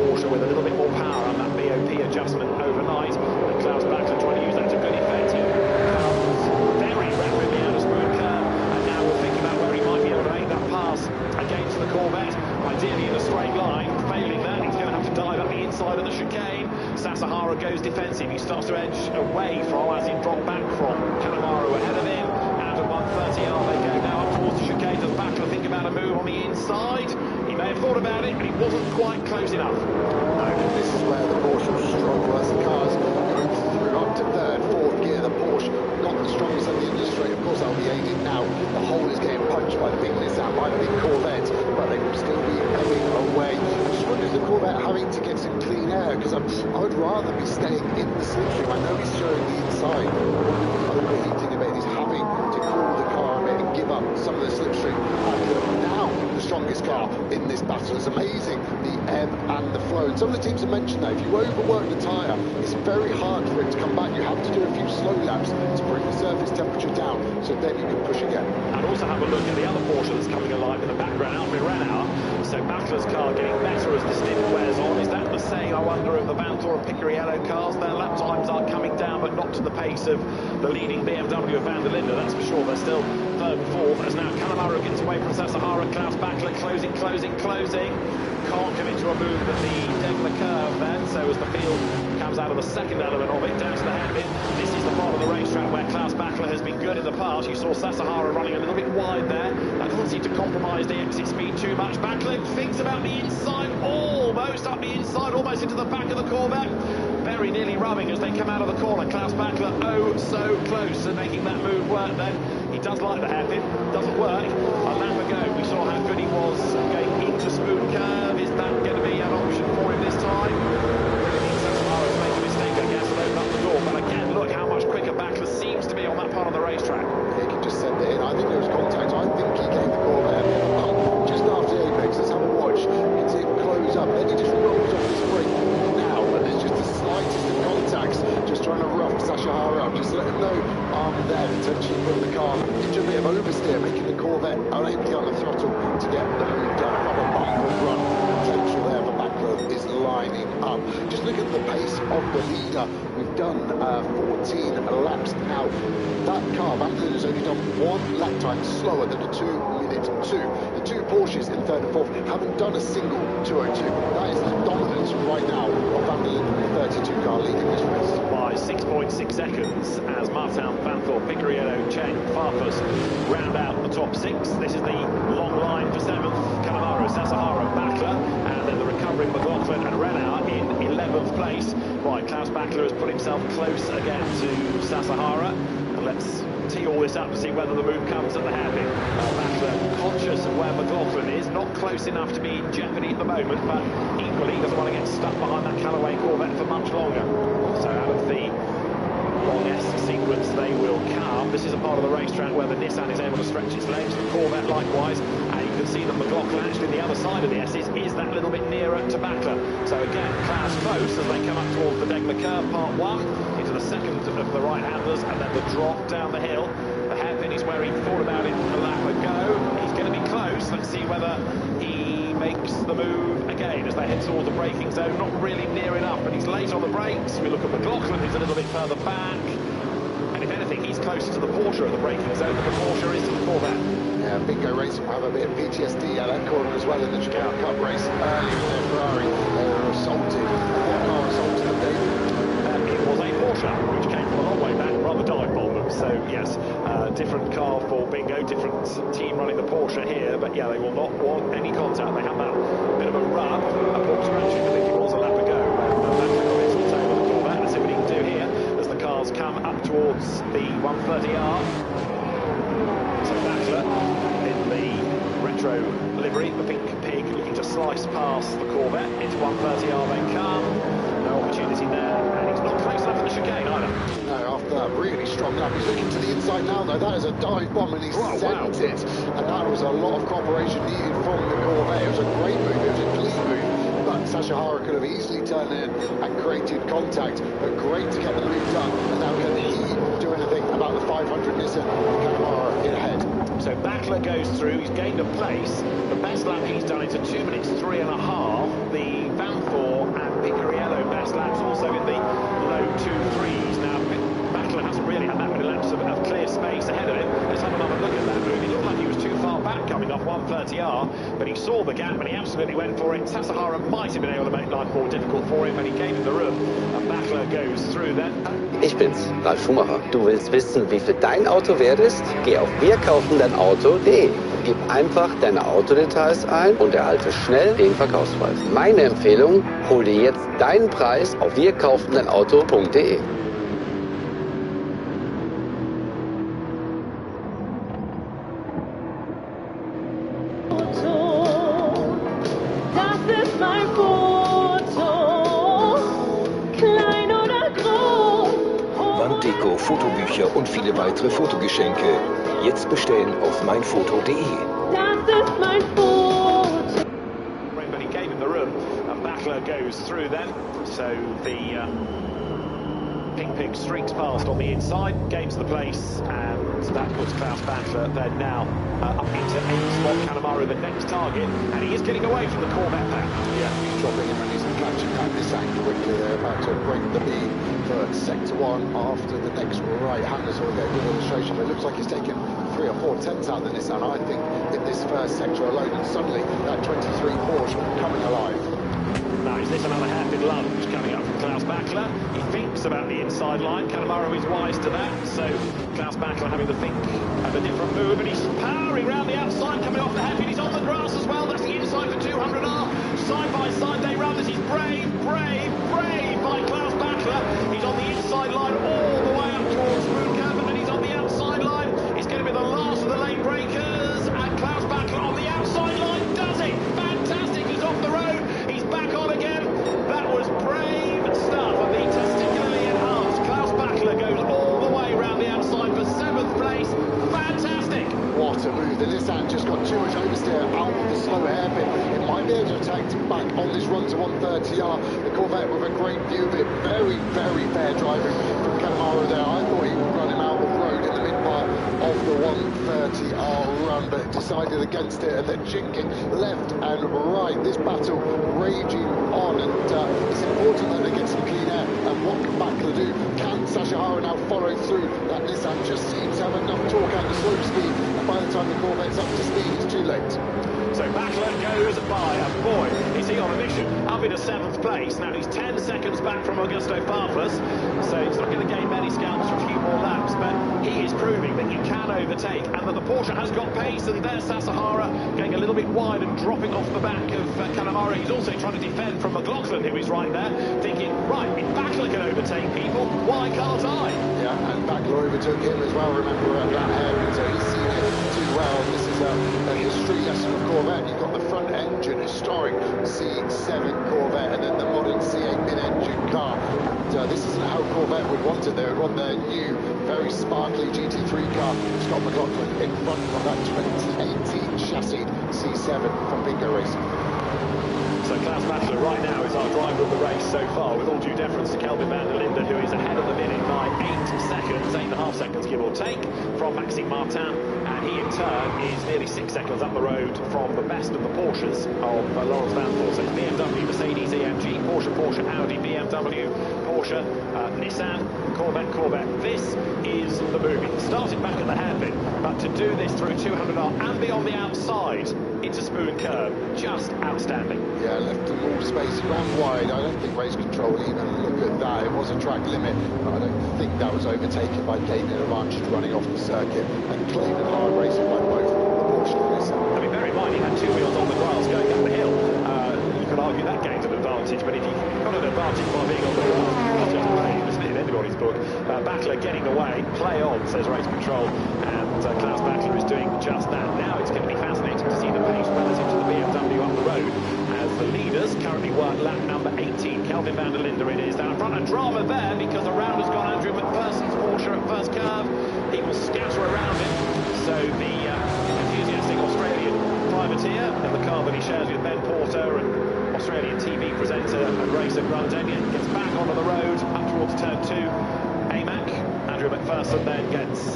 Porsche with a little bit more power on that BOP adjustment overnight. And Klaus Backlund trying to use that to good effect. He comes very rapidly out of Smooth Curve, and now we'll think about where he might be able to make that pass against the Corvette, ideally in a straight line. Failing that, he's going to have to dive up the inside of the chicane. Sasahara goes defensive. He starts to edge away from, as he dropped back from, Kanemaru ahead of him. Out of 130R they go now up towards the chicane. Does Backlund think about a move on the inside? He may have thought about it, but he wasn't quite close enough. No, this is where the Porsche will struggle as the cars go through up to third, fourth gear. The Porsche not the strongest in the industry. Of course, they'll be aided now. The hole is getting punched by the big Nissan, by the big Corvette, but they will still be going away. I just wonder if the Corvette having to get some clean air, because I would rather be staying in the slipstream. I know he's showing the inside. Overheating a bit. He's having to cool the car a bit and give up some of the slipstream. Now the strongest car in this battle. It's amazing, the ebb and the flow. And some of the teams have mentioned that if you overwork the tyre, it's very hard for it to come back. You have to do a few slow laps to bring the surface temperature down, so then you can push again. And also have a look at the other Porsche that's coming alive in the background, Alfred Renauer. So Backlund Backler's car getting better as the stint wears on. Is that the saying, I wonder, of the Vanthoor and Picariello cars? Their lap times are coming down, but not to the pace of the leading BMW of Van der Linde, that's for sure. They're still third and fourth, as now Canamaro gets away from Sasahara. Klaus Backler closing. Can't get into a move at the Degler curve then, so as the field comes out of the second element of it, down to the hairpin. This is the part of the racetrack where Klaus Backler has been good in the past. You saw Sasahara running a little bit wide there. That doesn't seem to compromise the exit speed too much. Backler thinks about the inside, almost up the inside, almost into the back of the Corvette. Very nearly rubbing as they come out of the corner. Klaus Backler, oh so close to making that move work then. He does like the hairpin, doesn't work. A lap ago we saw how good he was going into smooth curve. Is that going to be an option for him this time? Sasahara to make a mistake, I guess, and open up the door. But again, look how much quicker Backler seems to be on that part of the racetrack. He can just send it in. I think there was contact. I think he gave the Corvette just after the apex. Let's have a watch. You can see him close up. Then he just rolls off the spring now, and there's just the slightest of contacts. Just trying to rough Sasahara up. Just let him know there, potentially put the car into a bit of oversteer, making the Corvette unable to get on the throttle to get the move down. A proper bumper run potential there for Backler is lining up. Just look at the pace of the leader. We've done 14 laps now. That car, Van der Linde, has only done one lap time slower than a 2-minute 2. The two Porsches in third and fourth haven't done a single 202. That is the dominance right now of Van der Linde, the 32 car leading this race. By 6.6 seconds as Martin, Vanthoor, Picariello, Chen, Farfus round out the top six. This is the long line for seventh. Canamaro, Sasahara, Backler, and then the recovering McLaughlin and Renault in 11th place. Right, Klaus Backler has put himself close again to Sasahara. And let's tee all this up to see whether the move comes at the hairpin. Backler conscious of where McLaughlin is, not close enough to be in jeopardy at the moment, but equally doesn't want to get stuck behind that Callaway Corvette for much longer. So out of the long-esque sequence they will come. This is a part of the racetrack where the Nissan is able to stretch its legs, the Corvette likewise, and you can see that McLaughlin actually the other side of the S's is that little bit nearer to Backler. So again, Klaus close as they come up towards the Degler curve, part one, into the second of the right-handers, and then the drop down the hill. The hairpin is where he thought about it a lap ago. He's going to be close. Let's see whether he makes the move again as they head towards the braking zone. Not really near enough, but he's late on the brakes. We look at McLaughlin, who's a little bit further back. And if anything, he's closer to the Porsche at the braking zone than the Porsche is to the Corvette. Yeah, Bingo Racing will have a bit of PTSD at that corner as well in the Japan Cup race. Earlier in their Ferrari, they were assaulted. What car assaulted them, David? It was a Porsche, which came from a long way back, rather dive bomb them. So, yes, different car for Bingo, different team running the Porsche here. But, yeah, they will not want any contact. They have that bit of a rub, a pork scratching, I think it was a lap ago. Backler got its all over the Corvette. Let's see what he can do here as the cars come up towards the 130R. So Backler in the retro livery, the pink pig, looking to slice past the Corvette. Into 130R they come. No opportunity there, and he's not close enough in the chicane either. No, after that really strong lap. He's looking to the inside now, though. That is a dive bomb, and he sent it. And that was a lot of cooperation needed from the Corvette. It was a great move. It was a clean move. But Sasahara could have easily turned in and created contact. But great to get the move done. And now can he do anything about the 500 Nissan with Canamaro in ahead? So Backler goes through. He's gained a place. The best lap he's done is a 2 minutes 3.5. The Vanthoor and Picariello best laps also in the low 2.3s. Now Backler hasn't really had that many laps of clear space ahead of him. Let's have another look at that move. He looked like he was too far back coming off 130R, but he saw the gap and he absolutely went for it. Sasahara might have been able to make life more difficult for him, but he gave him the room, and Backler goes through then. Ich bin's, Ralf Schumacher. Du willst wissen, wie viel dein Auto wert ist? Geh auf wirkaufendeinauto.de. Gib einfach deine Autodetails ein und erhalte schnell den Verkaufspreis. Meine Empfehlung, hol dir jetzt deinen Preis auf wirkaufendeinauto.de. Das ist mein Foto, klein oder groß. Wanddeko, Fotobücher und viele weitere Fotogeschenke. Jetzt bestellen auf meinfoto.de. Das ist mein Foto. But he gave him the room, and Backler goes through then. So the pink pig streaks past on the inside, gains the place, and And that puts Klaus Bachler then now up into 8th spot. Kanemaru the next target, and he is getting away from the Corvette pack. Yeah, he's dropping him and he's catching that Nissan quickly. They're about to break the beam for sector 1 after the next right-hander, so we'll get a good illustration. But it looks like he's taken 3 or 4 tenths out of the Nissan, I think, in this first sector alone, and suddenly that 23 Porsche coming alive. Now, is this another hairpin lunge coming up from Klaus Bachler? He thinks about the inside line. Kanemaru is wise to that, so Klaus Bachler having to think of a different move, and he's powering round the outside, coming off the hairpin. He's on the grass as well. That's the inside for 200R. Side by side they run. This is brave by Klaus Bachler. He's on the inside line all the way up towards Spoon Curve, and then he's on the outside line. It's going to be the last of the late breakers, and Klaus Bachler on the outside line does it. Fantastic. He's off the road. He's back on again. That was brave stuff, and the testicularly enhanced Klaus Bachler goes all the way around the outside for 7th place. Fantastic. What a move. The Nissan just got too much oversteer out of the slow hairpin. It might be able to attack back on this run to 130R. The Corvette with a great view of it. Very fair driving from Kanemaru there. I thought he would run him out of road in the mid-part of the 130R run, but decided against it and then jinking left and right. This battle raging on, and it's important that they get some clean air. And what can Bachler do? Can Sashihara now follow through? That Nissan just seems to have enough torque out the slope speed, and by the time the Corvette's up to speed, it's too late. So Bachler goes by, and boy, is he on a mission, up into 7th place. Now he's 10 seconds back from Augusto Farfus, so he's not going to gain many scalps for a few more laps, but he is proving that you can overtake, and that the Porsche has got pace, and there's Sasahara getting a little bit wide and dropping off the back of Kanemaru. He's also trying to defend from McLaughlin, who is right there, thinking, right, if Bachler can overtake people, why can't I? Yeah, and Bachler overtook him as well, remember, at that hairpin, so he's seen it too well. This is a history lesson of Corvette. You've got the front engine, historic C7 Corvette, and then the modern C8 mid-engine car. And, this isn't how Corvette would want it. They would want their new, very sparkly GT3 car. Scott McLaughlin in front of that 2018 chassis C7 from Bingo Racing. So Klaus Bachler right now is our driver of the race so far, with all due deference to Kelvin van der Linde, who is ahead of the minute by 8 seconds, 8.5 seconds give or take, from Maxime Martin, and he in turn is nearly 6 seconds up the road from the best of the Porsches of Lawrence Vanthoor. So it's BMW, Mercedes, AMG, Porsche, Audi, BMW, Porsche, Nissan, Corvette. This is the movie. Started back at the hairpin, but to do this through 200R and be on the outside into Spoon Curve, just outstanding. Yeah, left them all space, he ran wide. I don't think race control even look at that. It was a track limit, but I don't think that was overtaken by David Advantage running off the circuit, and clean and hard racing by both the Porsche and Nissan. I mean, bear in mind, he had 2 wheels on the grass going up the hill. You could argue that gained an advantage, but if you got an advantage by being on the grass, it's just brave, isn't it, in anybody's book? Bachler getting away, play on, says race control, and Klaus Bachler is doing just that. Now it's going to be fascinating to see the pace relative to the BMW up the road, as the leaders currently work lap number 18. Kelvin van der Linde it is down front, and drama there because around has gone Andrew McPherson's Porsche at first curve. He will scatter around him, so the enthusiastic Australian privateer in the car that he shares with Ben Porter and Australian TV presenter and racer Grant Denyon gets back onto the road up towards turn 2. AMAC, Andrew McPherson then gets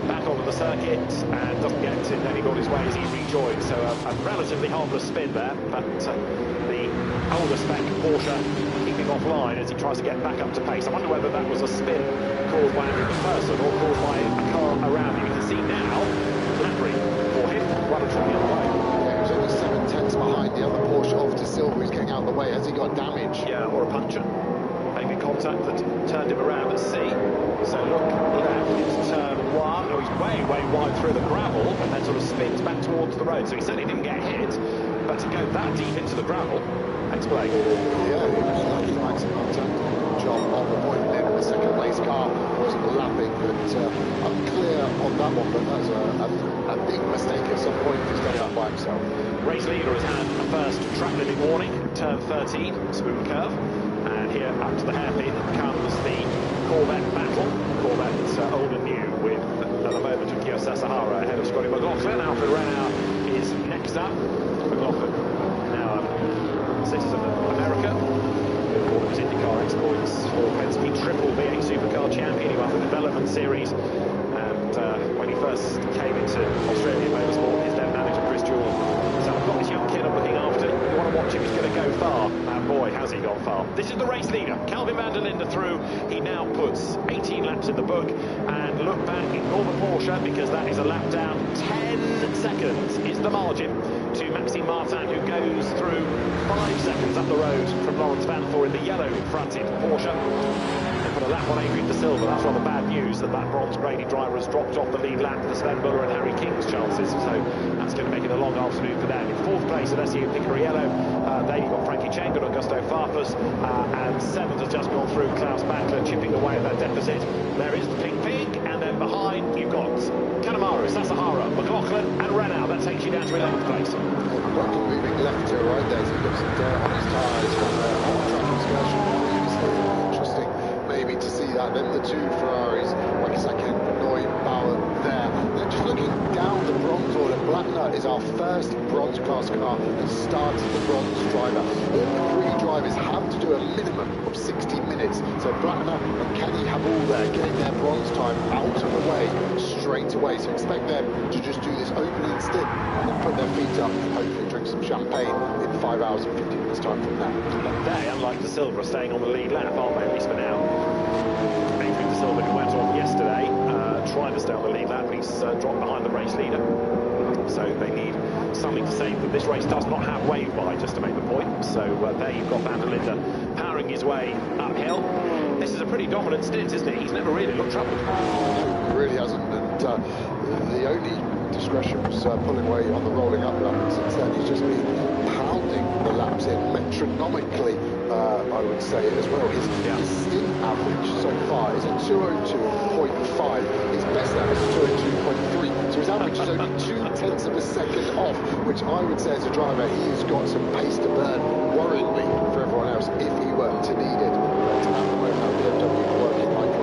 back onto the circuit and doesn't get in anybody's way as he's rejoined. So a relatively harmless spin there, but the older spec Porsche keeping offline as he tries to get back up to pace. I wonder whether that was a spin caused by Andrew McPherson or caused by a car around him. You can see now, Lapri for him, running from the other way. Yeah, he was only 7 tenths behind the other Porsche off to Silver. He's getting out of the way. Has he got damage? Yeah, or a puncture. Maybe contact that turned him around. Let's see. So look left, it's turn 1. Oh, he's way wide through the gravel and then sort of spins back towards the road. So he certainly didn't get hit, but to go that deep into the gravel, explain. Yeah, he was lucky, Maxime Martin. Good job on the point there. The second place car wasn't lapping, but unclear on that one. But that's a big mistake at some point if he's going up by himself. Race leader has had a first track limit warning, turn 13, Spoon Curve. And here up to the hairpin comes the Corvette battle. Corvette old and new, with at the moment Akio Sasahara ahead of Scotty McLaughlin. Alfred Renau is next up. McLaughlin, now a citizen of America, with all of his IndyCar exploits for Penske, triple V8 Supercar champion. He won the development series, and when he first came into Australian motorsport, his then manager Chris Jordan. So I've got this young kid I'm looking after. You want to watch him, he's going to go far. And boy, has he gone far. This is the race leader, Calvin van der Linde through. He now puts 18 laps in the book. And look back, ignore the Porsche, because that is a lap down. 10 seconds is the margin to Maxime Martin, who goes through 5 seconds up the road from Lawrence Vanthoor in the yellow-fronted Porsche. Put a lap on Adrian De Silva. That's rather bad news that bronze-graded driver has dropped off the lead lap for Sven Muller and Harry King's chances. So that's going to make it a long afternoon for them. In fourth place at SEU Picariello, there you've got Frankie Cheng and Augusto Farfus, and seventh has just gone through Klaus Bachler, chipping away at that deficit. There is the Pink Pig, and then behind you've got Kanemaru, Sasahara, McLaughlin and Renault. That takes you down to 11th place. Buckle moving left to right there, so he's got some dirt on his tyres from the track excursion previously. Interesting maybe to see that. Then the two Ferraris, Wakisaki and Benoit Bauer there. Then just looking down the bronze order, Blackner is our first bronze class car that starts as the bronze driver. The three drivers have to do a minimum of 60 minutes. So Blackner and Kenny have all there, getting their bronze time out of the way straight away. So expect them to just do this opening stint and then put their feet up and hopefully drink some champagne in 5 hours and 50 minutes time from now. They, unlike De Silva, are staying on the lead lap, aren't they, at least for now? Adrian De Silva, who went on yesterday, tried to stay on the lead lap, but he's dropped behind the race leader. So they need something to say that this race does not have wave by, just to make the point. So there you've got Van der Linde powering his way uphill. This is a pretty dominant stint, isn't it? He's never really looked troubled. No, he really hasn't. And the only discretion was pulling away on the rolling up lap. And since then, he's just been pounding the laps in metronomically, I would say, as well. His stint average so far is a 202.5. His best lap is a 202.3. So his average is only 0.2 of a second off, which I would say as a driver, he's got some pace to burn, worryingly for everyone else, if he were to need it. But at the moment, BMW working like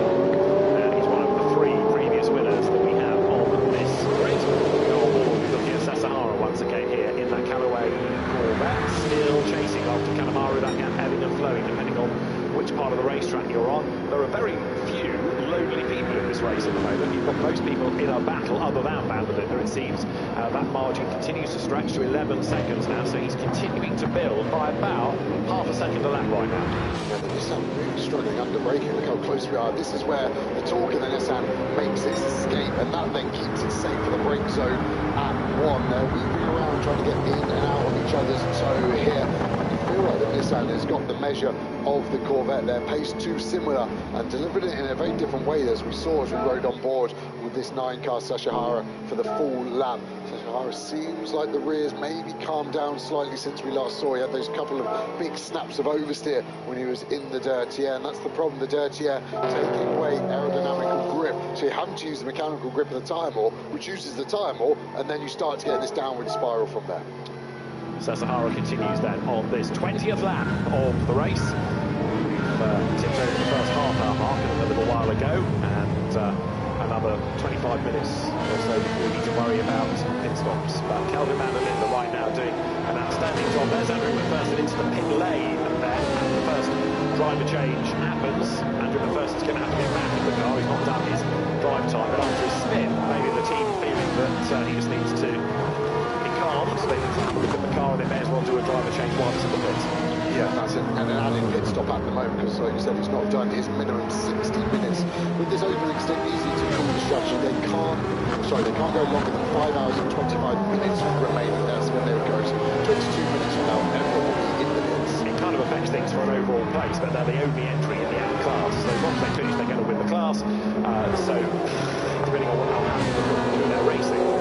and he's one of the three previous winners that we have on this race. We're looking at Sasahara once again here in that Callaway Corvette, still chasing after Kanemaru, that gap ebbing and flowing depending on which part of the racetrack you're on. There are very few lonely people in this race at the moment. You've got most people in a battle other than Van der Linde, it seems. That margin continues to stretch to 11 seconds now, so he's continuing to build by about half a second a lap right now. Yeah, the Nissan really struggling under braking. Look how close we are. This is where the torque of the Nissan makes its escape, and that then keeps it safe for the brake zone at 1. They're weaving around trying to get in and out of each other's toe here. I feel like the Nissan has got the measure of the Corvette. Their pace too similar and delivered it in a very different way, as we saw as we rode on board with this 9-car Sasahara for the full lap. Sasahara seems like the rears maybe calmed down slightly since we last saw. He had those couple of big snaps of oversteer when he was in the dirty air, and that's the problem. The dirty air taking away aerodynamical grip, so you have to use the mechanical grip of the tyre more, which uses the tyre more, and then you start to get this downward spiral from there. Sasahara continues then on this 20th lap of the race. We've tipped over the first half-hour mark a little while ago, and another 25 minutes or so before we need to worry about pit stops. But Calvin van der Linde right now doing an outstanding job. There's Andrew McPherson into the pit lane there, and the first driver change happens. Andrew McPherson's going to have to get back in the car. He's not done his drive time, but after his spin, maybe the team feeling that he just needs to be calm, so they can look at the car and they may as well do a driver change while it's in the pits. Yeah, that's it. And an added pit stop at the moment, because like you said, he's not done his minimum 60 minutes. With this opening stint, easy to call the strategy. They can't go longer than 5 hours and 25 minutes remaining. That's when they would go. So 22 minutes from now, everyone will be in the pits. It kind of affects things for an overall place, but they're the only entry in the out class. So as long as they finish, they're going to win the class. So depending on what happens during their racing,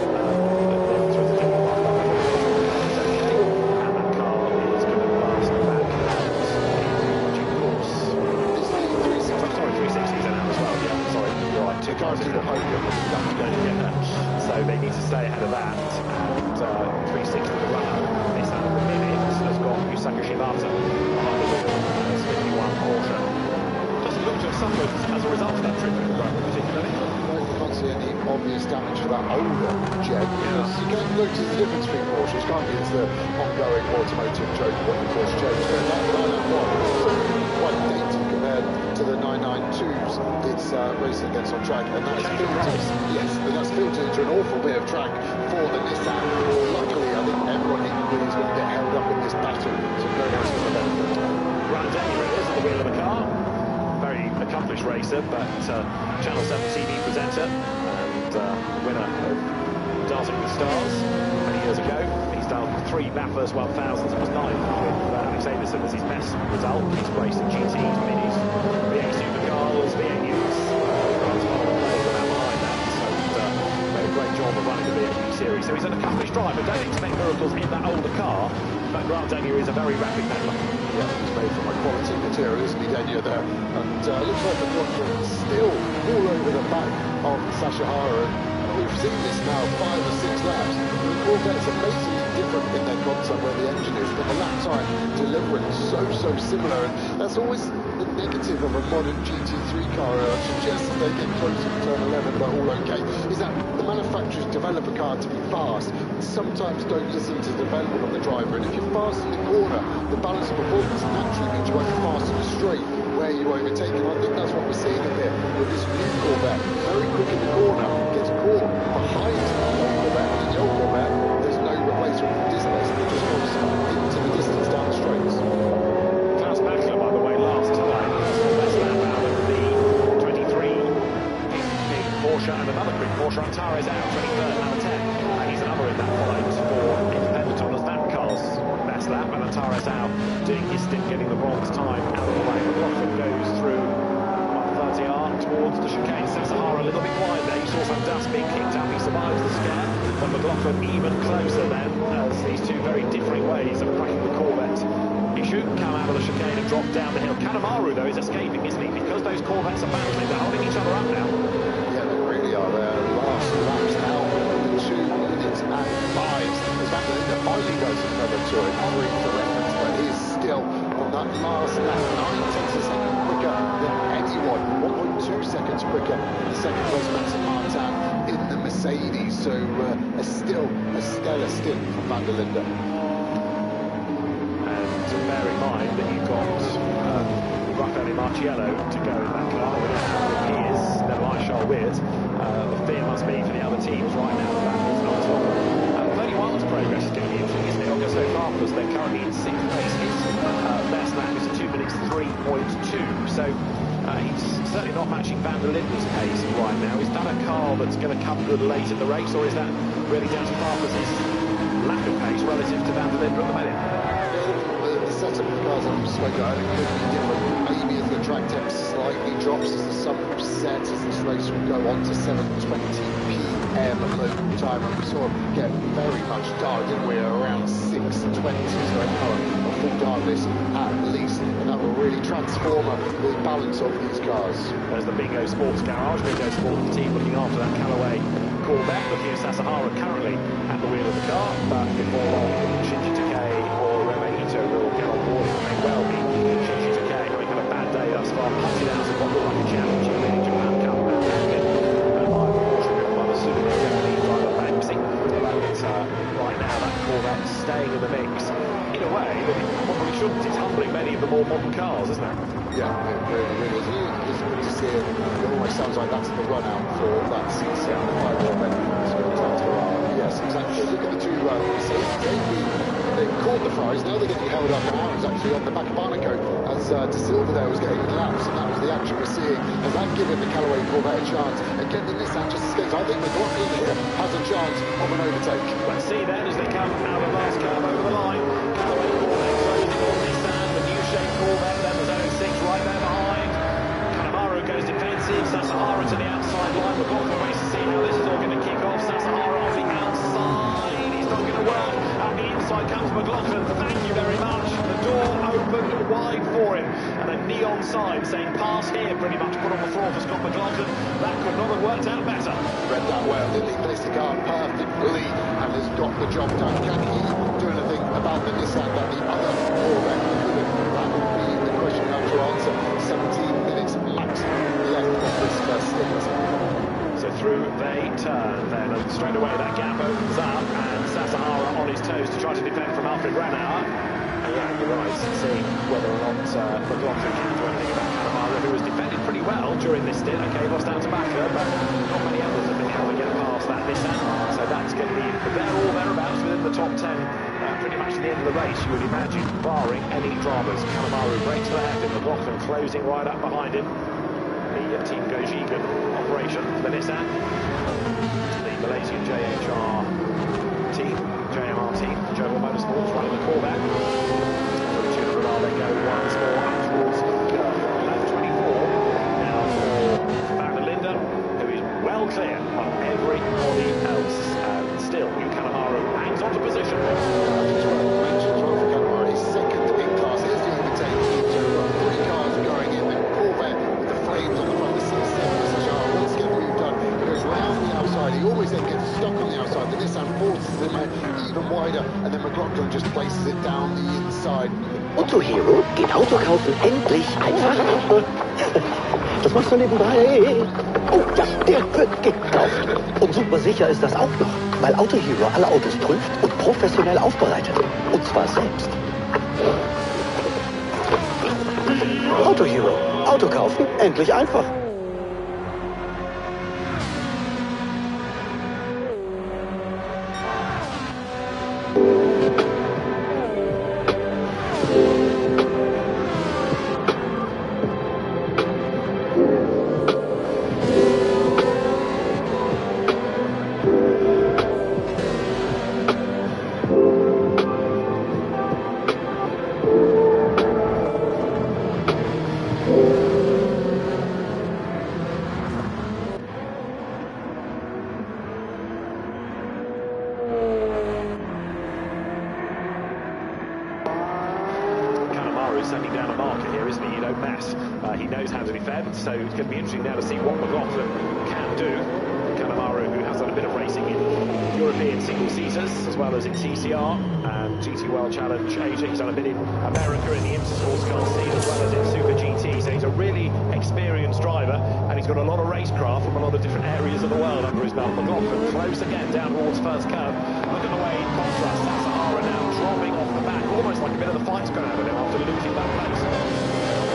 so they need to stay ahead of that, and 360 the runner. This out of the minutes has got Yusaka Shibata behind the wheel as 51 Porsche. Doesn't look to have suffered as a result of that trip in the run particularly. You can't see any obvious damage for that older jet. You can't notice the difference between Porsches, can't you? It's the ongoing automotive joke of what the Porsche jet is. That one is quite dated compared to the 992s it's racing against on track, and that's filtered. Yes, and that's filtered into an awful bit of track for the Nissan. Luckily, I think everyone equally is going to get held up in this battle, so no one's going to benefit. Gran Turismo is at the wheel of the car. Very accomplished racer, but Channel 7 TV presenter and winner of Dancing with the Stars many years ago. He's done 3 Bathurst 1000s, it was 9 with Alex Davison as his best result. He's raced in GTs, Minis, V8 Supercars, V8 Utes, behind that, so made a great job of running the V8 series. So he's an accomplished driver. Don't expect miracles in that older car, but Grant Denyer is a very rapid pedaler. Yeah, he's made from a quality material, isn't he, Denyer, there? And looks like the McLaughlin still all over the back of Sasha Hara. We've seen this now 5 or 6 laps. The Corvette's amazingly different in their concept where the engine is, but the lap time delivering so similar. And that's always the negative of a modern GT3 car. I suggest as they get closer to turn 11, they're all okay. Is that the manufacturers develop a car to be fast, and sometimes don't listen to the development of the driver. And if you're fast in the corner, the balance of performance naturally means you won't be fast in the straight where you overtake. And I think that's what we're seeing a bit with this new Corvette. Very quick in the corner, gets caught behind the Corvette. And the old Corvette, there's no replacement for distance, it just goes into the distance down the straights. Klaus Bachler, by the way, last time, best lap out of the 23 big Porsche, and another quick Porsche. Antares out, 23rd, number 10. And he's another in that fight for independent honours. That car's best lap, and Antares out, doing his stint, getting the bronze time out of the way. McLaughlin goes through 130R towards the chicane. Sasahara a little bit wide there. You saw some dust being kicked up. He survives the scare. But McLaughlin even closer then, as these two very different ways of cracking the Corvette issue come out of the chicane and drop down the hill. Kanemaru, though, is escaping, isn't he? Because those Corvettes are battling, they're holding each other up now. Yeah, they really are. Their last laps now, 2 minutes and 5. As Van der Linde finally goes another 2 and 3 for reference, but he's still on that last lap, 9/10 a second quicker than anyone, 1.2 seconds quicker than the second place Max Martin in the Mercedes. So still a stellar stint from Van der Linde. And bear in mind that you've got Raffaele Marciello to go in that car. He is, never mind Charles Weird. The fear must be for the other teams right now that is not at all. 31's progress is going to be interesting, isn't it? I'll go so far because they're currently in 6th place. His best lap is a 2 minutes 3.2. So he's certainly not matching Van der Linde's pace right now. Is that a car that's going to come good late in the race, or is that really down to Farfus' lack of pace relative to Van der Linde at the minute? The setup of the cars I'm spoken about could be different. Maybe if the track temp slightly drops as the sun sets, as this race will go on to 7:20 p.m. local time, and we saw it get very much dark, didn't we? Around 6:20, so an hour of full darkness at least, and that will really transform the balance of these cars. There's the Bingo Sports Garage, Bingo Sports team looking after that Callaway Corvette, looking at Sasahara currently at the wheel of the car, but before long, Shinji Takei or Remehito will get on board. It may well be Shinji Takei, having had a bad day thus far, punted out of what looked like a championship in Japan Cup, and by the super Japanese driver Banksy. But right now, that Corvette staying in the mix in a way that it probably shouldn't. It's humbling many of the more modern cars, isn't it? Yeah, it really is. It's good to see it. It almost sounds like that's the run out for that 675 Corvette. Yes, exactly. Look at the two they caught the fries, now they're getting held up, and Aaron's actually on the back of Barnico as De Silva there was getting laps, and that was the action we're seeing as that giving the Callaway Corvette a chance. Again, the Nissan just escapes. I think McLaughlin here has a chance of an overtake. Let's see then as they come out of the last curve over the line. Callaway Corvette closing on Nissan, the new shape Corvette, then there's 06 right there behind. Kanemaru goes defensive, Sasahara to the outside line. McLaughlin waits to see how this is all going to kick off. Sasahara on the outside, he's not going to work. At the inside comes McLaughlin, thank you very much. The door opened wide for him, and a neon sign saying pass here pretty much put on the floor for Scott McLaughlin. That could not have worked out better. Read that well, didn't he? Placed the car perfectly and has got the job done. Can he do anything about the Nissan that the other Corvette couldn't? That would be the question you have to answer. 17 minutes max left of this first stint. So through they turn then, and straight away that gap opens up, and Sasahara on his toes to try to defend from Alfred Ranauer. And your eyes, seeing whether or not McLaughlin can do anything about Canamara, who has defended pretty well during this stint. Okay, lost out to Backer, but not many others have been able to get past that Nissan. So that's going to be there or thereabouts within the top 10 pretty much to the end of the race, you would imagine, barring any dramas. Canamara breaks the hairpin, McLaughlin closing right up behind him. The Team Gojigan operation for the Nissan. The Malaysian JMR team, Jovial Motorsports running the Corvette. Through 200 they go once more up towards lap 24. Now for Van der Linde, who is well clear of everybody else. And still, Canamara hangs on to position. Just worth mentioning as well for Canamara, he's second in class. Here's the overtake. So we've got 3 cars going in. The Corvette with the frames on the front, the C7 once again what you've done, he goes round the outside. He always then gets stuck on the outside. The Nissan forces him out even wider, and then McLaughlin just places it down the inside. Otto Hero geht Auto kaufen endlich einfach. Das machst du nebenbei. Oh ja, der wird gekauft. Und super sicher ist das auch noch, weil Auto Hero alle Autos prüft und professionell aufbereitet. Und zwar selbst. Auto Hero. Auto kaufen endlich einfach. Sending down a marker here, isn't he? You don't mess. He knows how to defend, so it's going to be interesting now to see what McLaughlin can do. Canamara, who has done a bit of racing in European single seaters as well as in TCR and GT World Challenge Asia. He's done a bit in America in the Intersports Car scene as well as in Super GT. So he's a really experienced driver, and he's got a lot of racecraft from a lot of different areas of the world under his belt. McLaughlin close again down towards first curve. Look at the way in contrast Sahara now dropping off the back, almost like a bit of the fight's going out of him after losing that place.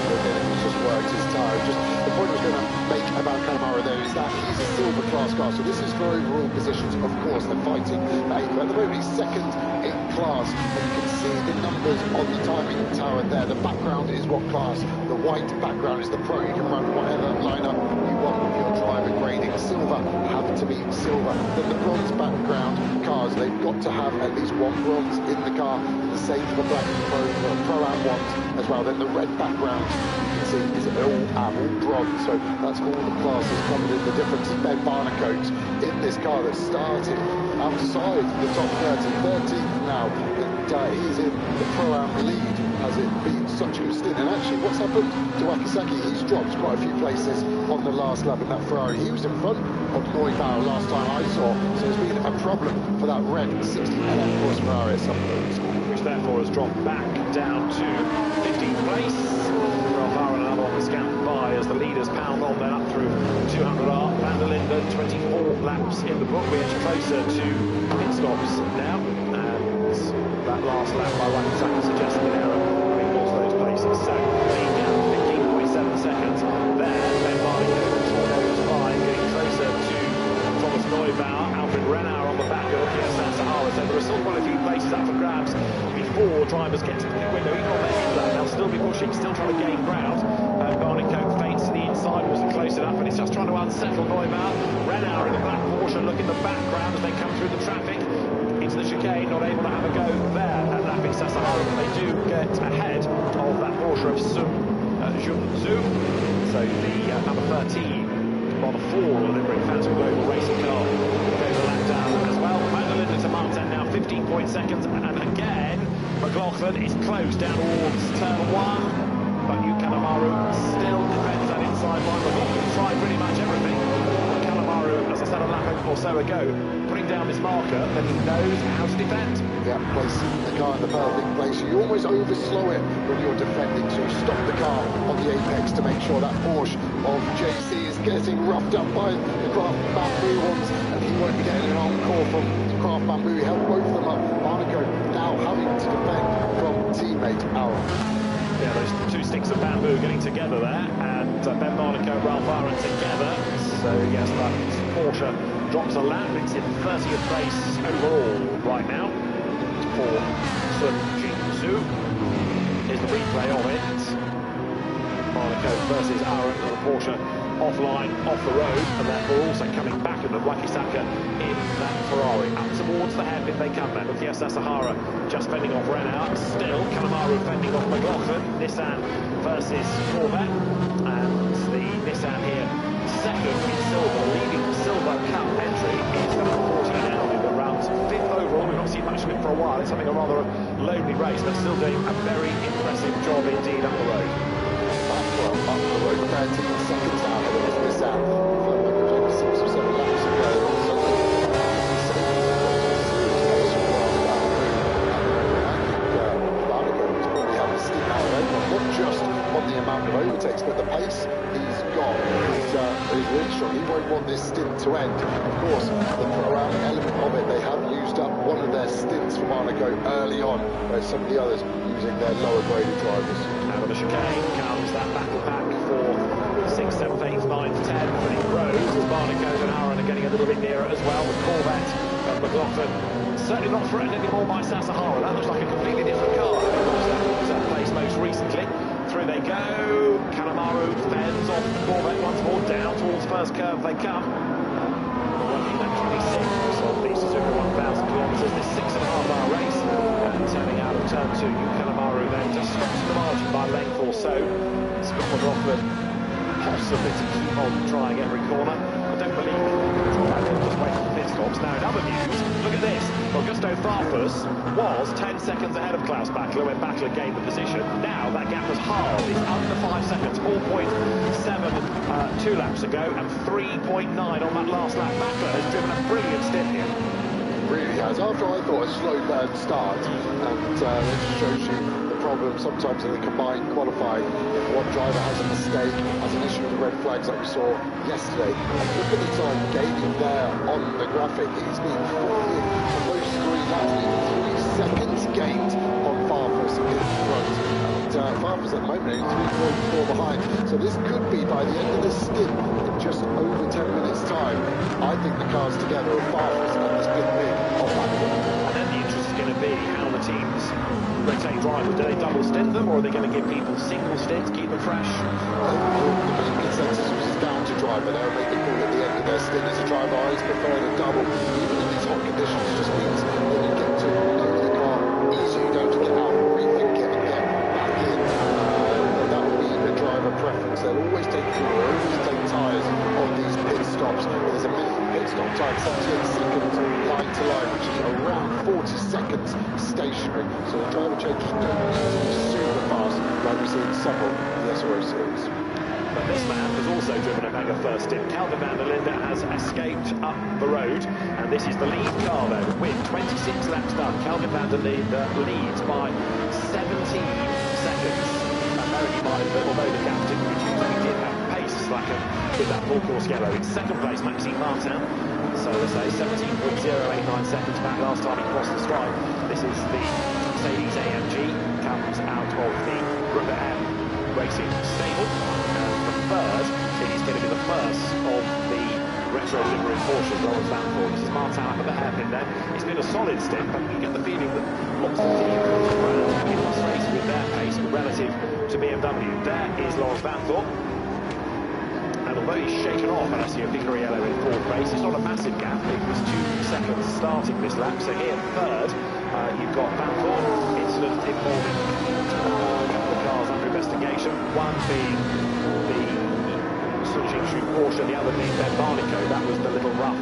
He's just worked his time. Just the point I was going to make about Canamara there is that he's a silver class car, so this is for overall positions. Of course, they're fighting. At the moment, he's second in class, and you can see the numbers on the timing tower there. The background is what class. The white background is the pro. You can run whatever lineup you want with your driver grading. Silver have to be silver. Then the bronze background cars, they've got to have at least 1 bronze in the car. The same for the black pro-am ones as well. Then the red background, you can see, is all bronze. So that's all the classes covered in. The difference is Ben Barnacote in this car that started outside the top 13th now. And he's in the pro-am lead. Has it been such a good stint? And actually, what's happened to Akisaki? He's dropped quite a few places on the last lap in that Ferrari. He was in front of Neubauer last time I saw, so it's been a problem for that red 60 horse Ferrari at some point. Which therefore has dropped back down to 15th place. Ralph and another one scouted by as the leaders pound on then up through 200R. Van der Linde, 24 laps in the book. We're edge closer to pit stops now. And that last lap by Wakasaki suggested an error having lost those places. So lead down 15.7 seconds. There, Ben Barnacote goes by, getting closer to Thomas Neubauer. Alfred Renauer on the back of Kiyosaki Sahara. So there are still quite a few places up for grabs before drivers get to the pit window. Even on their end lap, they'll still be pushing, still trying to gain ground. Barnacote fades to the inside, wasn't close enough, and he's just trying to unsettle Neubauer. Renauer in the black Porsche, look in the background as they come through the traffic into the chicane, not able to have a go there at lapping Sahara, but they do get ahead of that Porsche of Sun Junzu. So the number 13, rather 4 delivering Phantom Global racing car, goes a lap down as well. Van der Linde to Martin now 15 seconds, and again McLaughlin is close down towards turn 1. But Canamara still defends that inside line. McLaughlin tried pretty much everything. Canamara, as I said a lap or so ago, putting down this marker, then he knows how to defend. Yeah, placing the car in the perfect place. You always overslow it when you're defending, so you stop the car on the apex to make sure that Porsche of JC is getting roughed up by the Craft Bamboo ones, and he won't be getting an encore from Craft Bamboo. He held both of them up. Barnacote now having to defend from teammate Aaron. Yeah, those two sticks of bamboo getting together there, and Ben Barnicoat and Ralph Aaron together. So yes, that Porsche drops a lap. It's in 30th place overall right now for Sun Jingzhou. Here's the replay of it. Barnicoat versus Aaron and the Porsche offline, off the road, and therefore also coming back at the Wakisaka in that Ferrari. Up towards the hairpin they come then, with Fiesta Sahara just fending off Renault. Still, Kanemaru fending off McLaughlin. Nissan versus Corvette, and the Nissan here second in silver, leading the Silver Cup entry is the number 14 Audi that rounds 5th overall. We've not seen much of it for a while. It's having a rather lonely race, but still doing a very impressive job indeed up the road. Up the road, 13 seconds out of it, this out. Felt like it was only 6 or 7 laps ago. Not just on the amount of overtakes, but the pace he's got is really strong. He won't want this stint to end. Of course, the pro-am element of it, they have used up one of their stints for Monaco early on, whereas some of the others using their lower graded drivers. Out of the chicane comes that battle pack for 6th, 7th, 8th, 9th, 10th, and it grows as Barnicoat and Aaron are getting a little bit nearer as well with Corvette and McLaughlin. Certainly not threatened anymore by Sasahara. That looks like a completely different car. That place most recently. Through they go. Kanemaru fends off Corvette once more. Down towards first curve they come. Running at 26 of the Suzuka 1000 kilometres. This 6.5-hour race. And turning out of turn 2, Kanemaru then just stretching the margin by length or so. Scott McLaughlin possibly to keep on trying every corner. I don't believe he'll just wait for pit stops. Now in other news, look at this. Augusto Farfus was 10 seconds ahead of Klaus Bachler when Bachler gained the position. Now that gap has halved. It's under 5 seconds, 4.7 2 laps ago, and 3.9 on that last lap. Bachler has driven a brilliant stint here. Really has. After I thought a slow burn start, and it shows you the problem sometimes in the combined qualifying. If one driver has a mistake, has an issue with the red flags like we saw yesterday, and look at the time gaining there on the graphic. He's been 40 on those 3 laps, 3 seconds gained on Farfus in front. And Farfus at the moment is 3.4 behind. So this could be, by the end of this stint, in just over 10 minutes time, I think the cars together are Farfus and this big win of Bachler. And then the interest is going to be how the teams rotate drivers. Do they double stint them, or are they going to give people single stints, keep them fresh? The main consensus was down to driver. They'll make the call at the end of their stint as a driver. I always prefer the double, even in these hot conditions. It just means that you get to know the car easier. You don't have to get out and rethink it and get back in. That will be the driver preference. They'll always take fuel, always take tyres on these pit stops. There's a minimum pit stop time, 78 seconds line to line, which is around 40 seconds stationary. So the driver changes don't need to be super fast, like we see in several of the SRO series. But this man has also driven a mega first stint. Calvin van der Linde has escaped up the road, and this is the lead car though, with 26 laps done. Calvin van der Linde leads by 17 seconds. Although the gap didn't reduce, we did have pace slacker with that full course yellow. In second place, Maxime Martin. So let's say 17.089 seconds back last time he crossed the stripe. This is the Mercedes AMG, comes out of the Rubber Racing stable. And the third, it is going to be the first of the retro livery Porsches, Lawrence Vanthorpe. This is Martin up at the hairpin then. It's been a solid stint, but you get the feeling that lots of teams around in this race with their pace relative to BMW. There is Lawrence Vanthorpe. And although he's shaken off Alessio Picariello in 4th place, it's not a massive gap. It was 2 seconds starting this lap. So here, third, you've got Vanthorpe. Incident involving a couple of cars under investigation. One being the Sun Jingzhou Porsche, the other being Ben Barnicoat. That was the little rough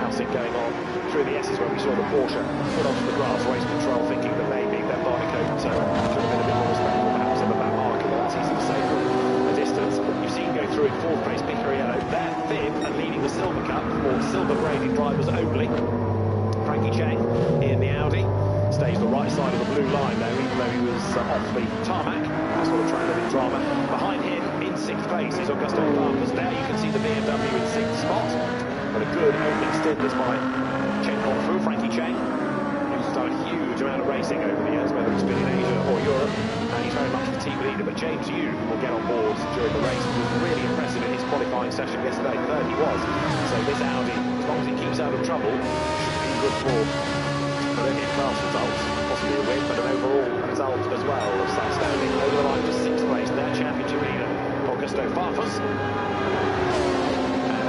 housing going on through the S's where we saw the Porsche put onto the grass, race control, thinking that maybe Ben Barnicoat should have been a bit more respectful, perhaps of that marker, but that's easy to say from a distance. You've seen go through in 4th place, Picariello there, 5th, and leading the Silver Cup for silver-graded drivers only. Frankie Chang in the Audi stays the right side of the blue line though, even though he was off the tarmac. That's sort of track limit drama. Behind him, in 6th place, is Augusto Farfus. There you can see the BMW in 6th spot. But a good opening stint this by Cheng Hong Fu, Frankie Chang, who's done a huge amount of racing over the years, whether it's been in Asia or Europe, and he's very much the team leader. But James Yu will get on board during the race. He was really impressive in his qualifying session yesterday. Third he was. So this Audi, as long as it keeps out of trouble, should be good for an in-class result, possibly a win, but an overall result as well. Standing over the line for 6th place, their championship leader, Augusto Farfus.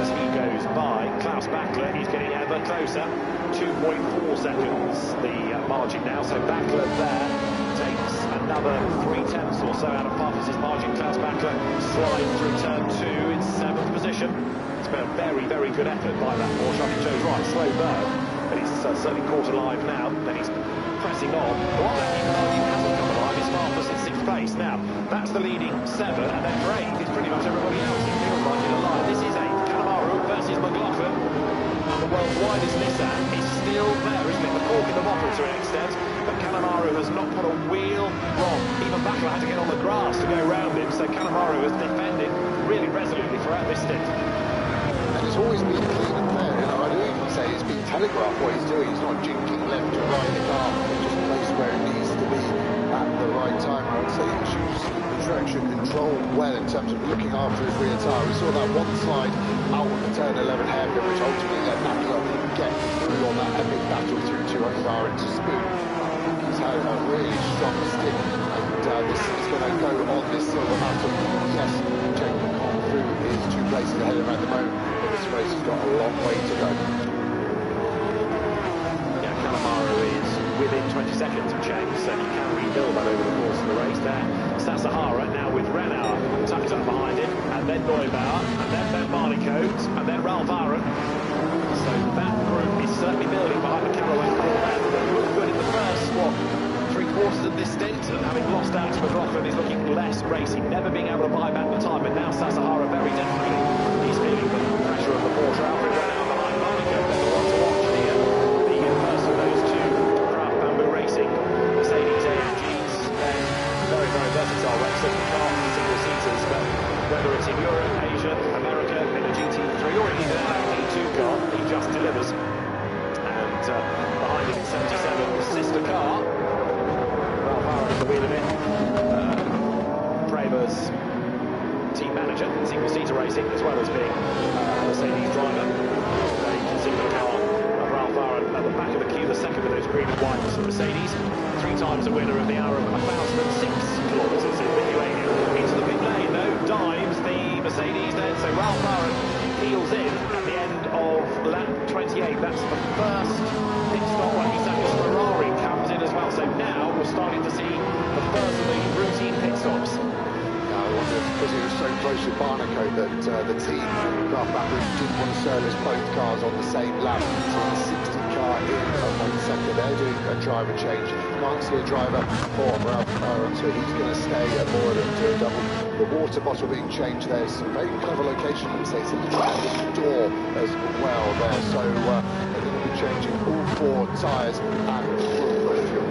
As he goes by Klaus Bachler, he's getting ever closer. 2.4 seconds the margin now, so Bachler there takes another 3/10 or so out of Farfus's margin. Klaus Bachler slides through turn 2 in 7th position. It's been a very, very good effort by that Porsche. I think Joe's right, slow burn, but he's certainly caught alive now, and he's pressing on. The one that you can argue hasn't come alive is Farfus in 6th place. Now, that's the leading 7, and then for 8 is pretty much everybody else. It feels like in a line. This is 8, Kanemaru versus McLaughlin. And the world's widest Nissan is still there, isn't it? The cork in the bottle to an extent, but Kanemaru has not put a wheel wrong. Even Bachler had to get on the grass to go round him, so Kanemaru has defended really resolutely throughout this stint. And it's always been clean and fair. You know, I do even say it's been telegraphed what he's doing. He's not jinking left to right the car, just placed where it needs to be at the right time. I would say he chooses the traction control well in terms of looking after his rear tyre. We saw that one slide out of the turn 11 hairpin, which ultimately let Bachler get through on that epic battle through 200R into Spoon. He's had a really strong stick, and this is going to go on this silver medal. Yes, Jake McCall through is 2 places ahead of him at the moment, but this race has got a long way to go. Yeah, Kanemaru is within 20 seconds of James, so he can rebuild that over the course of the race there. Sasahara now with Renauer tucked up behind him, and then Neubauer, and then Ben Barnicoat, and then Ralph Aaron. So that group is certainly building behind the Callaway crew there. They looked good in the first, 3/4 of this stint, and having lost out to McLaughlin, he's looking less racing, never being able to buy back the time, and now Sasahara very definitely, he's feeling the pressure of the Porsche. Alfred Renauer behind Barnicoat, they're the one to watch the first of those 2 Craft Bamboo Racing Mercedes AMGs. Very, very versatile racer, cars and single-seaters, but whether it's in Europe, Asia, America, in a GT3 or even an LMP2 car, he just delivers. And behind him in 77, the sister car, Ralph Aaron at the wheel of it, Prevo's team manager in single-seater racing, as well as being a Mercedes driver. They can see the car of Ralph Aaron at the back of the queue, the second of those green and white Mercedes. 3 times a winner of the hour of 1,006 kilometres in Lithuania. Into the pit lane, though, dives the Mercedes then, so Ralph Aaron peels in at the end of lap 28. That's the first pit stop where Isaac Ferrari comes in as well. So now we're starting to see the first of the routine pit stops. I wonder if because he was so close with Barnicoat that the team, Craft Bamboo, didn't want to service both cars on the same lap. So the 60 car in at 1 second. They're doing a driver change. Can't see a driver for Ralph Aaron, so he's going to stay aboard and do a double. The water bottle being changed there. Some very clever location, I would say. It's in the transit door as well there. So they're going to be changing all 4 tyres and full of fuel.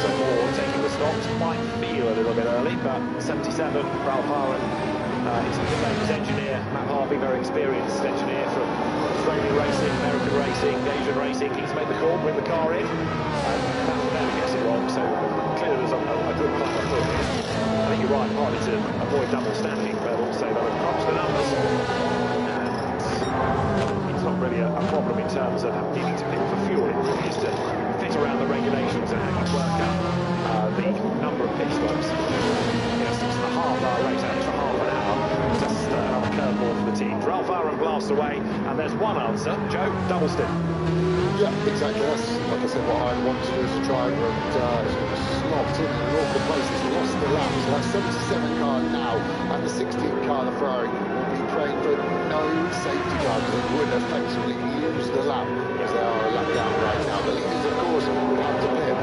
So Moore taking the stops might feel a little bit early, but 77, Ralph Aaron, he's his engineer, Matt Harvey, very experienced engineer from Australian racing, American racing, Asian racing. He's made the call, bring the car in, and Matt never gets it wrong, so clearly there's a good plan afoot here. I think you're right, partly to avoid double standing, but also they'll crunch the numbers, and it's not really a problem in terms of needing to pit for fuel. It really is to fit around the regulations and work out the number of pit stops. You know, 6.5-hour race, an extra half an hour, just another curveball for the teams. Ralph Aaron blasts away, and there's one answer. Joe, double stint. Yeah, exactly. That's, like I said, what I want to do as a driver, and it's going to slot in an awkward place. It's lost the lap. So that 77 car now, and the 16 car, the Ferrari, will be praying for no safety car, because it would effectively lose the lap, as they are a lap down right now. The leaders, of course, would have to pit.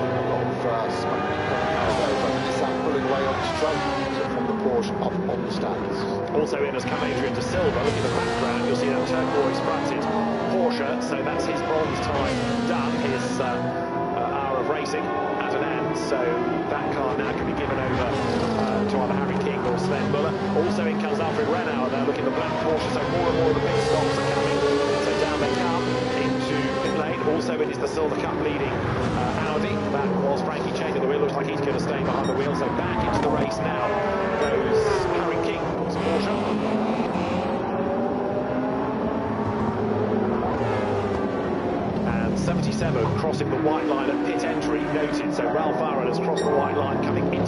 A lot of smoke coming out there, but Nissan pulling away on the straight, so from the Porsche up on the stands. Also in has come Adrian De Silva. Look at the background, you'll see that turquoise fronted Porsche, so that's his bronze time done, his hour of racing at an end, so that car now can be given over to either Harry King or Sven Muller. Also in comes Alfred Renauer there, looking at the black Porsche, so more and more of the pit stops are coming, so down they come into pit lane. Also, it is the Silver Cup leading Audi. That was Frankie Cheng at the wheel. Looks like he's going to stay behind the wheel. So back into the race now goes Harry King's Porsche. 77 crossing the white line at pit entry, noted. So Ralph Aaron has crossed the white line coming in.